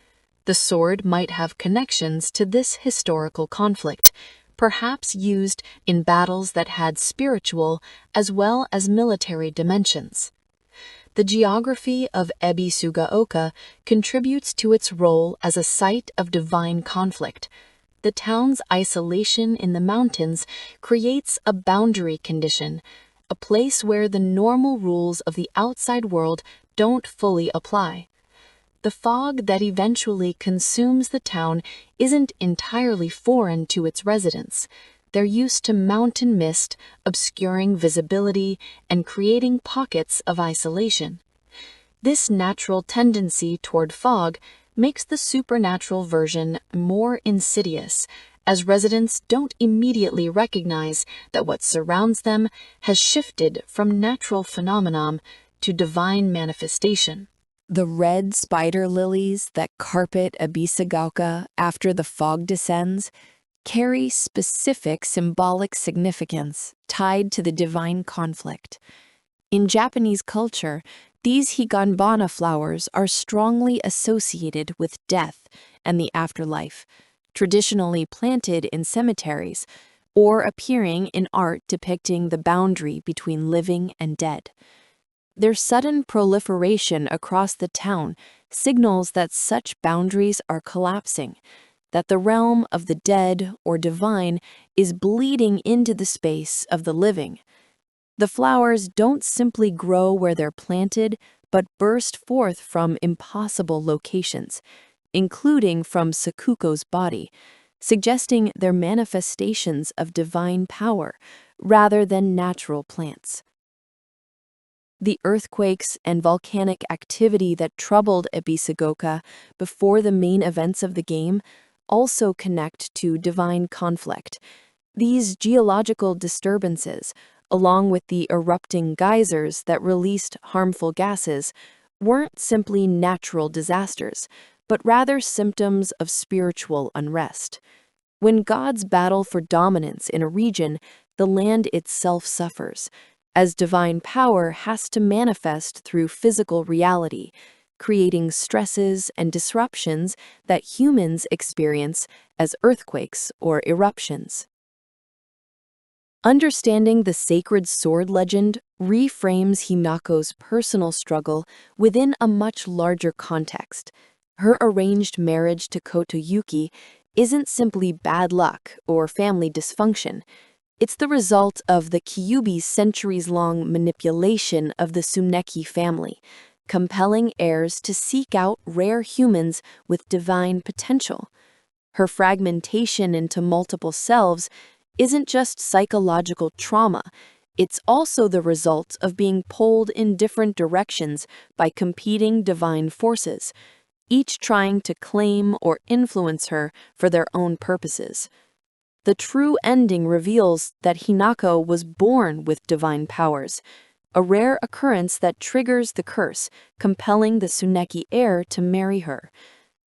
B: The sword might have connections to this historical conflict, perhaps used in battles that had spiritual as well as military dimensions. The geography of Ebisugaoka contributes to its role as a site of divine conflict. The town's isolation in the mountains creates a boundary condition, a place where the normal rules of the outside world don't fully apply. The fog that eventually consumes the town isn't entirely foreign to its residents. They're used to mountain mist, obscuring visibility, and creating pockets of isolation. This natural tendency toward fog makes the supernatural version more insidious, as residents don't immediately recognize that what surrounds them has shifted from natural phenomenon to divine manifestation.
A: The red spider lilies that carpet Ebisugaoka after the fog descends carry specific symbolic significance tied to the divine conflict. In Japanese culture, these higanbana flowers are strongly associated with death and the afterlife, traditionally planted in cemeteries or appearing in art depicting the boundary between living and dead. Their sudden proliferation across the town signals that such boundaries are collapsing, that the realm of the dead or divine is bleeding into the space of the living. The flowers don't simply grow where they're planted,
B: but burst forth from impossible locations, including from Sakuko's body, suggesting they're manifestations of divine power rather than natural plants. The earthquakes and volcanic activity that troubled Ebisugaoka before the main events of the game also connect to divine conflict. These geological disturbances, along with the erupting geysers that released harmful gases, weren't simply natural disasters, but rather symptoms of spiritual unrest. When gods battle for dominance in a region, the land itself suffers, as divine power has to manifest through physical reality, creating stresses and disruptions that humans experience as earthquakes or eruptions. Understanding the sacred sword legend reframes Hinako's personal struggle within a much larger context. Her arranged marriage to Kotoyuki isn't simply bad luck or family dysfunction. It's the result of the Kyubi's centuries-long manipulation of the Tsuneki family, compelling heirs to seek out rare humans with divine potential. Her fragmentation into multiple selves isn't just psychological trauma, it's also the result of being pulled in different directions by competing divine forces, each trying to claim or influence her for their own purposes. The true ending reveals that Hinako was born with divine powers, a rare occurrence that triggers the curse, compelling the Tsuneki heir to marry her.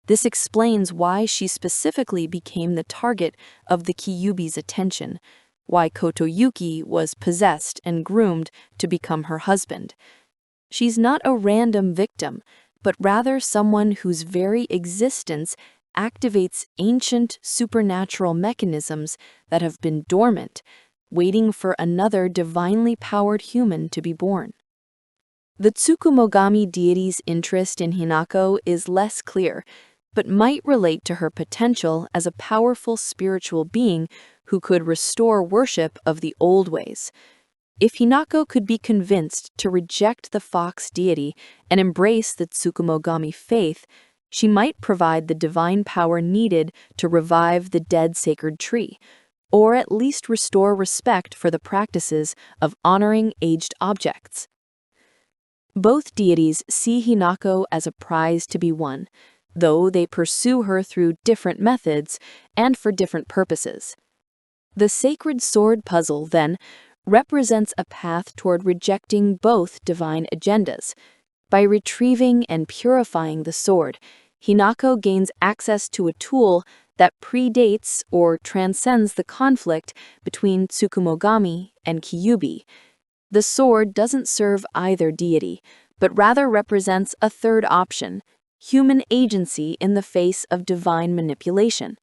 B: This explains why she specifically became the target of the Kyubi's attention, why Kotoyuki was possessed and groomed to become her husband. She's not a random victim, but rather someone whose very existence activates ancient supernatural mechanisms that have been dormant, waiting for another divinely powered human to be born. The Tsukumogami deity's interest in Hinako is less clear, but might relate to her potential as a powerful spiritual being who could restore worship of the old ways. If Hinako could be convinced to reject the fox deity and embrace the Tsukumogami faith, she might provide the divine power needed to revive the dead sacred tree, or at least restore respect for the practices of honoring aged objects. Both deities see Hinako as a prize to be won, though they pursue her through different methods and for different purposes. The sacred sword puzzle, then, represents a path toward rejecting both divine agendas. By retrieving and purifying the sword, Hinako gains access to a tool that predates or transcends the conflict between Tsukumogami and Kyubi. The sword doesn't serve either deity, but rather represents a third option: human agency in the face of divine manipulation.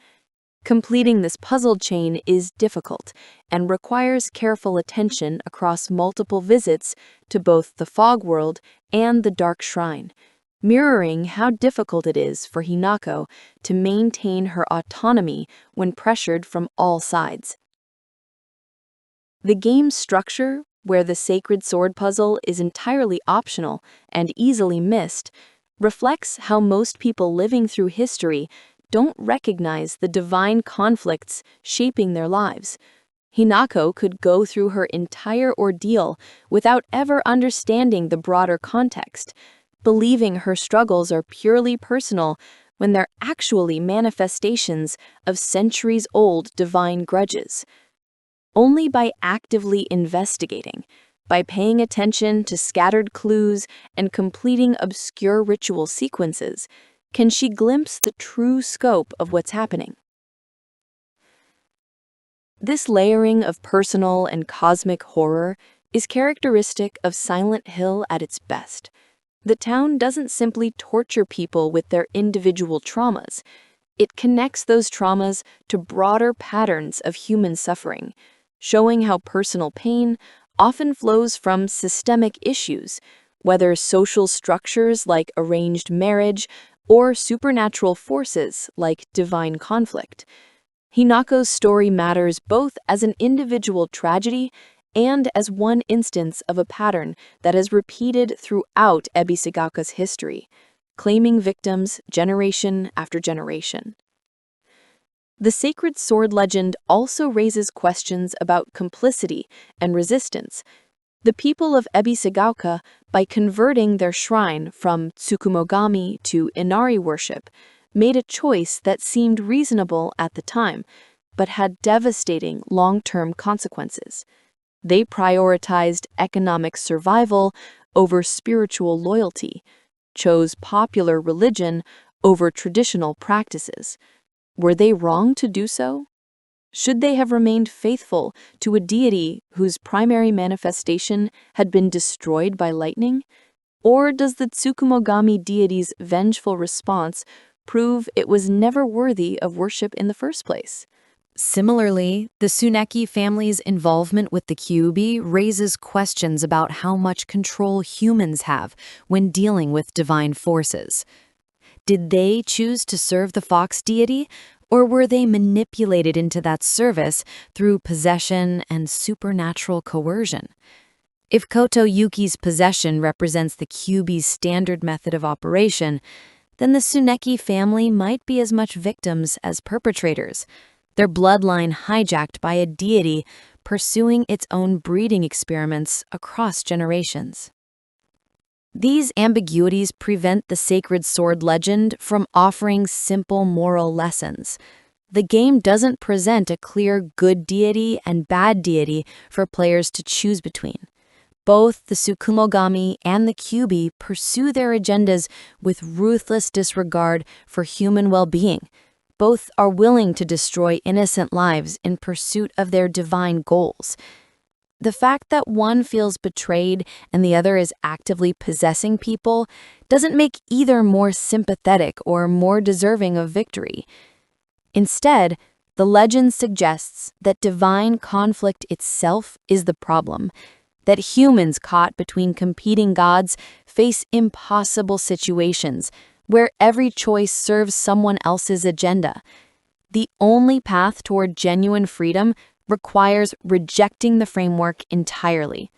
B: Completing this puzzle chain is difficult and requires careful attention across multiple visits to both the fog world and the dark shrine, mirroring how difficult it is for Hinako to maintain her autonomy when pressured from all sides. The game's structure, where the sacred sword puzzle is entirely optional and easily missed, reflects how most people living through history don't recognize the divine conflicts shaping their lives. Hinako could go through her entire ordeal without ever understanding the broader context, believing her struggles are purely personal when they're actually manifestations of centuries-old divine grudges. Only by actively investigating, by paying attention to scattered clues and completing obscure ritual sequences, can she glimpse the true scope of what's happening. This layering of personal and cosmic horror is characteristic of Silent Hill at its best. The town doesn't simply torture people with their individual traumas. It connects those traumas to broader patterns of human suffering, showing how personal pain often flows from systemic issues, whether social structures like arranged marriage or supernatural forces like divine conflict. Hinako's story matters both as an individual tragedy and as one instance of a pattern that is repeated throughout Ebisugaoka's history, claiming victims generation after generation. The sacred sword legend also raises questions about complicity and resistance. The people of Ebisugaoka, by converting their shrine from Tsukumogami to Inari worship, made a choice that seemed reasonable at the time, but had devastating long-term consequences. They prioritized economic survival over spiritual loyalty, chose popular religion over traditional practices. Were they wrong to do so? Should they have remained faithful to a deity whose primary manifestation had been destroyed by lightning? Or does the Tsukumogami deity's vengeful response prove it was never worthy of worship in the first place?
A: Similarly, the Tsuneki family's involvement with the Kyubi raises questions about how much control humans have when dealing with divine forces. Did they choose to serve the fox deity, or were they manipulated into that service through possession and supernatural coercion? If Kotoyuki's possession represents the Kyubi's standard method of operation, then the Tsuneki family might be as much victims as perpetrators, their bloodline hijacked by a deity pursuing its own breeding experiments across generations. These ambiguities prevent the sacred sword legend from offering simple moral lessons. The game doesn't present a clear good deity and bad deity for players to choose between. Both the Tsukumogami and the Kyubi pursue their agendas with ruthless disregard for human well-being. Both are willing to destroy innocent lives in pursuit of their divine goals. The fact that one feels betrayed and the other is actively possessing people doesn't make either more sympathetic or more deserving of victory. Instead, the legend suggests that divine conflict itself is the problem, that humans caught between competing gods face impossible situations where every choice serves someone else's agenda. The only path toward genuine freedom requires rejecting the framework entirely,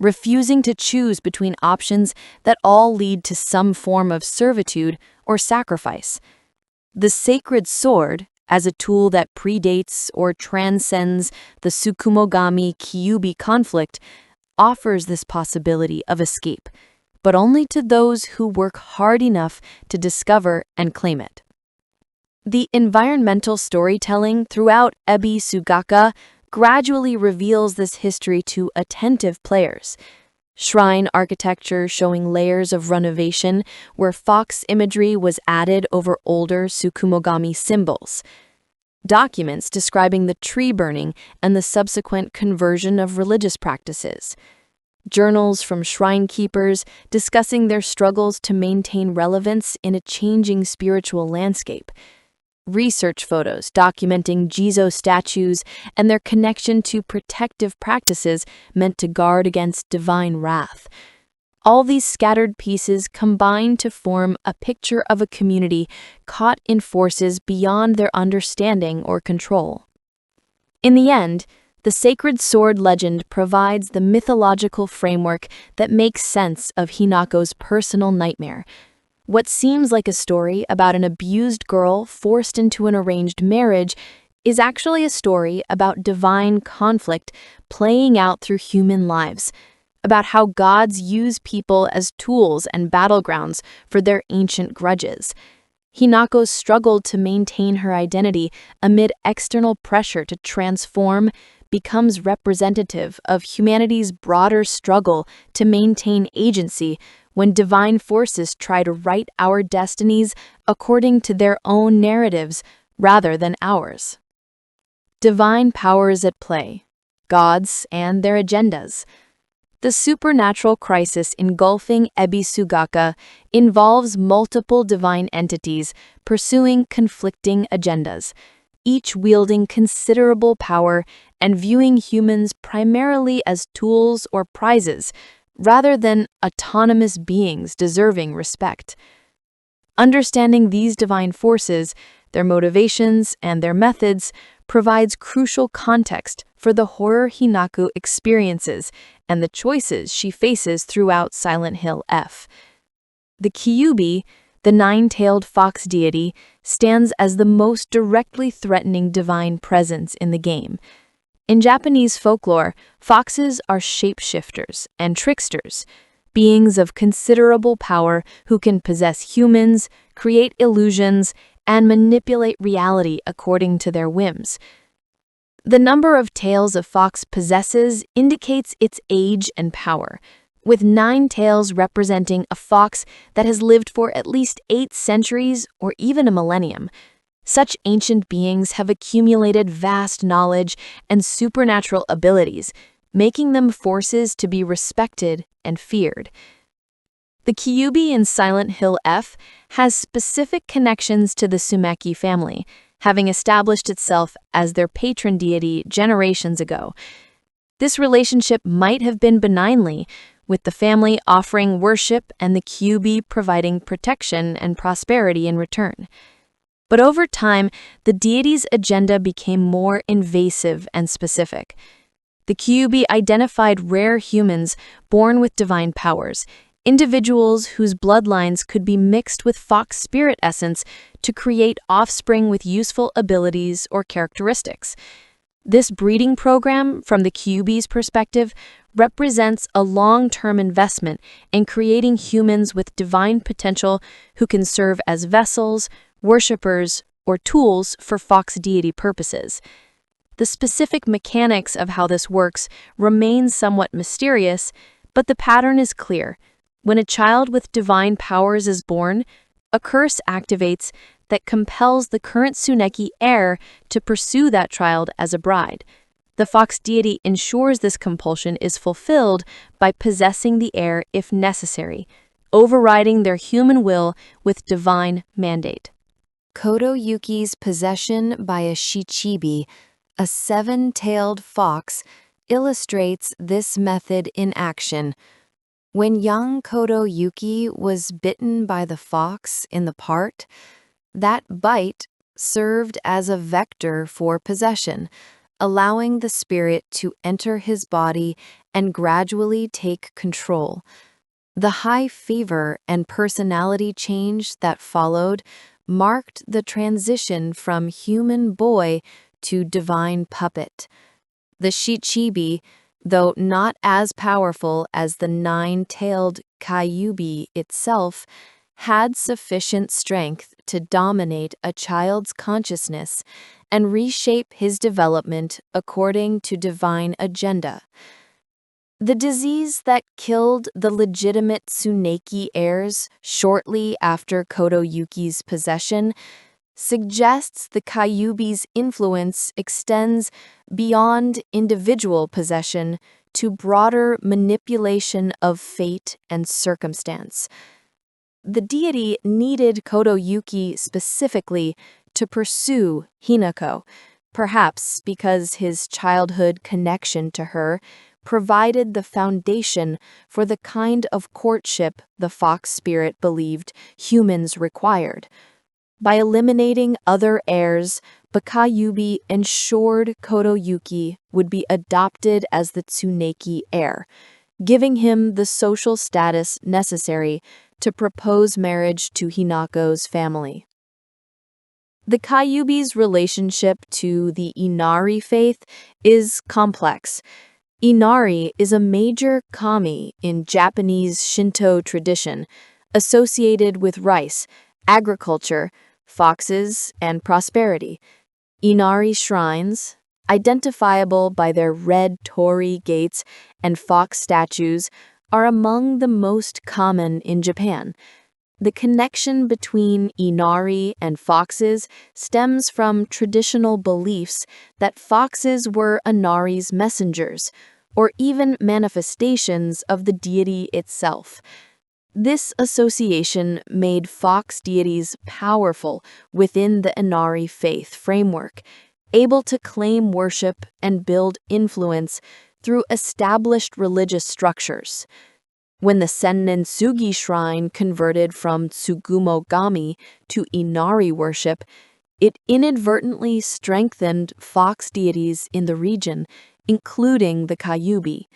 A: refusing to choose between options that all lead to some form of servitude or sacrifice. The sacred sword, as a tool that predates or transcends the Tsukumogami-Kyubi conflict, offers this possibility of escape, but only to those who work hard enough to discover and claim it. The environmental storytelling throughout Ebisugaoka gradually reveals this history to attentive players. Shrine architecture showing layers of renovation where fox imagery was added over older Tsukumogami symbols. Documents describing the tree burning and the subsequent conversion of religious practices. Journals from shrine keepers discussing their struggles to maintain relevance in a changing spiritual landscape. Research photos documenting Jizo statues and their connection to protective practices meant to guard against divine wrath. All these scattered pieces combine to form a picture of a community caught in forces beyond their understanding or control. In the end, the sacred sword legend provides the mythological framework that makes sense of Hinako's personal nightmare. What seems like a story about an abused girl forced into an arranged marriage is actually a story about divine conflict playing out through human lives, about how gods use people as tools and battlegrounds for their ancient grudges. Hinako struggled to maintain her identity amid external pressure to transform, becomes representative of humanity's broader struggle to maintain agency when divine forces try to write our destinies according to their own narratives rather than ours. Divine powers at play, gods and their agendas. The supernatural crisis engulfing Ebisugaoka involves multiple divine entities pursuing conflicting agendas, each wielding considerable power and viewing humans primarily as tools or prizes, rather than autonomous beings deserving respect. Understanding these divine forces, their motivations, and their methods provides crucial context
B: for the horror Hinako experiences and the choices she faces throughout Silent Hill F. The Kyubi, the nine-tailed fox deity, stands as the most directly threatening divine presence in the game. In Japanese folklore, foxes are shapeshifters and tricksters, beings of considerable power who can possess humans, create illusions, and manipulate reality according to their whims. The number of tails a fox possesses indicates its age and power, with 9 tails representing a fox that has lived for at least 8 centuries or even a millennium. Such ancient beings have accumulated vast knowledge and supernatural abilities, making them forces to be respected and feared. The Kyubi in Silent Hill F has specific connections to the Tsuneki family, having established itself as their patron deity generations ago. This relationship might have been benignly, with the family offering worship and the Kyubi providing protection and prosperity in return. But over time, the deity's agenda became more invasive and specific. The Kyubi identified rare humans born with divine powers, individuals whose bloodlines could be mixed with fox spirit essence to create offspring with useful abilities or characteristics. This breeding program, from the Kyubi's perspective, represents a long-term investment in creating humans with divine potential who can serve as vessels, worshippers, or tools for fox deity purposes. The specific mechanics of how this works remain somewhat mysterious, but the pattern is clear. When a child with divine powers is born, a curse activates that compels the current Tsuneki heir to pursue that child as a bride. The fox deity ensures this compulsion is fulfilled by possessing the heir if necessary, overriding their human will with divine mandate.
A: Kotoyuki's possession by a shichibi, a 7-tailed fox, illustrates this method in action. When young Kotoyuki was bitten by the fox in the part, that bite served as a vector for possession, allowing the spirit to enter his body and gradually take control. The high fever and personality change that followed marked the transition from human boy to divine puppet. The shichibi, though not as powerful as the 9-tailed Kyubi itself, had sufficient strength to dominate a child's consciousness and reshape his development according to divine agenda. The disease that killed the legitimate Tsuneki heirs shortly after Kotoyuki's possession suggests the Kyubi's influence extends beyond individual possession to broader manipulation of fate and circumstance. The deity needed Kotoyuki specifically to pursue Hinako, perhaps because his childhood connection to her provided the foundation for the kind of courtship the fox spirit believed humans required. By eliminating other heirs, Kyubi ensured Kotoyuki would be adopted as the Tsuneki heir, giving him the social status necessary to propose marriage to Hinako's family. The Kyubi's relationship to the Inari faith is complex. Inari is a major kami in Japanese Shinto tradition, associated with rice, agriculture, foxes, and prosperity. Inari shrines, identifiable by their red torii gates and fox statues, are among the most common in Japan. The connection between Inari and foxes stems from traditional beliefs that foxes were Inari's messengers, or even manifestations of the deity itself. This association made fox deities powerful within the Inari faith framework, able to claim worship and build influence through established religious structures. When the Sennensugi shrine converted from Tsukugami to Inari worship, it inadvertently strengthened fox deities in the region,
B: including the Kyubi.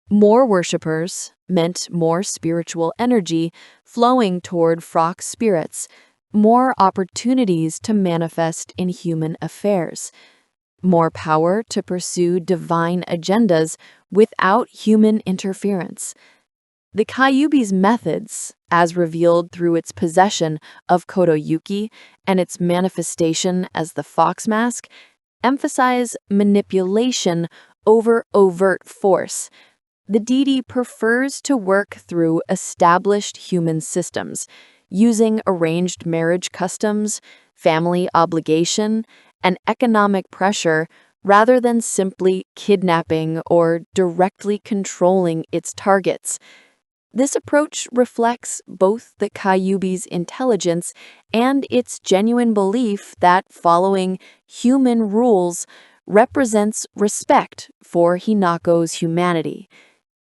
B: More worshippers meant more spiritual energy flowing toward fox spirits, more opportunities to manifest in human affairs, more power to pursue divine agendas without human interference. The Kyubi's methods, as revealed through its possession of Kotoyuki and its manifestation as the fox mask, emphasize manipulation over overt force. The deity prefers to work through established human systems, using arranged marriage customs, family obligation, and economic pressure rather than simply kidnapping or directly controlling its targets. This approach reflects both the Kyubi's intelligence and its genuine belief that following human rules represents respect for Hinako's humanity,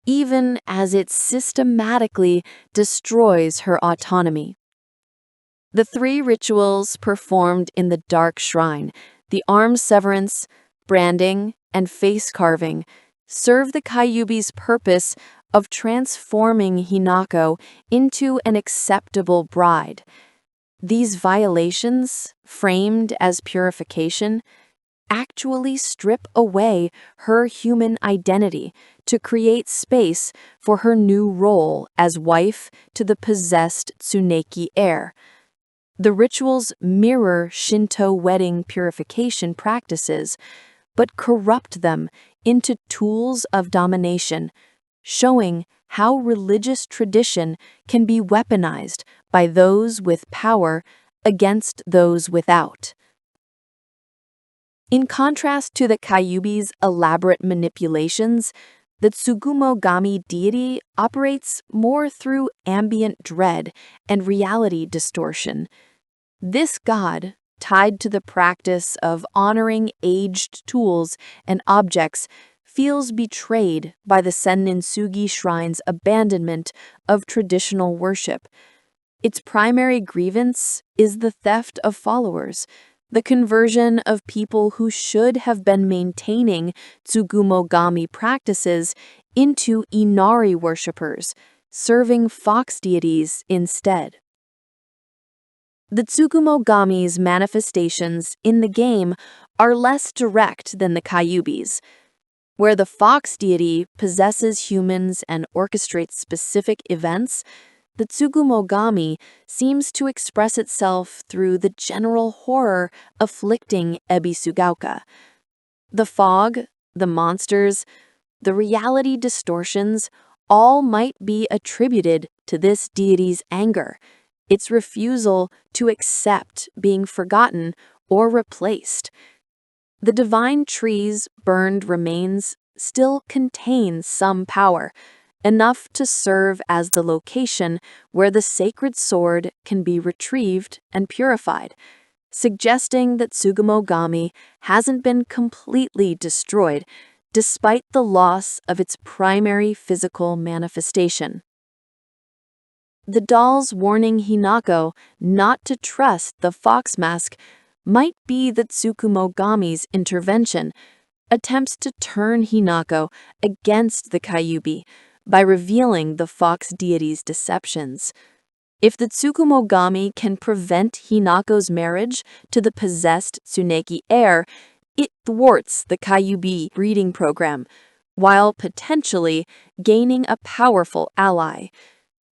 B: even as it systematically destroys her autonomy. The three rituals performed in the Dark Shrine, the arm severance, branding, and face carving, serve the Kyubi's purpose of transforming Hinako into an acceptable bride. These violations, framed as purification, actually strip away her human identity to create space for her new role as wife to the possessed Tsuneki heir. The rituals mirror Shinto wedding purification practices, but corrupt them into tools of domination, showing how religious tradition can be weaponized by those with power against those without. In contrast to the Kyubi's elaborate manipulations, the Tsukumogami deity operates more through ambient dread and reality distortion. This god, tied to the practice of honoring aged tools and objects, feels betrayed by the Senninsugi Shrine's abandonment of traditional worship. Its primary grievance is the theft of followers, the conversion of people who should have been maintaining Tsukumogami practices into Inari worshippers, serving fox deities instead. The Tsukumogami's manifestations in the game are less direct than the Kyubi's. Where the fox deity possesses humans and orchestrates specific events, the Tsukumogami seems to express itself through the general horror afflicting Ebisugaoka. The fog, the monsters, the reality distortions all might be attributed to this deity's anger, its refusal to accept being forgotten or replaced. The divine tree's burned remains still contain some power, enough to serve as the location where the sacred sword can be retrieved and purified, suggesting that Tsukumogami hasn't been completely destroyed despite the loss of its primary physical manifestation. The dolls warning Hinako not to trust the fox mask might be the Tsukumogami's intervention, attempts to turn Hinako against the Kyubi by revealing the fox deity's deceptions. If the Tsukumogami can prevent Hinako's marriage to the possessed Tsuneki heir, it thwarts the Kyubi breeding program, while potentially gaining a powerful ally.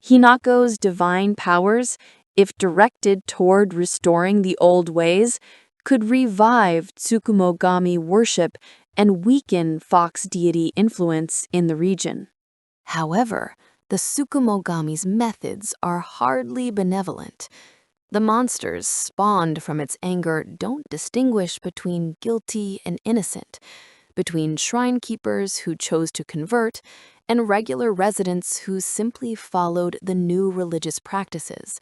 B: Hinako's divine powers, if directed toward restoring the old ways, could revive Tsukumogami worship and weaken fox deity influence in the region.
A: However, the Tsukumogami's methods are hardly benevolent. The monsters spawned from its anger don't distinguish between guilty and innocent, between shrine keepers who chose to convert and regular residents who simply followed the new religious practices.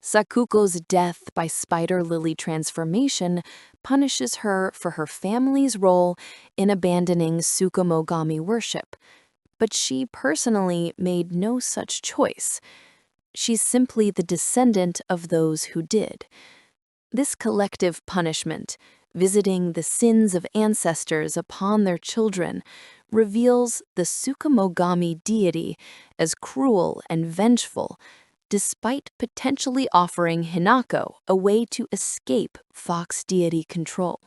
A: Sakuko's death by spider lily transformation punishes her for her family's role in abandoning Tsukumogami worship, but she personally made no such choice. She's simply the descendant of those who did. This collective punishment,
B: visiting the sins of ancestors upon their children, reveals the Tsukumogami deity as cruel and vengeful, despite potentially offering Hinako a way to escape fox deity control.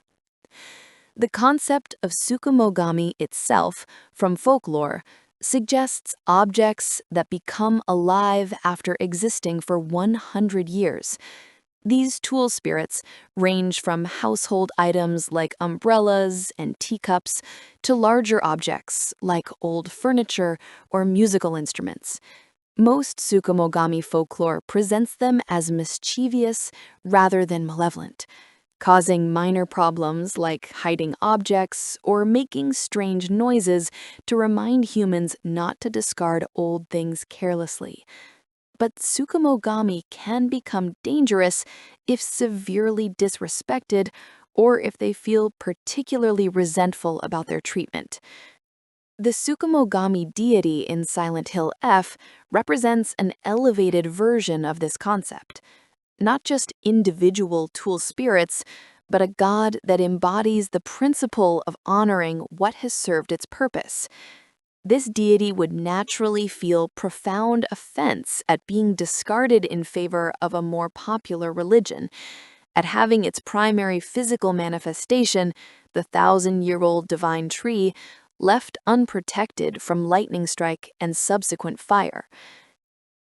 B: The concept of Tsukumogami itself, from folklore, suggests objects that become alive after existing for 100 years. These tool spirits range from household items like umbrellas and teacups to larger objects like old furniture or musical instruments. Most Tsukumogami folklore presents them as mischievous rather than malevolent, causing minor problems like hiding objects or making strange noises to remind humans not to discard old things carelessly. But Tsukumogami can become dangerous if severely disrespected or if they feel particularly resentful about their treatment. The Tsukumogami deity in Silent Hill F represents an elevated version of this concept. Not just individual tool spirits, but a god that embodies the principle of honoring what has served its purpose. This deity would naturally feel profound offense at being discarded in favor of a more popular religion, at having its primary physical manifestation, the 1,000-year-old divine tree, left unprotected from lightning strike and subsequent fire.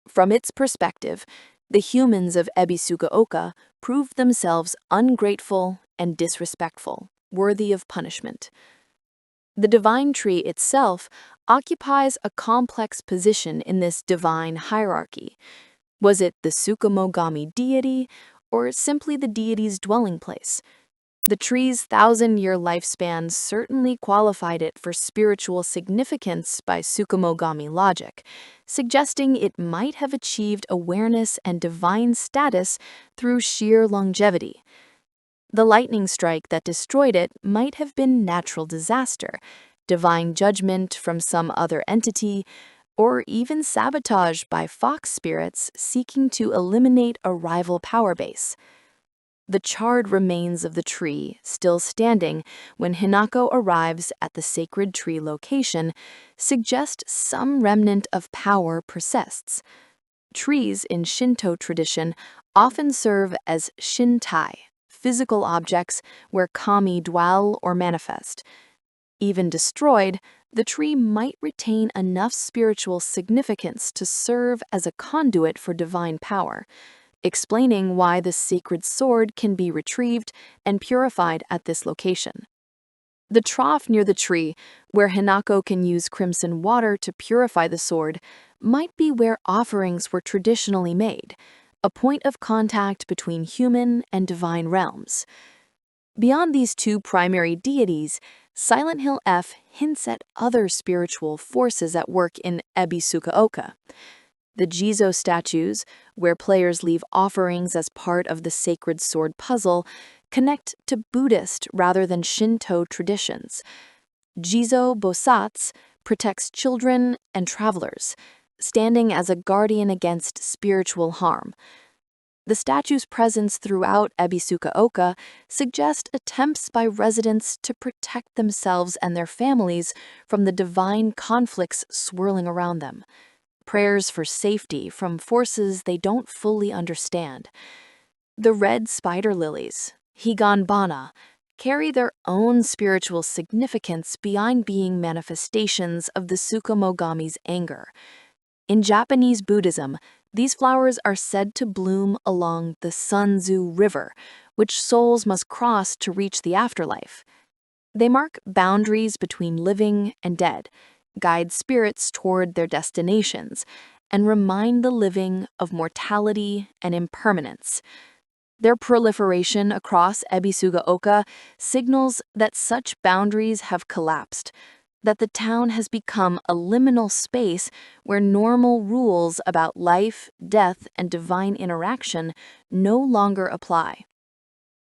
B: From its perspective, the humans of Ebisugaoka proved themselves ungrateful and disrespectful, worthy of punishment. The divine tree itself occupies a complex position in this divine hierarchy. Was it the Tsukumogami deity, or simply the deity's dwelling place? The tree's 1,000-year lifespan certainly qualified it for spiritual significance by Tsukumogami logic, suggesting it might have achieved awareness and divine status through sheer longevity. The lightning strike that destroyed it might have been natural disaster, divine judgment from some other entity, or even sabotage by fox spirits seeking to eliminate a rival power base. The charred remains of the tree, still standing when Hinako arrives at the sacred tree location, suggest some remnant of power persists. Trees in Shinto tradition often serve as shintai, physical objects where kami dwell or manifest. Even destroyed, the tree might retain enough spiritual significance to serve as a conduit for divine power, explaining why the sacred sword can be retrieved and purified at this location. The trough near the tree, where Hinako can use crimson water to purify the sword, might be where offerings were traditionally made, a point of contact between human and divine realms. Beyond these two primary deities, Silent Hill F hints at other spiritual forces at work in Ebisugaoka. The Jizo statues, where players leave offerings as part of the sacred sword puzzle, connect to Buddhist rather than Shinto traditions. Jizo Bosatz protects children and travelers, standing as a guardian against spiritual harm. The statue's presence throughout Ebisugaoka suggest attempts by residents to protect themselves and their families from the divine conflicts swirling around them. Prayers for safety from forces they don't fully understand. The red spider lilies, Higanbana, carry their own spiritual significance beyond being manifestations of the Tsukumogami's anger. In Japanese Buddhism, these flowers are said to bloom along the Sunzu River, which souls must cross to reach the afterlife. They mark boundaries between living and dead, guide spirits toward their destinations, and remind the living of mortality and impermanence. Their proliferation across Ebisugaoka signals that such boundaries have collapsed, that the town has become a liminal space where normal rules about life, death, and divine interaction no longer apply.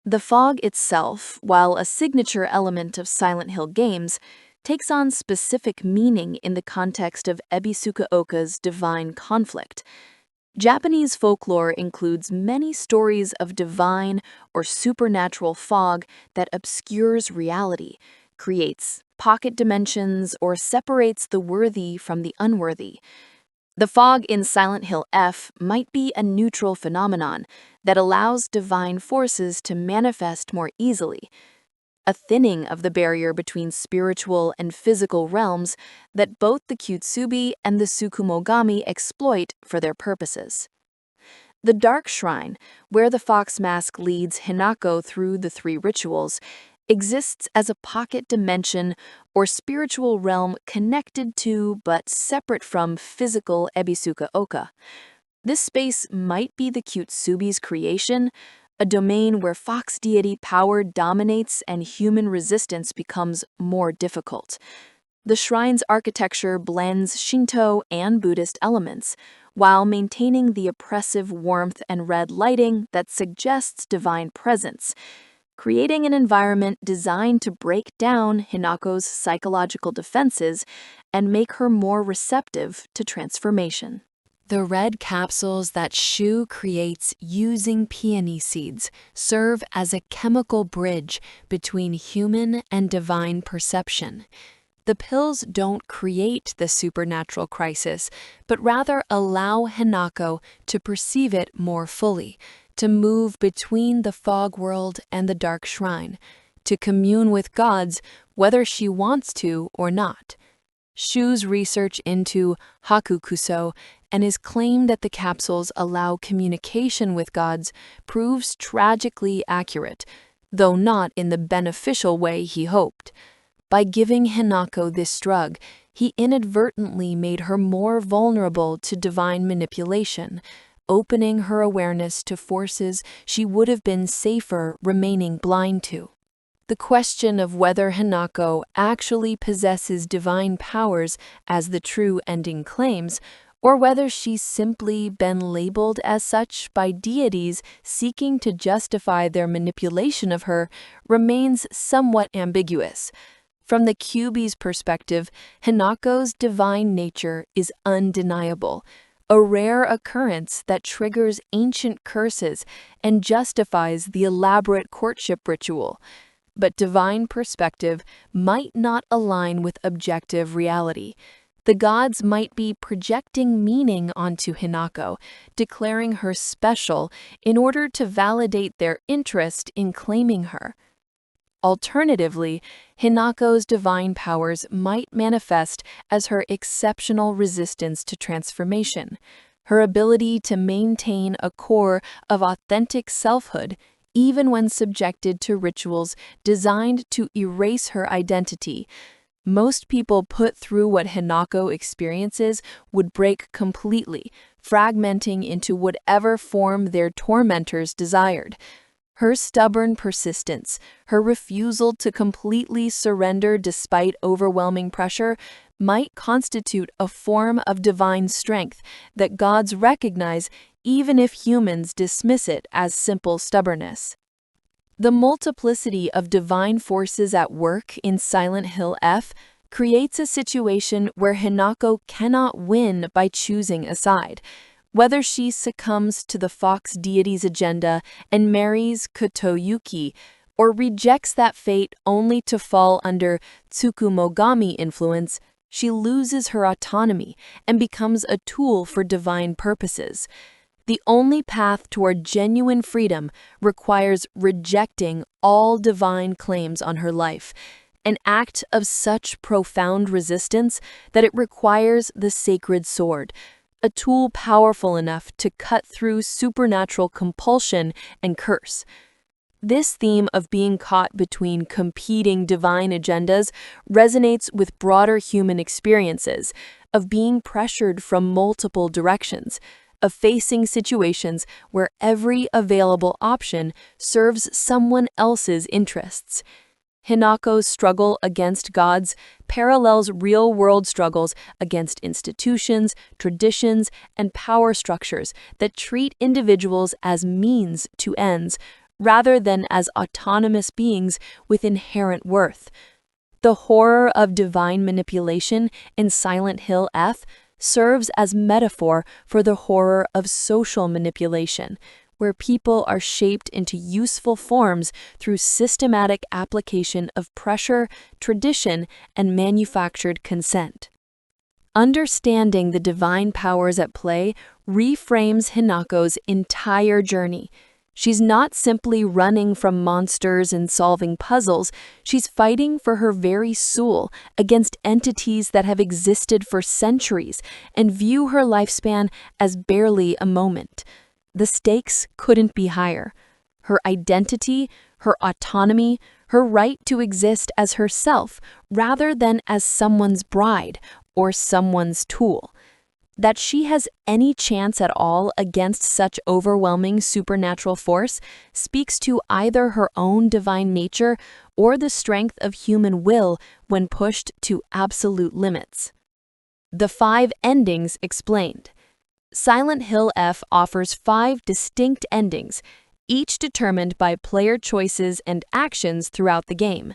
B: The fog itself, while a signature element of Silent Hill games, takes on specific meaning in the context of Ebisugaoka's divine conflict. Japanese folklore includes many stories of divine or supernatural fog that obscures reality, creates pocket dimensions, or separates the worthy from the unworthy. The fog in Silent Hill F might be a neutral phenomenon that allows divine forces to manifest more easily, a thinning of the barrier between spiritual and physical realms that both the Kyutsubi and the Tsukumogami exploit for their purposes. The Dark Shrine, where the fox mask leads Hinako through the three rituals, exists as a pocket dimension or spiritual realm connected to but separate from physical Ebisugaoka. This space might be the Kyutsubi's creation, a domain where fox deity power dominates and human resistance becomes more difficult. The shrine's architecture blends Shinto and Buddhist elements, while maintaining the oppressive warmth and red lighting that suggests divine presence, creating an environment designed to break down Hinako's psychological defenses and make her more receptive to transformation.
A: The red capsules that Shu creates using peony seeds serve as a chemical bridge between human and divine perception. The pills don't create the supernatural crisis, but rather allow Hinako to perceive it more fully, to move between the fog world and the dark shrine, to commune with gods whether she wants to or not. Shu's research into Hakukuso and his claim that the capsules allow communication with gods proves tragically accurate, though not in the beneficial way he hoped. By giving Hinako this drug, he inadvertently made her more vulnerable to divine manipulation, opening her awareness to forces she would have been safer remaining blind to. The question of whether Hinako actually possesses divine powers as the true ending claims, or whether she's simply been labeled as such by deities seeking to justify their manipulation of her, remains somewhat ambiguous. From the Kyubi's perspective, Hinako's divine nature is undeniable, a rare occurrence that triggers ancient curses and justifies the elaborate courtship ritual. But divine perspective might not align with objective reality. The gods might be projecting meaning onto Hinako, declaring her special in order to validate their interest in claiming her. Alternatively, Hinako's divine powers might manifest as her exceptional resistance to transformation, her ability to maintain a core of authentic selfhood even when subjected to rituals designed to erase her identity. Most people put through what Hinako experiences would break completely, fragmenting into whatever form their tormentors desired. Her stubborn persistence, her refusal to completely surrender despite overwhelming pressure, might constitute a form of divine strength that gods recognize even if humans dismiss it as simple stubbornness. The multiplicity of divine forces at work in Silent Hill F creates a situation where Hinako cannot win by choosing a side. Whether she succumbs to the fox deity's agenda and marries Kotoyuki, or rejects that fate only to fall under Tsukumogami influence, she loses her autonomy and becomes a tool for divine purposes. The only path toward genuine freedom requires rejecting all divine claims on her life, an act of such profound resistance that it requires the sacred sword, a tool powerful enough to cut through supernatural compulsion and curse. This theme of being caught between competing divine agendas resonates with broader human experiences, of being pressured from multiple directions, of facing situations where every available option serves someone else's interests. Hinako's struggle against gods parallels real-world struggles against institutions, traditions, and power structures that treat individuals as means to ends, rather than as autonomous beings with inherent worth. The horror of divine manipulation in Silent Hill F
B: serves as metaphor for the horror of social manipulation, where people are shaped into useful forms through systematic application of pressure, tradition, and manufactured consent. Understanding the divine powers at play reframes Hinako's entire journey. She's not simply running from monsters and solving puzzles, she's fighting for her very soul against entities that have existed for centuries and view her lifespan as barely a moment. The stakes couldn't be higher. Her identity, her autonomy, her right to exist as herself rather than as someone's bride or someone's tool. That she has any chance at all against such overwhelming supernatural force speaks to either her own divine nature or the strength of human will when pushed to absolute limits. The 5 endings explained. Silent Hill F offers 5 distinct endings, each determined by player choices and actions throughout the game.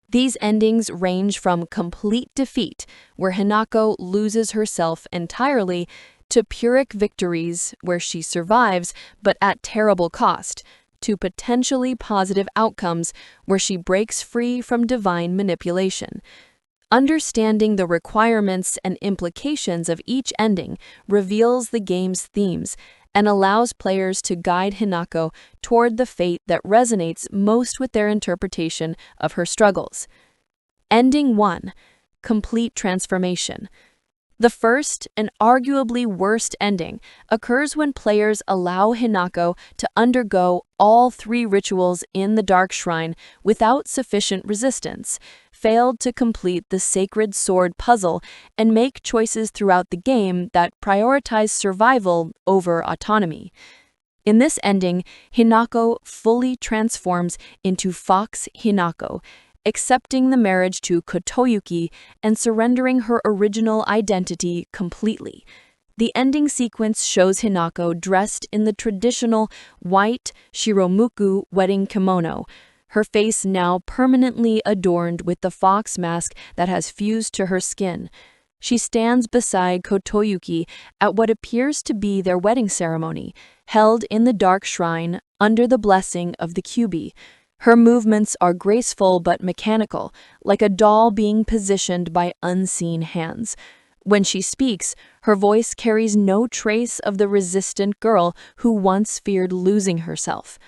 B: These endings range from complete defeat, where Hinako loses herself entirely, to Pyrrhic victories, where she survives but at terrible cost, to potentially positive outcomes, where she breaks free from divine manipulation. Understanding the requirements and implications of each ending reveals the game's themes and allows players to guide Hinako toward the fate that resonates most with their interpretation of her struggles. Ending 1. Complete Transformation. The first and arguably worst ending occurs when players allow Hinako to undergo all 3 rituals in the Dark Shrine without sufficient resistance, failed to complete the Sacred Sword puzzle, and make choices throughout the game that prioritize survival over autonomy. In this ending, Hinako fully transforms into Fox Hinako, accepting the marriage to Kotoyuki and surrendering her original identity completely. The ending sequence shows Hinako dressed in the traditional white shiromuku wedding kimono, her face now permanently adorned with the fox mask that has fused to her skin. She stands beside Kotoyuki at what appears to be their wedding ceremony, held in the Dark Shrine under the blessing of the Kyubi. Her movements are graceful but mechanical, like a doll being positioned by unseen hands. When she speaks, her voice carries no trace of the resistant girl who once feared losing herself.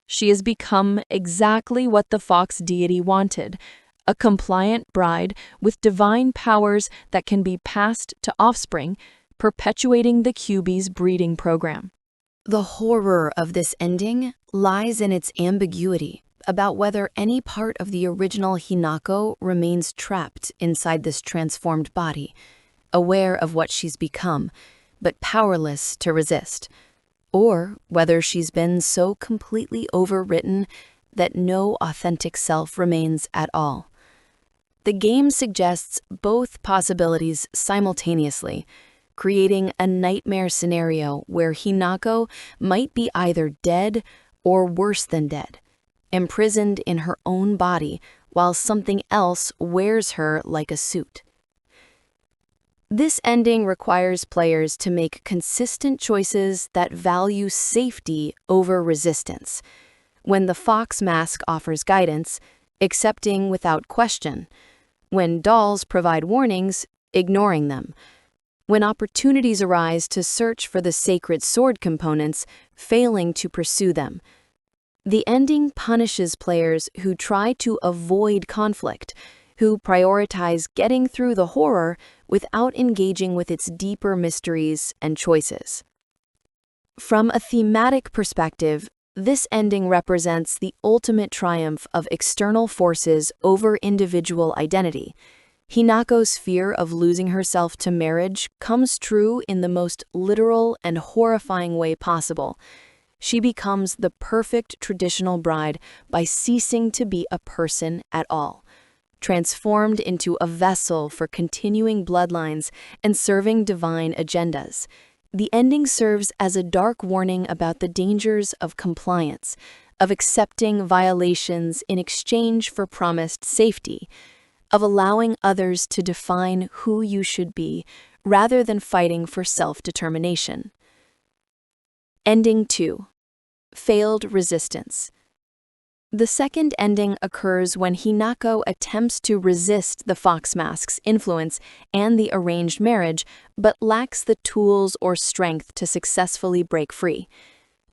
B: She has become exactly what the fox deity wanted, a compliant bride with divine powers that can be passed to offspring, perpetuating the Kyubi's breeding program.
D: The horror of this ending lies in its ambiguity about whether any part of the original Hinako remains trapped inside this transformed body, aware of what she's become, but powerless to resist, or whether she's been so completely overwritten that no authentic self remains at all. The game suggests both possibilities simultaneously, creating a nightmare scenario where Hinako might be either dead or worse than dead, imprisoned in her own body while something else wears her like a suit. This ending requires players to make consistent choices that value safety over resistance. When the fox mask offers guidance, accepting without question. When dolls provide warnings, ignoring them. When opportunities arise to search for the sacred sword components, failing to pursue them. The ending punishes players who try to avoid conflict, who prioritize getting through the horror without engaging with its deeper mysteries and choices. From a thematic perspective, this ending represents the ultimate triumph of external forces over individual identity. Hinako's fear of losing herself to marriage comes true in the most literal and horrifying way possible. She becomes the perfect traditional bride by ceasing to be a person at all, transformed into a vessel for continuing bloodlines and serving divine agendas. The ending serves as a dark warning about the dangers of compliance, of accepting violations in exchange for promised safety, of allowing others to define who you should be,
B: rather than fighting for self-determination. Ending 2. Failed resistance. The second ending occurs when Hinako attempts to resist the fox mask's influence and the arranged marriage, but lacks the tools or strength to successfully break free.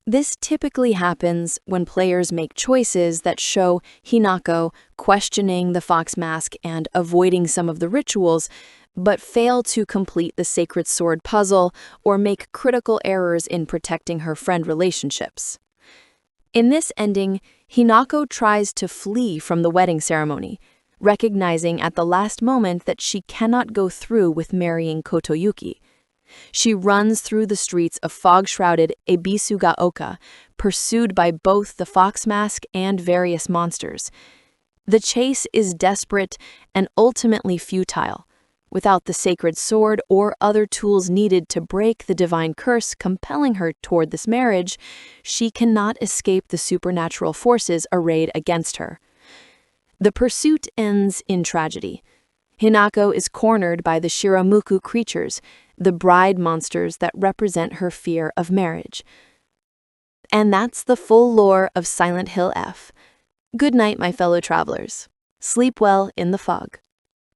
B: This typically happens when players make choices that show Hinako questioning the fox mask and avoiding some of the rituals, but fail to complete the sacred sword puzzle or make critical errors in protecting her friend relationships. In this ending, Hinako tries to flee from the wedding ceremony, recognizing at the last moment that she cannot go through with marrying Kotoyuki. She runs through the streets of fog-shrouded Ebisugaoka, pursued by both the fox mask and various monsters. The chase is desperate and ultimately futile. Without the sacred sword or other tools needed to break the divine curse compelling her toward this marriage, she cannot escape the supernatural forces arrayed against her. The pursuit ends in tragedy. Hinako is cornered by the Shiramuku creatures, the bride monsters that represent her fear of marriage. And that's the full lore of Silent Hill F. Good night, my fellow travelers. Sleep well in the fog.